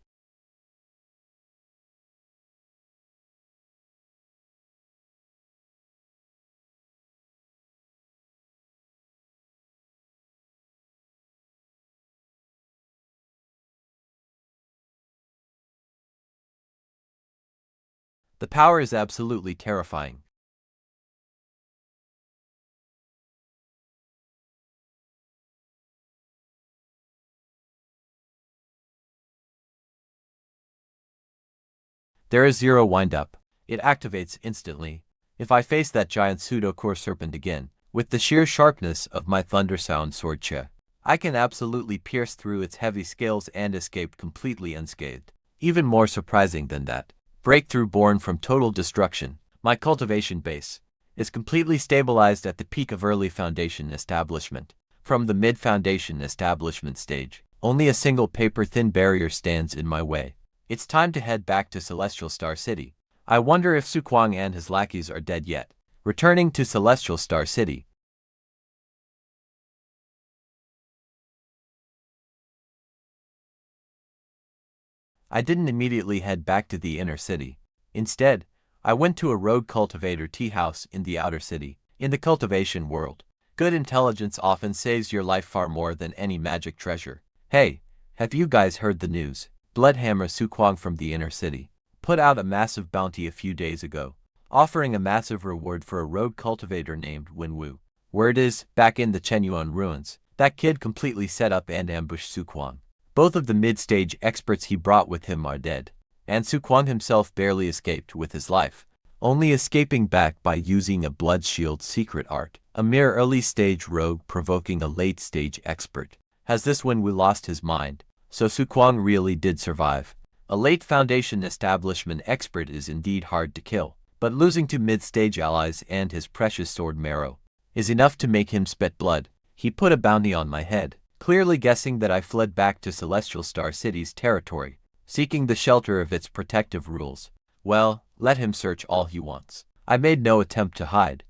The power is absolutely terrifying. There is zero wind-up. It activates instantly. If I face that giant pseudo-core serpent again, with the sheer sharpness of my thunder-sound sword Che, I can absolutely pierce through its heavy scales and escape completely unscathed. Even more surprising than that, breakthrough born from total destruction, my cultivation base is completely stabilized at the peak of early foundation establishment. From the mid-foundation establishment stage, only a single paper-thin barrier stands in my way. It's time to head back to Celestial Star City. I wonder if Su Kuang and his lackeys are dead yet. Returning to Celestial Star City, I didn't immediately head back to the inner city. Instead, I went to a rogue cultivator tea house in the outer city. In the cultivation world, good intelligence often saves your life far more than any magic treasure. Hey, have you guys heard the news? Bloodhammer Su Kuang from the inner city put out a massive bounty a few days ago, offering a massive reward for a rogue cultivator named Wenwu. Word is, back in the Chenyuan ruins, that kid completely set up and ambushed Su Kuang. Both of the mid-stage experts he brought with him are dead, and Su Kuang himself barely escaped with his life, only escaping back by using a blood shield secret art. A mere early-stage rogue provoking a late-stage expert. Has this Wenwu lost his mind? So Su Kuang really did survive. A late Foundation establishment expert is indeed hard to kill, but losing to mid-stage allies and his precious sword marrow is enough to make him spit blood. He put a bounty on my head, clearly guessing that I fled back to Celestial Star City's territory, seeking the shelter of its protective rules. Well, let him search all he wants. I made no attempt to hide,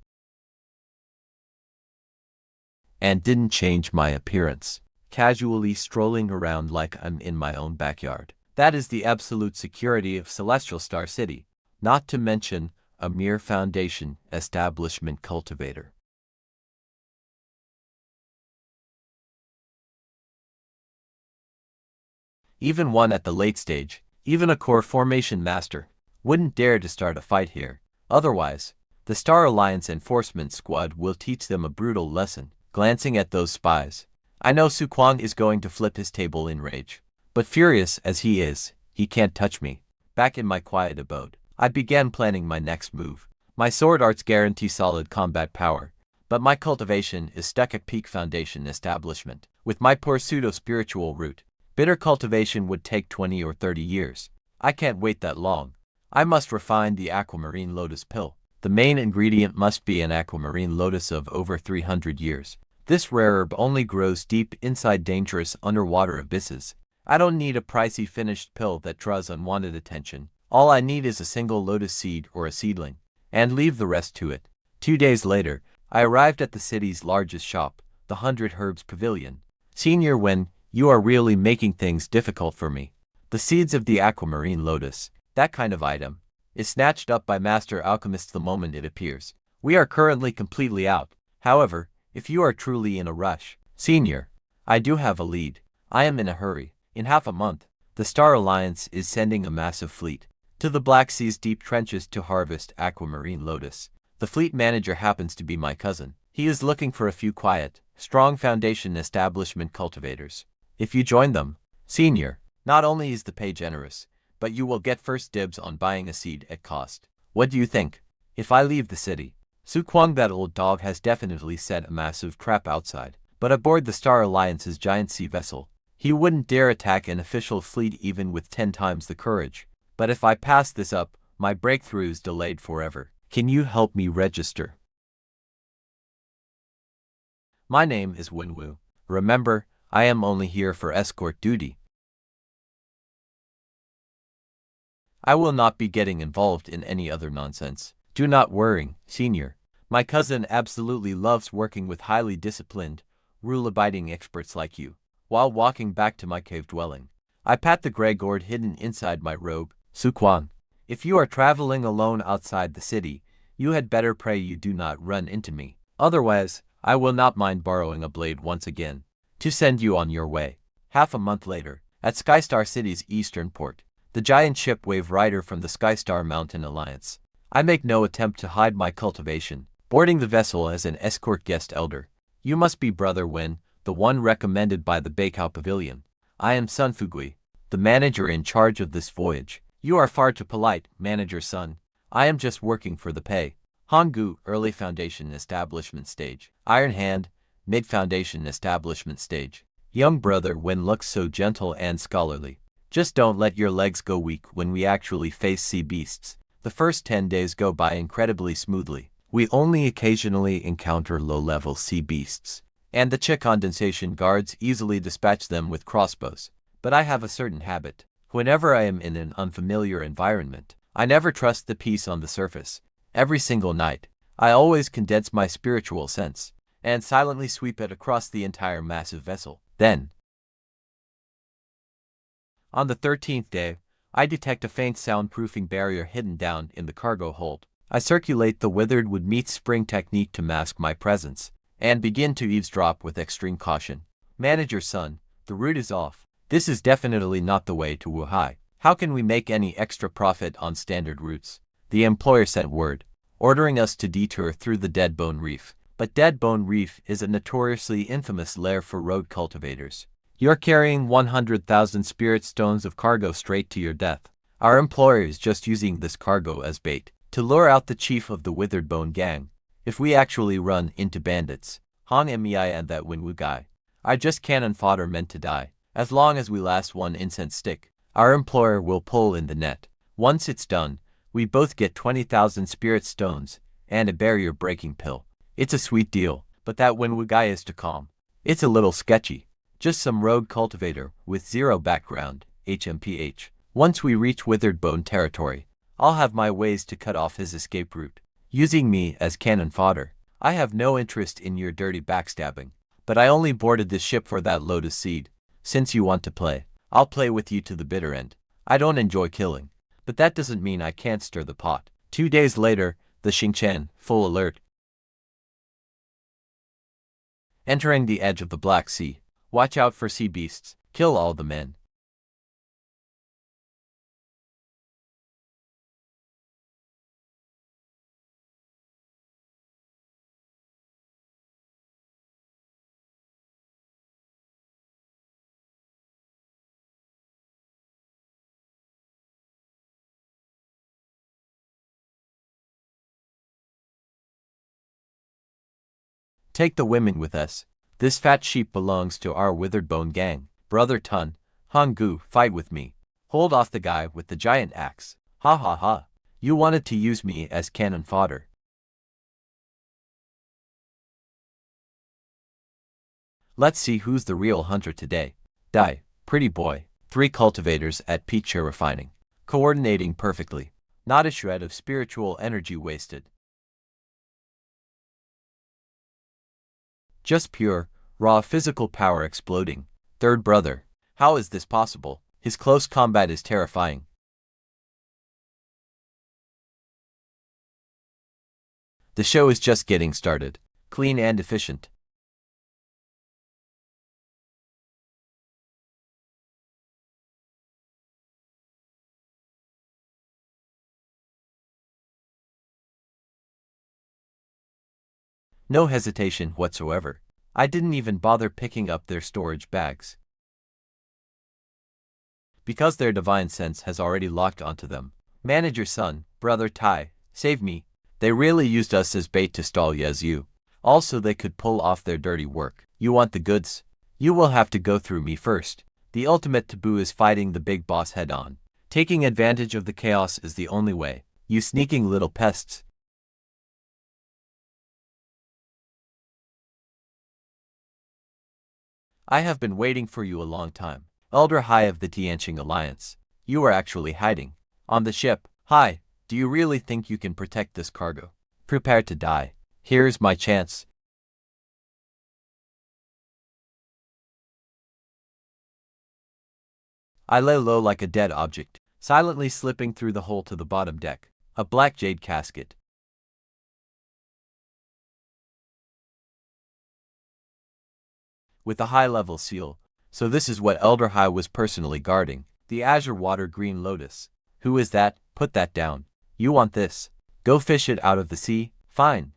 and didn't change my appearance, casually strolling around like I'm in my own backyard. That is the absolute security of Celestial Star City, not to mention a mere Foundation establishment cultivator. Even one at the late stage, even a core formation master, wouldn't dare to start a fight here. Otherwise, the Star Alliance Enforcement Squad will teach them a brutal lesson. Glancing at those spies, I know Su Kuang is going to flip his table in rage. But furious as he is, he can't touch me. Back in my quiet abode, I began planning my next move. My sword arts guarantee solid combat power, but my cultivation is stuck at peak Foundation establishment. With my poor pseudo-spiritual root, bitter cultivation would take 20 or 30 years. I can't wait that long. I must refine the aquamarine lotus pill. The main ingredient must be an aquamarine lotus of over 300 years. This rare herb only grows deep inside dangerous underwater abysses. I don't need a pricey finished pill that draws unwanted attention. All I need is a single lotus seed or a seedling, and leave the rest to it. 2 days later, I arrived at the city's largest shop, the 100 Herbs Pavilion. Senior Wen, you are really making things difficult for me. The seeds of the aquamarine lotus, that kind of item, is snatched up by master alchemists the moment it appears. We are currently completely out. However, if you are truly in a rush, Senior, I do have a lead. I am in a hurry. In half a month, the Star Alliance is sending a massive fleet to the Black Sea's deep trenches to harvest aquamarine lotus. The fleet manager happens to be my cousin. He is looking for a few quiet, strong foundation establishment cultivators. If you join them, Senior, not only is the pay generous, but you will get first dibs on buying a seed at cost. What do you think? If I leave the city, Su Kwang, that old dog, has definitely set a massive trap outside. But aboard the Star Alliance's giant sea vessel, he wouldn't dare attack an official fleet even with 10 times the courage. But if I pass this up, my breakthrough is delayed forever. Can you help me register? My name is Wenwu. Remember, I am only here for escort duty. I will not be getting involved in any other nonsense. Do not worry, Senior. My cousin absolutely loves working with highly disciplined, rule-abiding experts like you. While walking back to my cave dwelling, I pat the gray gourd hidden inside my robe. Su Kwang, if you are traveling alone outside the city, you had better pray you do not run into me. Otherwise, I will not mind borrowing a blade once again to send you on your way. Half a month later, at Skystar City's eastern port, the giant ship Wave Rider from the Skystar Mountain Alliance. I make no attempt to hide my cultivation, boarding the vessel as an escort guest elder. You must be Brother Wen, the one recommended by the Baikao Pavilion. I am Sun Fugui, the manager in charge of this voyage. You are far too polite, manager son. I am just working for the pay. Hanggu, early foundation establishment stage. Iron Hand, mid-foundation establishment stage. Young Brother Wen looks so gentle and scholarly. Just don't let your legs go weak when we actually face sea beasts. The first 10 days go by incredibly smoothly. We only occasionally encounter low-level sea beasts, and the Chi condensation guards easily dispatch them with crossbows. But I have a certain habit. Whenever I am in an unfamiliar environment, I never trust the peace on the surface. Every single night, I always condense my spiritual sense and silently sweep it across the entire massive vessel. Then, on the 13th day, I detect a faint soundproofing barrier hidden down in the cargo hold. I circulate the withered wood meets spring technique to mask my presence, and begin to eavesdrop with extreme caution. Manager son, the route is off. This is definitely not the way to Wuhai. How can we make any extra profit on standard routes? The employer sent word, ordering us to detour through the Dead Bone Reef. But Dead Bone Reef is a notoriously infamous lair for road cultivators. You're carrying 100,000 spirit stones of cargo straight to your death. Our employer is just using this cargo as bait to lure out the chief of the Withered Bone Gang. If we actually run into bandits, Han Mei and that Wenwu guy, I just cannon fodder meant to die. As long as we last one incense stick, our employer will pull in the net. Once it's done, we both get 20,000 spirit stones and a barrier-breaking pill. It's a sweet deal, but that Wenwu guy is to calm. It's a little sketchy. Just some rogue cultivator with zero background, HMPH. Once we reach Withered Bone territory, I'll have my ways to cut off his escape route, using me as cannon fodder. I have no interest in your dirty backstabbing, but I only boarded this ship for that lotus seed. Since you want to play, I'll play with you to the bitter end. I don't enjoy killing, but that doesn't mean I can't stir the pot. 2 days later, the Xingchen, full alert. Entering the edge of the Black Sea. Watch out for sea beasts. Kill all the men. Take the women with us. This fat sheep belongs to our Withered Bone Gang. Brother Tun, Hanggu, fight with me. Hold off the guy with the giant axe. Ha ha ha. You wanted to use me as cannon fodder. Let's see who's the real hunter today. Die, pretty boy. 3 cultivators at Peach Refining. coordinating perfectly. Not a shred of spiritual energy wasted. Just pure, raw physical power exploding. Third brother. How is this possible? His close combat is terrifying. The show is just getting started. Clean and efficient. No hesitation whatsoever. I didn't even bother picking up their storage bags, because their divine sense has already locked onto them. Manager son, brother Tai, save me. They really used us as bait to stall Yezu. Also they could pull off their dirty work. You want the goods? You will have to go through me first. The ultimate taboo is fighting the big boss head on. Taking advantage of the chaos is the only way. You sneaking little pests. I have been waiting for you a long time. Elder High of the Tianqing Alliance. You are actually hiding. On the ship. Hi, do you really think you can protect this cargo? Prepare to die. Here's my chance. I lay low like a dead object, silently slipping through the hole to the bottom deck. A black jade casket. With a high-level seal. So this is what Elder High was personally guarding. The azure water green lotus. Who is that? Put that down. You want this? Go fish it out of the sea? Fine.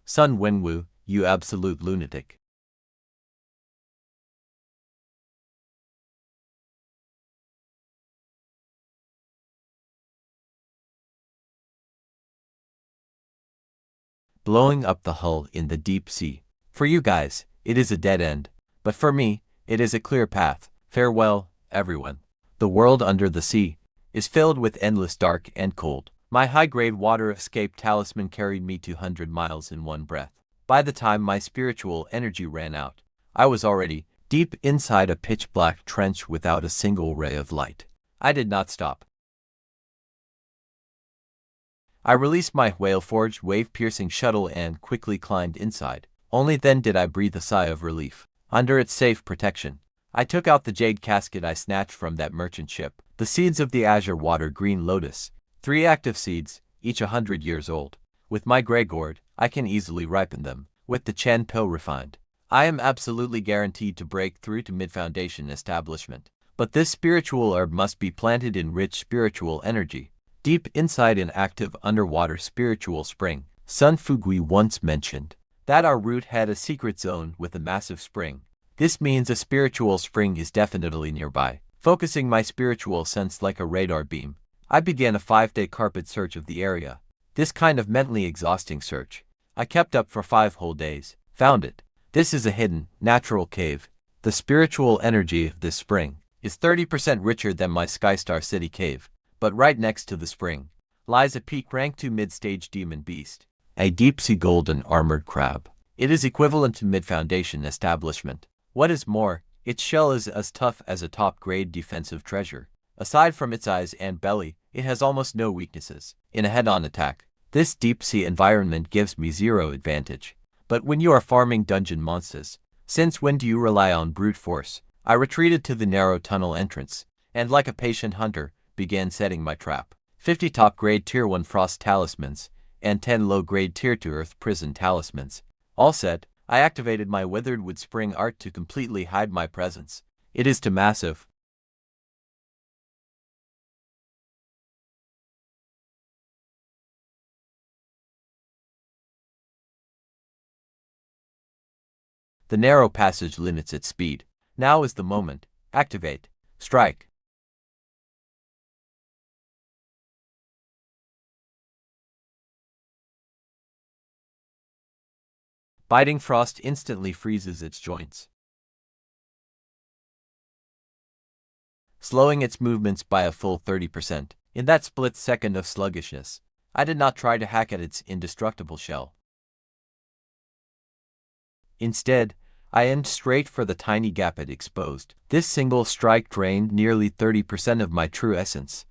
Sun Wenwu, you absolute lunatic. Blowing up the hull in the deep sea. For you guys, it is a dead end. But for me, it is a clear path. Farewell, everyone. The world under the sea is filled with endless dark and cold. My high-grade water escape talisman carried me 200 miles in one breath. By the time my spiritual energy ran out, I was already deep inside a pitch-black trench without a single ray of light. I did not stop. I released my whale-forged, wave-piercing shuttle and quickly climbed inside. Only then did I breathe a sigh of relief. Under its safe protection, I took out the jade casket I snatched from that merchant ship. The seeds of the azure water green lotus. 3 active seeds, each 100 years old. With my grey gourd, I can easily ripen them. With the Chen pill refined, I am absolutely guaranteed to break through to mid-foundation establishment. But this spiritual herb must be planted in rich spiritual energy, deep inside an active underwater spiritual spring. Sun Fugui once mentioned that our root had a secret zone with a massive spring. This means a spiritual spring is definitely nearby. Focusing my spiritual sense like a radar beam, I began a 5-day carpet search of the area. This kind of mentally exhausting search I kept up for 5 whole days. Found it. This is a hidden, natural cave. The spiritual energy of this spring is 30% richer than my Skystar City cave. But right next to the spring lies a peak rank 2 mid-stage demon beast, a deep-sea golden armored crab. It is equivalent to mid-foundation establishment. What is more, its shell is as tough as a top-grade defensive treasure. Aside from its eyes and belly, it has almost no weaknesses. In a head-on attack, this deep-sea environment gives me 0 advantage. But when you are farming dungeon monsters, since when do you rely on brute force? I retreated to the narrow tunnel entrance, and like a patient hunter, began setting my trap. 50 top-grade Tier 1 Frost Talismans, and 10 low-grade Tier 2 Earth Prison Talismans. All set, I activated my Withered Wood Spring art to completely hide my presence. It is too massive. The narrow passage limits its speed. Now is the moment. Activate. Strike. Biting frost instantly freezes its joints, slowing its movements by a full 30%. In that split second of sluggishness, I did not try to hack at its indestructible shell. Instead, I aimed straight for the tiny gap it exposed. This single strike drained nearly 30% of my true essence.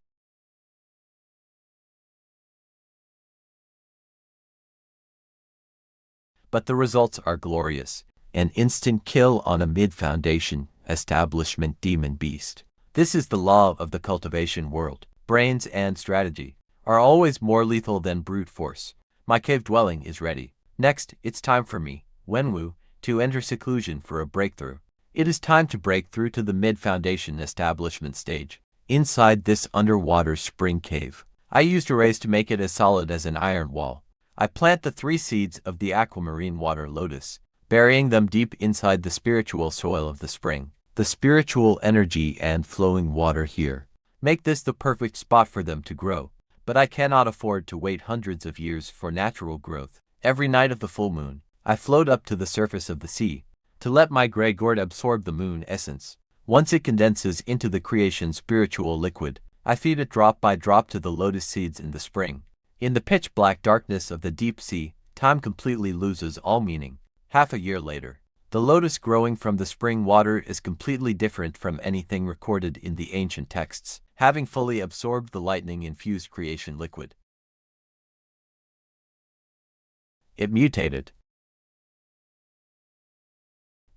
But the results are glorious. An instant kill on a mid-foundation establishment demon beast. This is the law of the cultivation world. Brains and strategy are always more lethal than brute force. My cave dwelling is ready. Next, it's time for me, Wenwu, to enter seclusion for a breakthrough. It is time to break through to the mid-foundation establishment stage. Inside this underwater spring cave, I used arrays to make it as solid as an iron wall. I plant the 3 seeds of the aquamarine water lotus, burying them deep inside the spiritual soil of the spring. The spiritual energy and flowing water here make this the perfect spot for them to grow, but I cannot afford to wait hundreds of years for natural growth. Every night of the full moon, I float up to the surface of the sea to let my gray gourd absorb the moon essence. Once it condenses into the creation spiritual liquid, I feed it drop by drop to the lotus seeds in the spring. In the pitch-black darkness of the deep sea, time completely loses all meaning. Half a year later, the lotus growing from the spring water is completely different from anything recorded in the ancient texts, having fully absorbed the lightning-infused creation liquid. It mutated.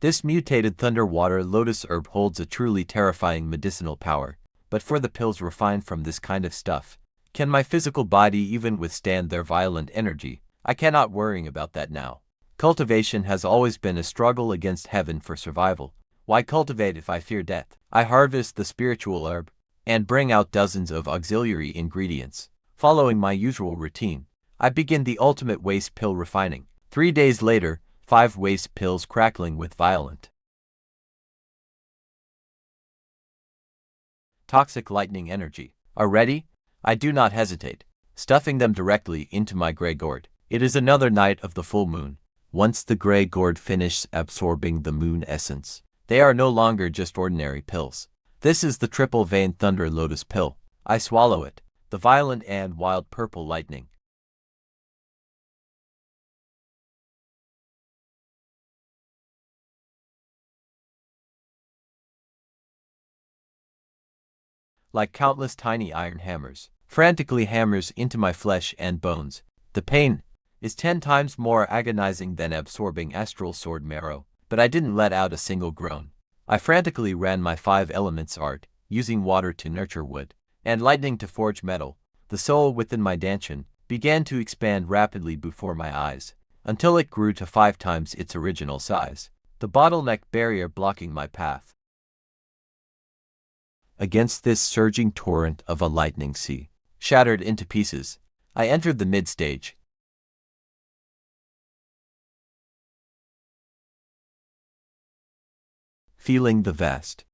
This mutated thunderwater lotus herb holds a truly terrifying medicinal power, but for the pills refined from this kind of stuff, can my physical body even withstand their violent energy? I cannot worry about that now. Cultivation has always been a struggle against heaven for survival. Why cultivate if I fear death? I harvest the spiritual herb and bring out dozens of auxiliary ingredients. Following my usual routine, I begin the ultimate waste pill refining. 3 days later, 5 waste pills crackling with violent toxic lightning energy are ready. I do not hesitate, stuffing them directly into my gray gourd. It is another night of the full moon. Once the gray gourd finishes absorbing the moon essence, they are no longer just ordinary pills. This is the triple vein thunder lotus pill. I swallow it. The violent and wild purple lightning like countless tiny iron hammers, frantically hammers into my flesh and bones. The pain is 10 times more agonizing than absorbing astral sword marrow, but I didn't let out a single groan. I frantically ran my 5 elements art, using water to nurture wood, and lightning to forge metal. The soul within my dantian began to expand rapidly before my eyes, until it grew to 5 times its original size, the bottleneck barrier blocking my path. Against this surging torrent of a lightning sea, shattered into pieces, I entered the mid-stage. Feeling the vast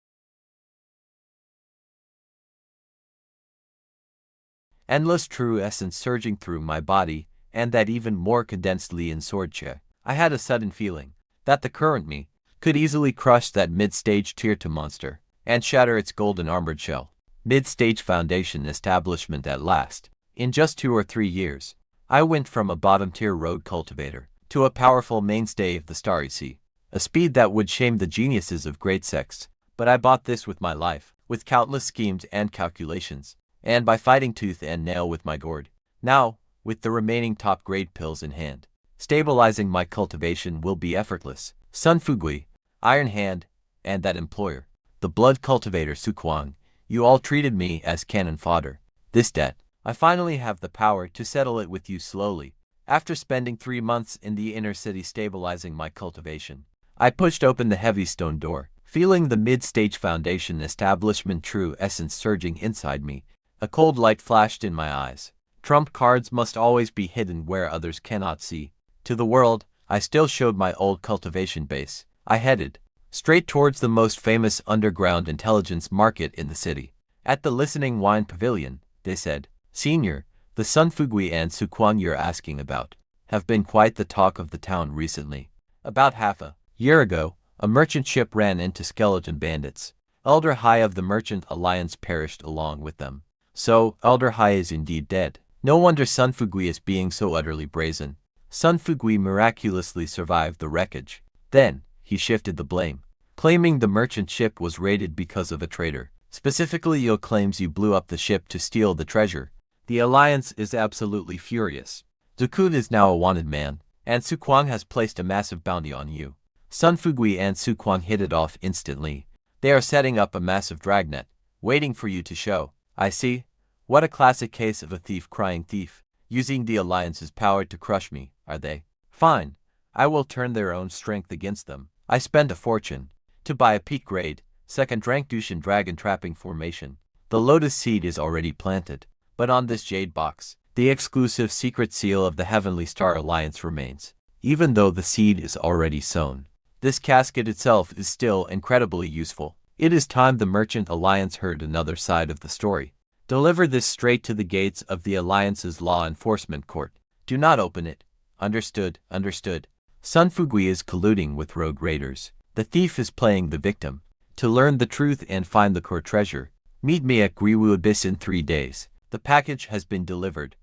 endless true essence surging through my body, and that even more condensedly in swordcha, I had a sudden feeling that the current me could easily crush that mid-stage tier 2 monster and shatter its golden armored shell. Mid-stage foundation establishment at last. In just 2 or 3 years, I went from a bottom-tier road cultivator to a powerful mainstay of the starry sea, a speed that would shame the geniuses of great sects. But I bought this with my life, with countless schemes and calculations, and by fighting tooth and nail with my gourd. Now, with the remaining top-grade pills in hand, stabilizing my cultivation will be effortless. Sun Fugui, Iron Hand, and that employer, the blood cultivator Su Kuang, you all treated me as cannon fodder. This debt, I finally have the power to settle it with you slowly. After spending 3 months in the inner city stabilizing my cultivation, I pushed open the heavy stone door, feeling the mid-stage foundation establishment true essence surging inside me. A cold light flashed in my eyes. Trump cards must always be hidden where others cannot see. To the world, I still showed my old cultivation base. I headed straight towards the most famous underground intelligence market in the city. At the Listening Wine Pavilion, they said, "Senior, the Sun Fugui and Su Kuang you're asking about have been quite the talk of the town recently. About half a year ago, a merchant ship ran into skeleton bandits. Elder High of the Merchant Alliance perished along with them. So, Elder High is indeed dead. No wonder Sun Fugui is being so utterly brazen. Sun Fugui miraculously survived the wreckage. Then, he shifted the blame, claiming the merchant ship was raided because of a traitor. Specifically, Yo claims you blew up the ship to steal the treasure. The Alliance is absolutely furious. Zukun is now a wanted man, and Su Kuang has placed a massive bounty on you. Sun Fugui and Su Kuang hit it off instantly. They are setting up a massive dragnet, waiting for you to show. I see. What a classic case of a thief crying thief, using the Alliance's power to crush me, are they? Fine. I will turn their own strength against them. I spent a fortune to buy a peak grade, second rank Dushan dragon trapping formation. The lotus seed is already planted, but on this jade box, the exclusive secret seal of the Heavenly Star Alliance remains. Even though the seed is already sown, this casket itself is still incredibly useful. It is time the Merchant Alliance heard another side of the story. Deliver this straight to the gates of the Alliance's law enforcement court. Do not open it. Understood, understood. Sun Fugui is colluding with rogue raiders. The thief is playing the victim. To learn the truth and find the core treasure, meet me at Guiwu Abyss in 3 days. The package has been delivered.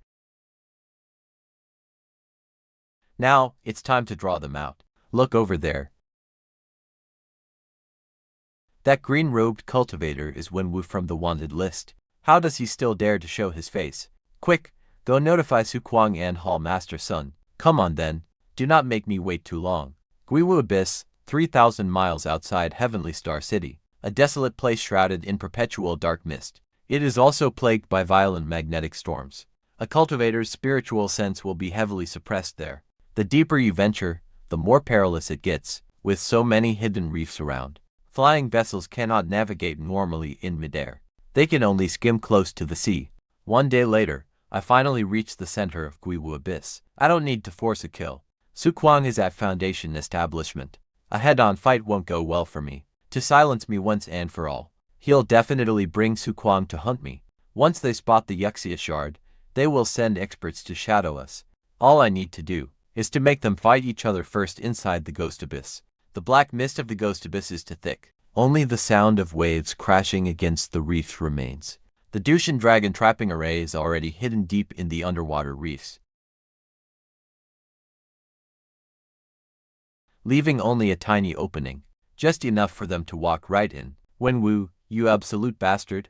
Now, it's time to draw them out. Look over there. That green-robed cultivator is Wenwu from the wanted list. How does he still dare to show his face? Quick, go notify Su Kuang and Hall Master Sun. Come on then, do not make me wait too long. Guiwu Abyss, 3,000 miles outside Heavenly Star City, a desolate place shrouded in perpetual dark mist. It is also plagued by violent magnetic storms. A cultivator's spiritual sense will be heavily suppressed there. The deeper you venture, the more perilous it gets, with so many hidden reefs around. Flying vessels cannot navigate normally in midair. They can only skim close to the sea. 1 day later, I finally reached the center of Guiwu Abyss. I don't need to force a kill. Su Kuang is at Foundation Establishment. A head-on fight won't go well for me. To silence me once and for all, he'll definitely bring Su Kuang to hunt me. Once they spot the Yuxia shard, they will send experts to shadow us. All I need to do is to make them fight each other first inside the Ghost Abyss. The black mist of the Ghost Abyss is too thick. Only the sound of waves crashing against the reefs remains. The Dushan dragon trapping array is already hidden deep in the underwater reefs, leaving only a tiny opening, just enough for them to walk right in. Wenwu, you absolute bastard.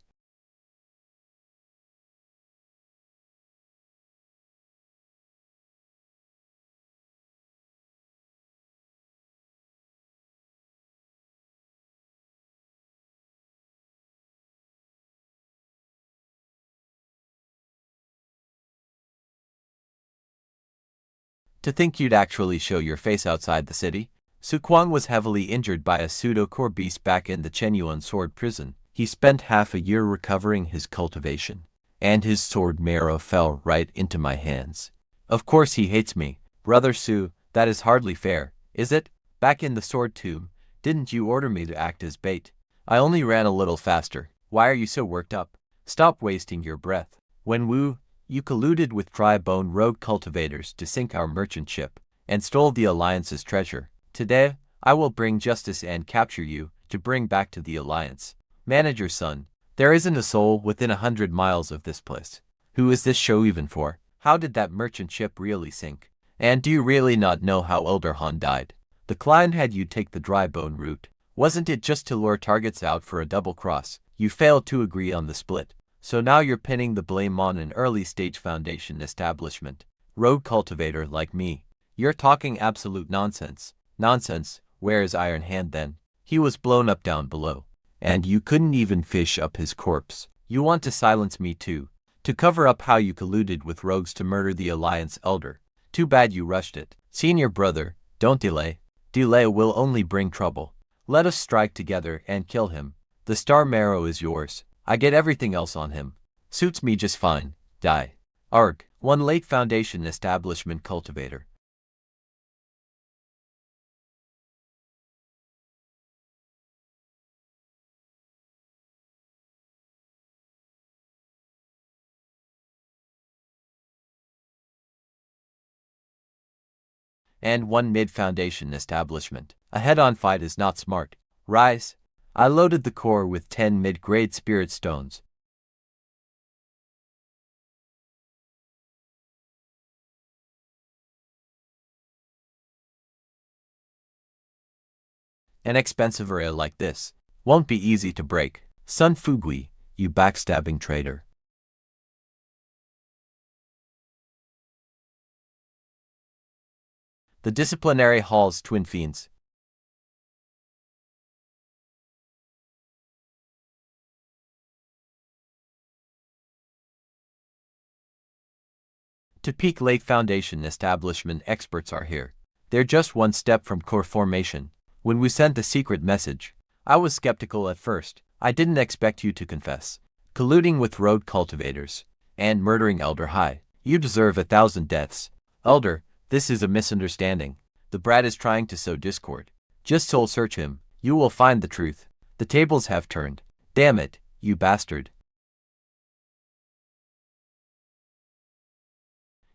To think you'd actually show your face outside the city? Su Kuang was heavily injured by a pseudo-core beast back in the Chenyuan sword prison. He spent half a year recovering his cultivation, and his sword marrow fell right into my hands. Of course he hates me. Brother Su, that is hardly fair, is it? Back in the sword tomb, didn't you order me to act as bait? I only ran a little faster. Why are you so worked up? Stop wasting your breath. Wenwu, you colluded with dry-bone rogue cultivators to sink our merchant ship, and stole the Alliance's treasure. Today, I will bring justice and capture you to bring back to the Alliance. Manager Sun, there isn't a soul within 100 miles of this place. Who is this show even for? How did that merchant ship really sink? And do you really not know how Elder Han died? The client had you take the dry-bone route. Wasn't it just to lure targets out for a double cross? You failed to agree on the split. So now you're pinning the blame on an early-stage Foundation establishment. Rogue cultivator like me. You're talking absolute nonsense. Nonsense. Where is Iron Hand then? He was blown up down below, and you couldn't even fish up his corpse. You want to silence me too, to cover up how you colluded with rogues to murder the Alliance Elder. Too bad you rushed it. Senior brother, don't delay. Delay will only bring trouble. Let us strike together and kill him. The Star Marrow is yours. I get everything else on him. Suits me just fine. Die. Arg. One late Foundation establishment cultivator. And one mid-Foundation establishment. A head-on fight is not smart. Rise. I loaded the core with 10 mid-grade spirit stones. An expensive area like this won't be easy to break. Sun Fugui, you backstabbing traitor. The disciplinary hall's twin fiends. To peak late foundation establishment experts are here. They're just one step from core formation. When we sent the secret message, I was skeptical at first. I didn't expect you to confess. Colluding with road cultivators and murdering Elder High. You deserve 1,000 deaths. Elder, this is a misunderstanding. The brat is trying to sow discord. Just soul search him. You will find the truth. The tables have turned. Damn it, you bastard.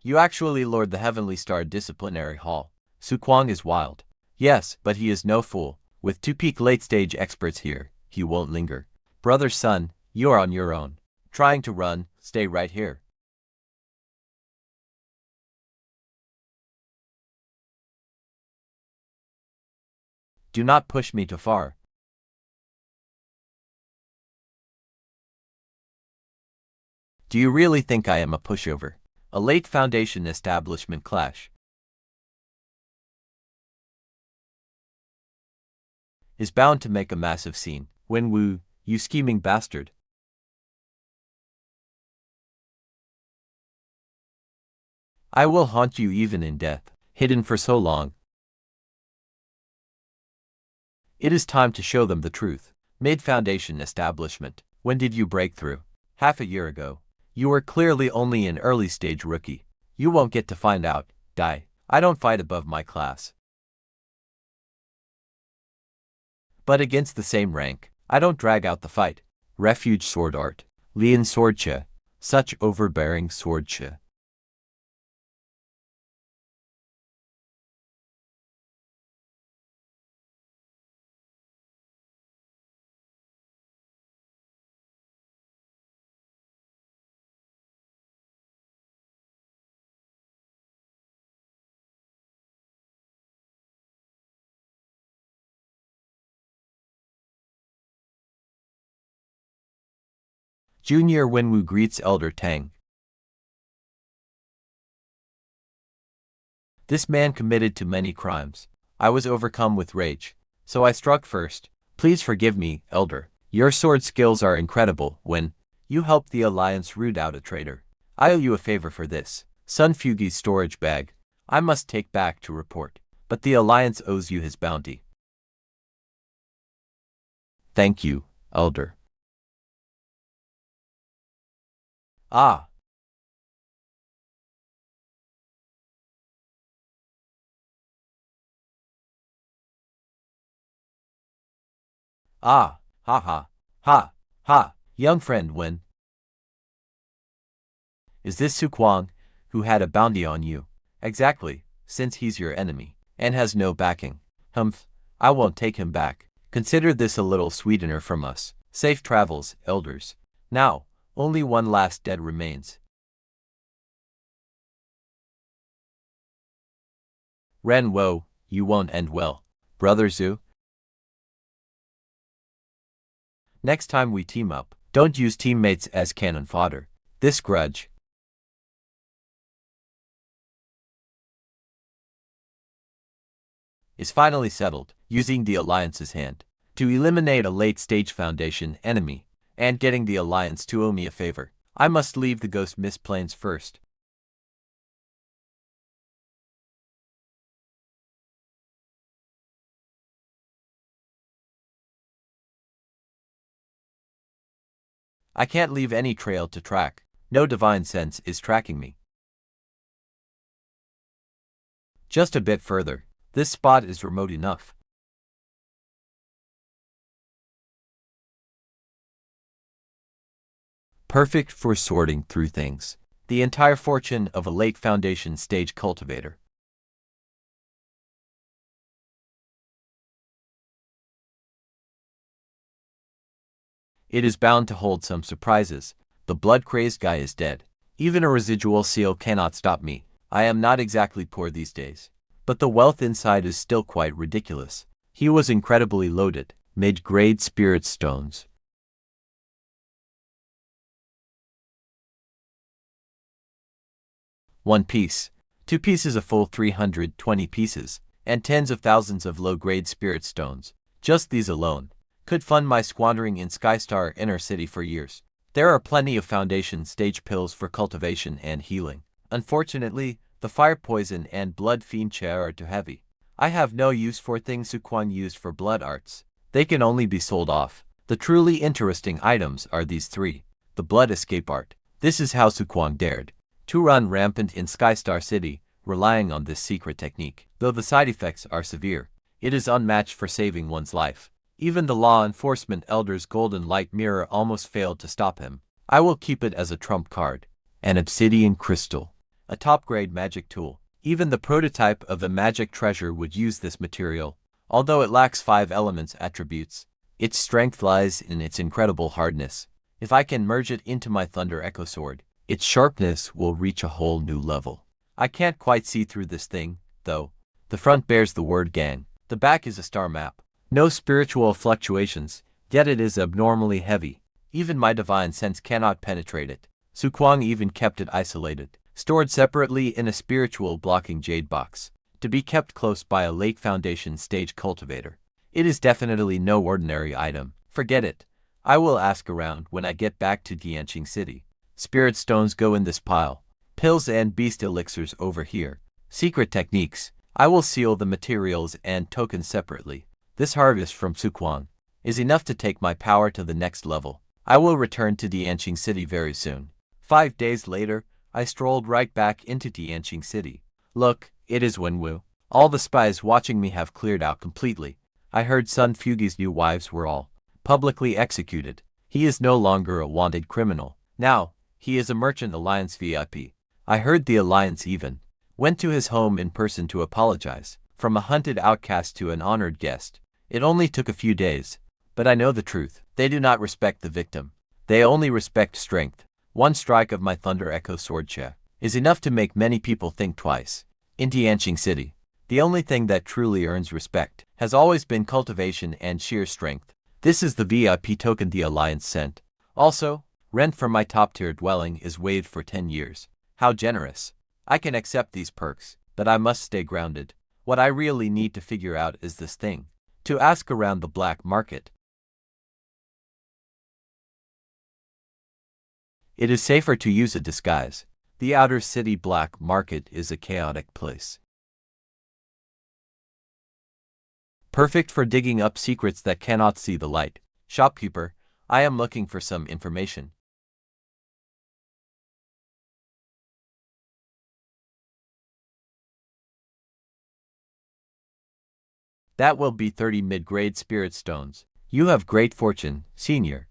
You actually lord the heavenly starred disciplinary hall. Su Kwang is wild. Yes, but he is no fool. With two peak late-stage experts here, he won't linger. Brother Sun, you're on your own. Trying to run, stay right here. Do not push me too far. Do you really think I am a pushover? A late foundation establishment clash is bound to make a massive scene. Wen Wu, you scheming bastard. I will haunt you even in death, hidden for so long. It is time to show them the truth. Mid foundation establishment. When did you break through? Half a year ago. You were clearly only an early stage rookie. You won't get to find out. Die. I don't fight above my class. But against the same rank, I don't drag out the fight. Refuge sword art. Lian swordcha. Such overbearing swordcha. Junior Wenwu greets Elder Tang. This man committed too many crimes. I was overcome with rage, so I struck first. Please forgive me, Elder. Your sword skills are incredible. When you helped the Alliance root out a traitor, I owe you a favor for this. Sun Fugi's storage bag. I must take back to report, but the Alliance owes you his bounty. Thank you, Elder. Ah. Ah, ha ha, ha, ha, young friend Wen. Is this Su Kwang, who had a bounty on you? Exactly, since he's your enemy, and has no backing. Humph, I won't take him back. Consider this a little sweetener from us. Safe travels, elders. Now, only one last dead remains. Ren Wo, you won't end well. Brother Zhu. Next time we team up, don't use teammates as cannon fodder. This grudge is finally settled, using the Alliance's hand to eliminate a late-stage Foundation enemy, and getting the Alliance to owe me a favor. I must leave the Ghost Mist Plains first. I can't leave any trail to track. No divine sense is tracking me. Just a bit further. This spot is remote enough. Perfect for sorting through things. The entire fortune of a late Foundation stage cultivator. It is bound to hold some surprises. The blood-crazed guy is dead. Even a residual seal cannot stop me. I am not exactly poor these days, but the wealth inside is still quite ridiculous. He was incredibly loaded, mid-grade spirit stones. One piece, 2 pieces, a full 320 pieces, and tens of thousands of low-grade spirit stones. Just these alone could fund my squandering in Skystar Inner City for years. There are plenty of foundation stage pills for cultivation and healing. Unfortunately, the fire poison and blood fiend chair are too heavy. I have no use for things Su Kuang used for blood arts. They can only be sold off. The truly interesting items are these 3. The blood escape art. This is how Su Kuang dared to run rampant in Skystar City, relying on this secret technique. Though the side effects are severe, it is unmatched for saving one's life. Even the law enforcement elder's golden light mirror almost failed to stop him. I will keep it as a trump card. An obsidian crystal, a top-grade magic tool. Even the prototype of a magic treasure would use this material. Although it lacks 5 elements attributes, its strength lies in its incredible hardness. If I can merge it into my Thunder Echo Sword, its sharpness will reach a whole new level. I can't quite see through this thing, though. The front bears the word gang. The back is a star map. No spiritual fluctuations, yet it is abnormally heavy. Even my divine sense cannot penetrate it. Su Kuang even kept it isolated, stored separately in a spiritual blocking jade box, to be kept close by a late foundation stage cultivator. It is definitely no ordinary item. Forget it. I will ask around when I get back to Dianqing City. Spirit stones go in this pile. Pills and beast elixirs over here. Secret techniques. I will seal the materials and tokens separately. This harvest from Su Kuang is enough to take my power to the next level. I will return to Dianqing City very soon. 5 days later, I strolled right back into Dianqing City. Look, it is Wenwu. All the spies watching me have cleared out completely. I heard Sun Fugi's new wives were all publicly executed. He is no longer a wanted criminal. Now, he is a Merchant Alliance VIP. I heard the Alliance even went to his home in person to apologize. From a hunted outcast to an honored guest, it only took a few days. But I know the truth. They do not respect the victim. They only respect strength. One strike of my Thunder Echo Sword is enough to make many people think twice. In Dianqing City, the only thing that truly earns respect has always been cultivation and sheer strength. This is the VIP token the Alliance sent. Also, rent for my top-tier dwelling is waived for 10 years. How generous. I can accept these perks, but I must stay grounded. What I really need to figure out is this thing. To ask around the black market. It is safer to use a disguise. The outer city black market is a chaotic place. Perfect for digging up secrets that cannot see the light. Shopkeeper, I am looking for some information. That will be 30 mid-grade spirit stones. You have great fortune, senior.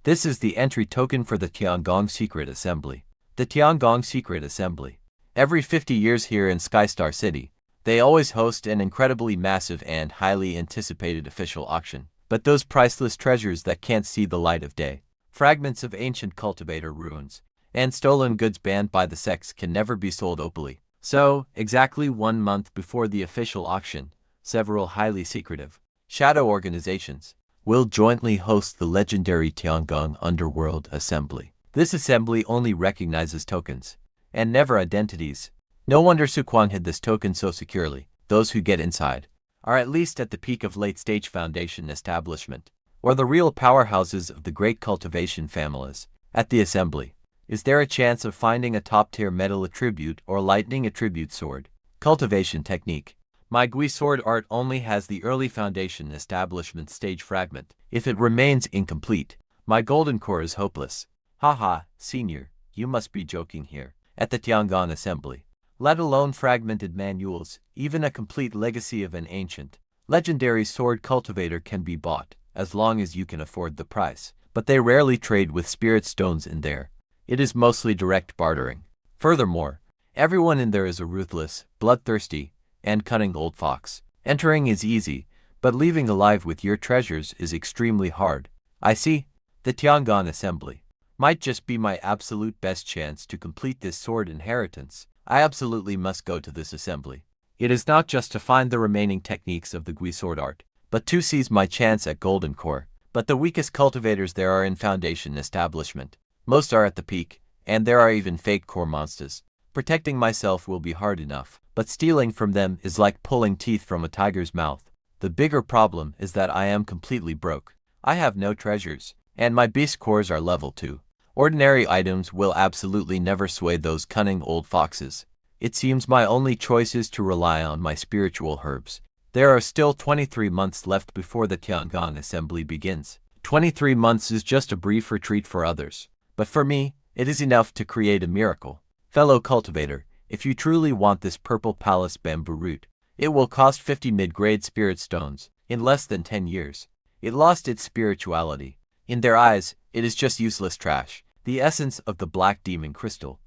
This is the entry token for the Tiangong Secret Assembly. The Tiangong Secret Assembly. Every 50 years here in Skystar City, they always host an incredibly massive and highly anticipated official auction. But those priceless treasures that can't see the light of day, fragments of ancient cultivator ruins, and stolen goods banned by the sects can never be sold openly. So, exactly 1 month before the official auction, several highly secretive shadow organizations will jointly host the legendary Tiangong Underworld Assembly. This assembly only recognizes tokens, and never identities. No wonder Su Kuang hid this token so securely. Those who get inside are at least at the peak of late-stage foundation establishment, or the real powerhouses of the great cultivation families. At the assembly, is there a chance of finding a top-tier metal attribute or lightning attribute sword? Cultivation technique. My Gui sword art only has the early foundation establishment stage fragment. If it remains incomplete, my golden core is hopeless. Haha, senior, you must be joking here. At the Tiangong Assembly, let alone fragmented manuals, even a complete legacy of an ancient, legendary sword cultivator can be bought, as long as you can afford the price. But they rarely trade with spirit stones in there. It is mostly direct bartering. Furthermore, everyone in there is a ruthless, bloodthirsty, and cunning old fox. Entering is easy, but leaving alive with your treasures is extremely hard. I see. The Tiangong Assembly might just be my absolute best chance to complete this sword inheritance. I absolutely must go to this assembly. It is not just to find the remaining techniques of the Gui sword art, but to seize my chance at golden core. But the weakest cultivators there are in foundation establishment. Most are at the peak, and there are even fake core monsters. Protecting myself will be hard enough, but stealing from them is like pulling teeth from a tiger's mouth. The bigger problem is that I am completely broke. I have no treasures, and my beast cores are level 2. Ordinary items will absolutely never sway those cunning old foxes. It seems my only choice is to rely on my spiritual herbs. There are still 23 months left before the Tiangong assembly begins. 23 months is just a brief retreat for others, but for me, it is enough to create a miracle. Fellow cultivator, if you truly want this purple palace bamboo root, it will cost 50 mid-grade spirit stones. In less than 10 years, it lost its spirituality. In their eyes, it is just useless trash, the essence of the black demon crystal.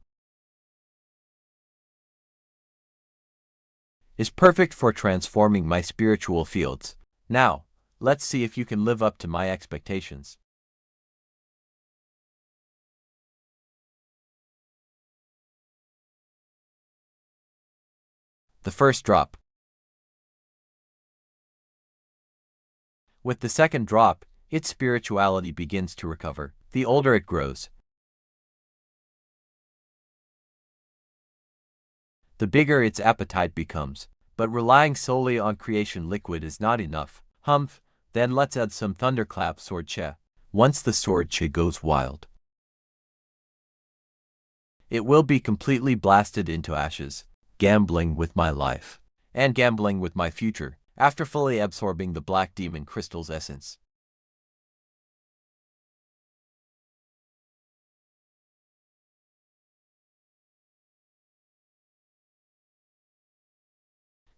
Is perfect for transforming my spiritual fields. Now, let's see if you can live up to my expectations. The first drop. With the second drop, its spirituality begins to recover. The older it grows, the bigger its appetite becomes. But relying solely on creation liquid is not enough. Humph, then let's add some thunderclap sword che. Once the sword che goes wild, it will be completely blasted into ashes, gambling with my life, and gambling with my future, after fully absorbing the black demon crystal's essence.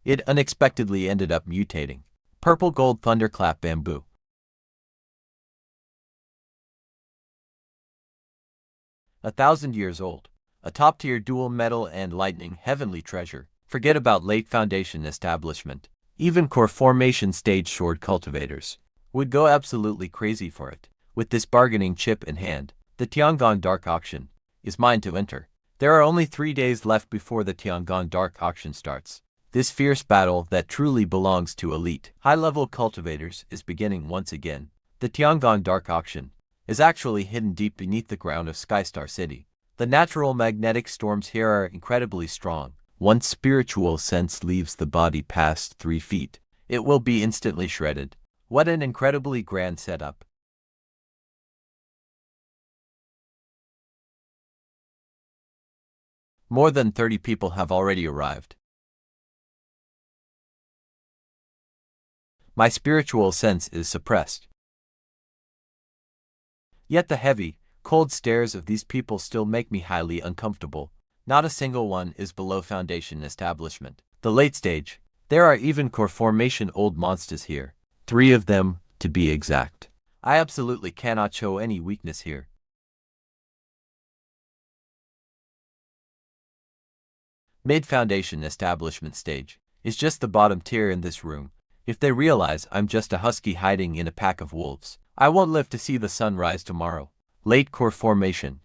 It unexpectedly ended up mutating. Purple gold thunderclap bamboo. A 1,000 years old. A top-tier dual metal and lightning heavenly treasure. Forget about late foundation establishment. Even core formation stage sword cultivators would go absolutely crazy for it. With this bargaining chip in hand, the Tiangong Dark Auction is mine to enter. There are only 3 days left before the Tiangong Dark Auction starts. This fierce battle that truly belongs to elite, high-level cultivators is beginning once again. The Tiangong Dark Auction is actually hidden deep beneath the ground of Skystar City. The natural magnetic storms here are incredibly strong. Once spiritual sense leaves the body past 3 feet, it will be instantly shredded. What an incredibly grand setup. More than 30 people have already arrived. My spiritual sense is suppressed. Yet the heavy, cold stares of these people still make me highly uncomfortable. Not a single one is below foundation establishment. The late stage. There are even core formation old monsters here. 3 of them, to be exact. I absolutely cannot show any weakness here. Mid-foundation establishment stage is just the bottom tier in this room. If they realize I'm just a husky hiding in a pack of wolves, I won't live to see the sun rise tomorrow. Late core formation.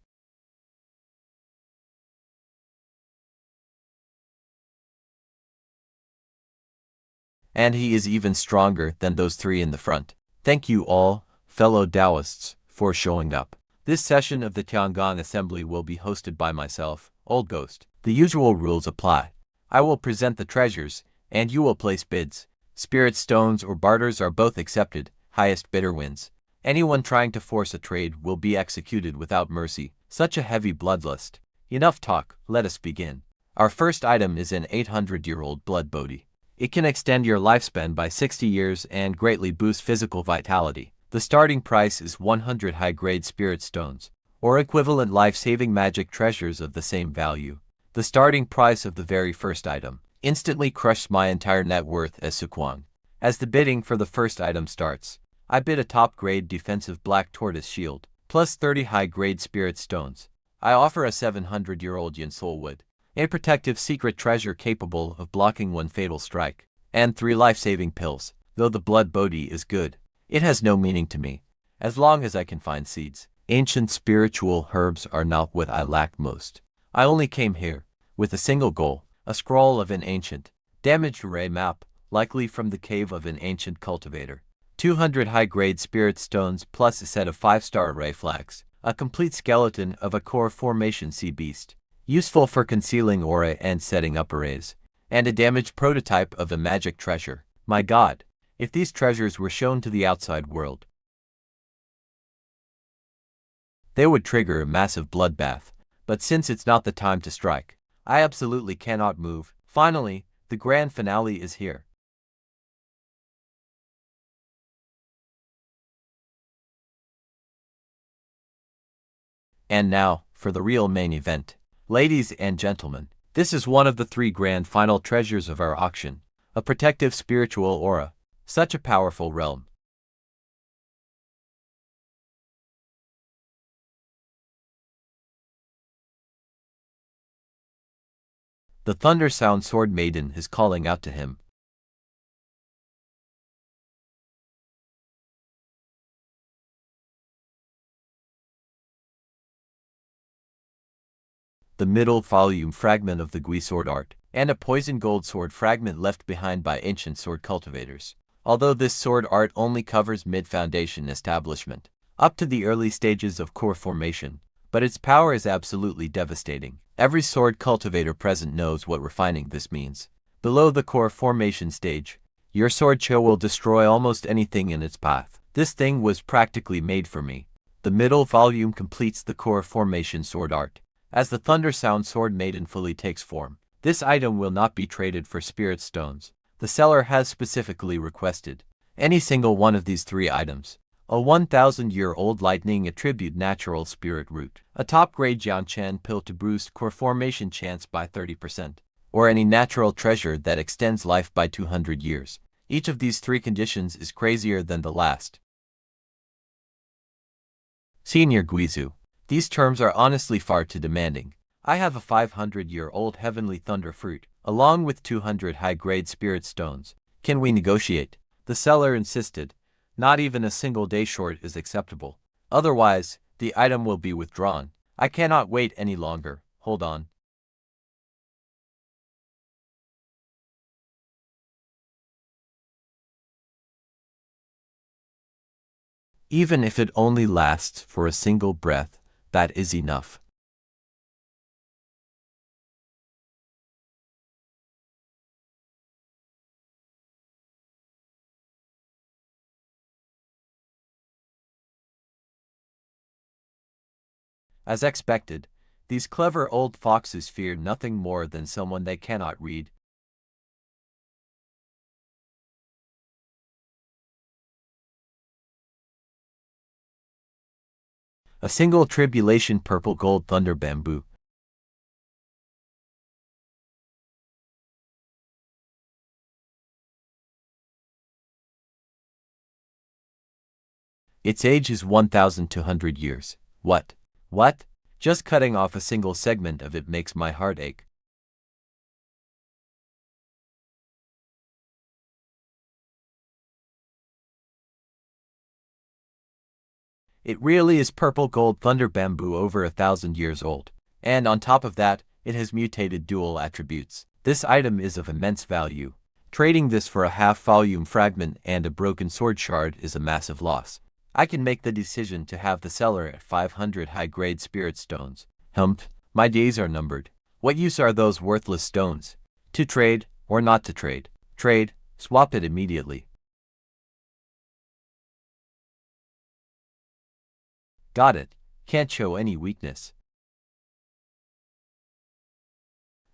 And he is even stronger than those 3 in the front. Thank you all, fellow Taoists, for showing up. This session of the Tiangong Assembly will be hosted by myself, Old Ghost. The usual rules apply. I will present the treasures, and you will place bids. Spirit stones or barters are both accepted. Highest bidder wins. Anyone trying to force a trade will be executed without mercy. Such a heavy bloodlust. Enough talk, let us begin. Our first item is an 800-year-old blood bodhi. It can extend your lifespan by 60 years and greatly boost physical vitality. The starting price is 100 high-grade spirit stones, or equivalent life-saving magic treasures of the same value. The starting price of the very first item instantly crushed my entire net worth as Sukwang. As the bidding for the first item starts, I bid a top-grade defensive black tortoise shield, plus 30 high-grade spirit stones. I offer a 700-year-old yin soul wood, a protective secret treasure capable of blocking 1 fatal strike, and 3 life-saving pills. Though the blood bodhi is good, it has no meaning to me, as long as I can find seeds. Ancient spiritual herbs are not what I lack most. I only came here with a single goal, a scroll of an ancient, damaged array map, likely from the cave of an ancient cultivator. 200 high-grade spirit stones plus a set of 5-star array flags, a complete skeleton of a core formation sea beast, useful for concealing aura and setting up arrays, and a damaged prototype of a magic treasure. My god, if these treasures were shown to the outside world, they would trigger a massive bloodbath, but since it's not the time to strike, I absolutely cannot move. Finally, the grand finale is here. And now, for the real main event. Ladies and gentlemen, this is one of the 3 grand final treasures of our auction, a protective spiritual aura, such a powerful realm. The Thunder Sound Sword Maiden is calling out to him. The middle volume fragment of the Gui sword art, and a poison gold sword fragment left behind by ancient sword cultivators. Although this sword art only covers mid-foundation establishment, up to the early stages of core formation, but its power is absolutely devastating. Every sword cultivator present knows what refining this means. Below the core formation stage, your sword cho will destroy almost anything in its path. This thing was practically made for me. The middle volume completes the core formation sword art. As the Thunder Sound Sword Maiden fully takes form, this item will not be traded for spirit stones. The seller has specifically requested any single one of these 3 items: a 1,000-year-old lightning attribute natural spirit root, a top-grade Jianchan pill to boost core formation chance by 30%, or any natural treasure that extends life by 200 years. Each of these 3 conditions is crazier than the last. Senior Guizu, these terms are honestly far too demanding. I have a 500-year-old heavenly thunder fruit, along with 200 high-grade spirit stones. Can we negotiate? The seller insisted. Not even a single day short is acceptable. Otherwise, the item will be withdrawn. I cannot wait any longer. Hold on. Even if it only lasts for a single breath, that is enough. As expected, these clever old foxes fear nothing more than someone they cannot read. A single tribulation purple gold thunder bamboo. Its age is 1,200 years. What? What? Just cutting off a single segment of it makes my heart ache. It really is purple gold thunder bamboo over 1,000 years old. And on top of that, it has mutated dual attributes. This item is of immense value. Trading this for a half-volume fragment and a broken sword shard is a massive loss. I can make the decision to have the seller at 500 high-grade spirit stones. Humph, my days are numbered. What use are those worthless stones? To trade, or not to trade? Trade, swap it immediately. Got it. Can't show any weakness.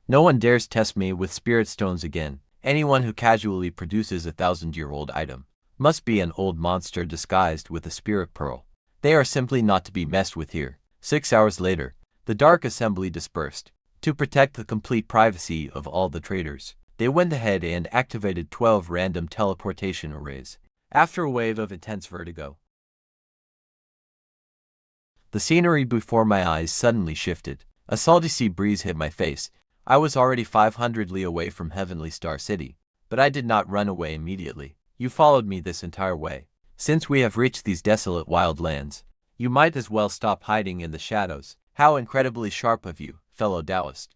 No one dares test me with spirit stones again. Anyone who casually produces a 1,000-year-old item must be an old monster disguised with a spirit pearl. They are simply not to be messed with here. 6 hours later, the dark assembly dispersed. To protect the complete privacy of all the traders, they went ahead and activated 12 random teleportation arrays. After a wave of intense vertigo, the scenery before my eyes suddenly shifted. A salty sea breeze hit my face. I was already 500 li away from Heavenly Star City, but I did not run away immediately. You followed me this entire way. Since we have reached these desolate wild lands, you might as well stop hiding in the shadows. How incredibly sharp of you, fellow Taoist.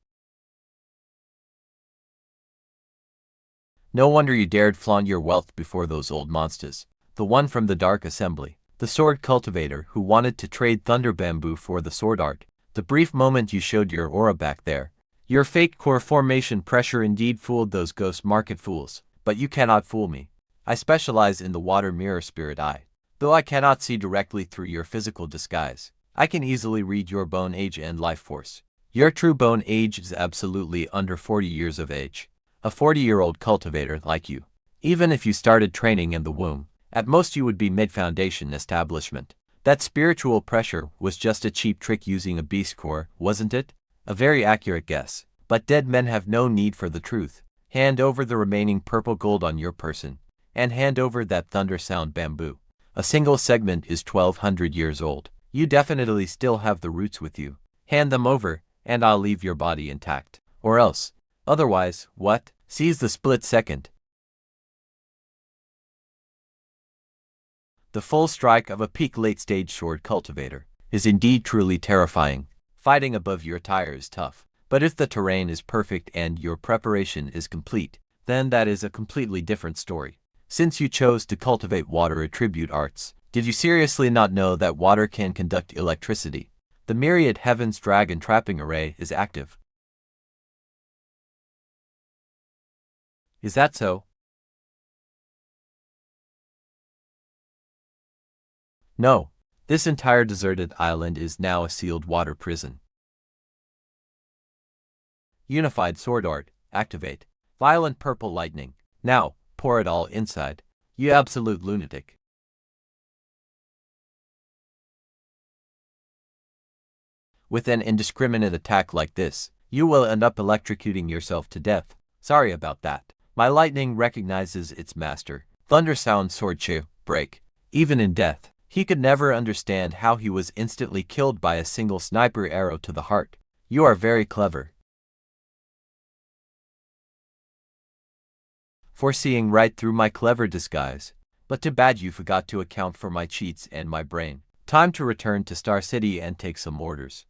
No wonder you dared flaunt your wealth before those old monsters. The one from the Dark Assembly. The sword cultivator who wanted to trade thunder bamboo for the sword art. The brief moment you showed your aura back there. Your fake core formation pressure indeed fooled those ghost market fools, but you cannot fool me. I specialize in the water mirror spirit eye. Though I cannot see directly through your physical disguise, I can easily read your bone age and life force. Your true bone age is absolutely under 40 years of age. A 40-year-old cultivator like you. Even if you started training in the womb, at most you would be mid-foundation establishment. That spiritual pressure was just a cheap trick using a beast core, wasn't it? A very accurate guess. But dead men have no need for the truth. Hand over the remaining purple gold on your person, and hand over that thunder sound bamboo. A single segment is 1200 years old. You definitely still have the roots with you. Hand them over, and I'll leave your body intact. Or else. Otherwise, what? Seize the split second. The full strike of a peak late-stage sword cultivator is indeed truly terrifying. Fighting above your tire is tough, but if the terrain is perfect and your preparation is complete, then that is a completely different story. Since you chose to cultivate water attribute arts, did you seriously not know that water can conduct electricity? The myriad heavens dragon trapping array is active. Is that so? No. This entire deserted island is now a sealed water prison. Unified sword art, activate. Violent purple lightning. Now, pour it all inside. You absolute lunatic. With an indiscriminate attack like this, you will end up electrocuting yourself to death. Sorry about that. My lightning recognizes its master. Thunder sound sword chew, break. Even in death, he could never understand how he was instantly killed by a single sniper arrow to the heart. You are very clever. Foreseeing right through my clever disguise. But too bad you forgot to account for my cheats and my brain. Time to return to Star City and take some orders.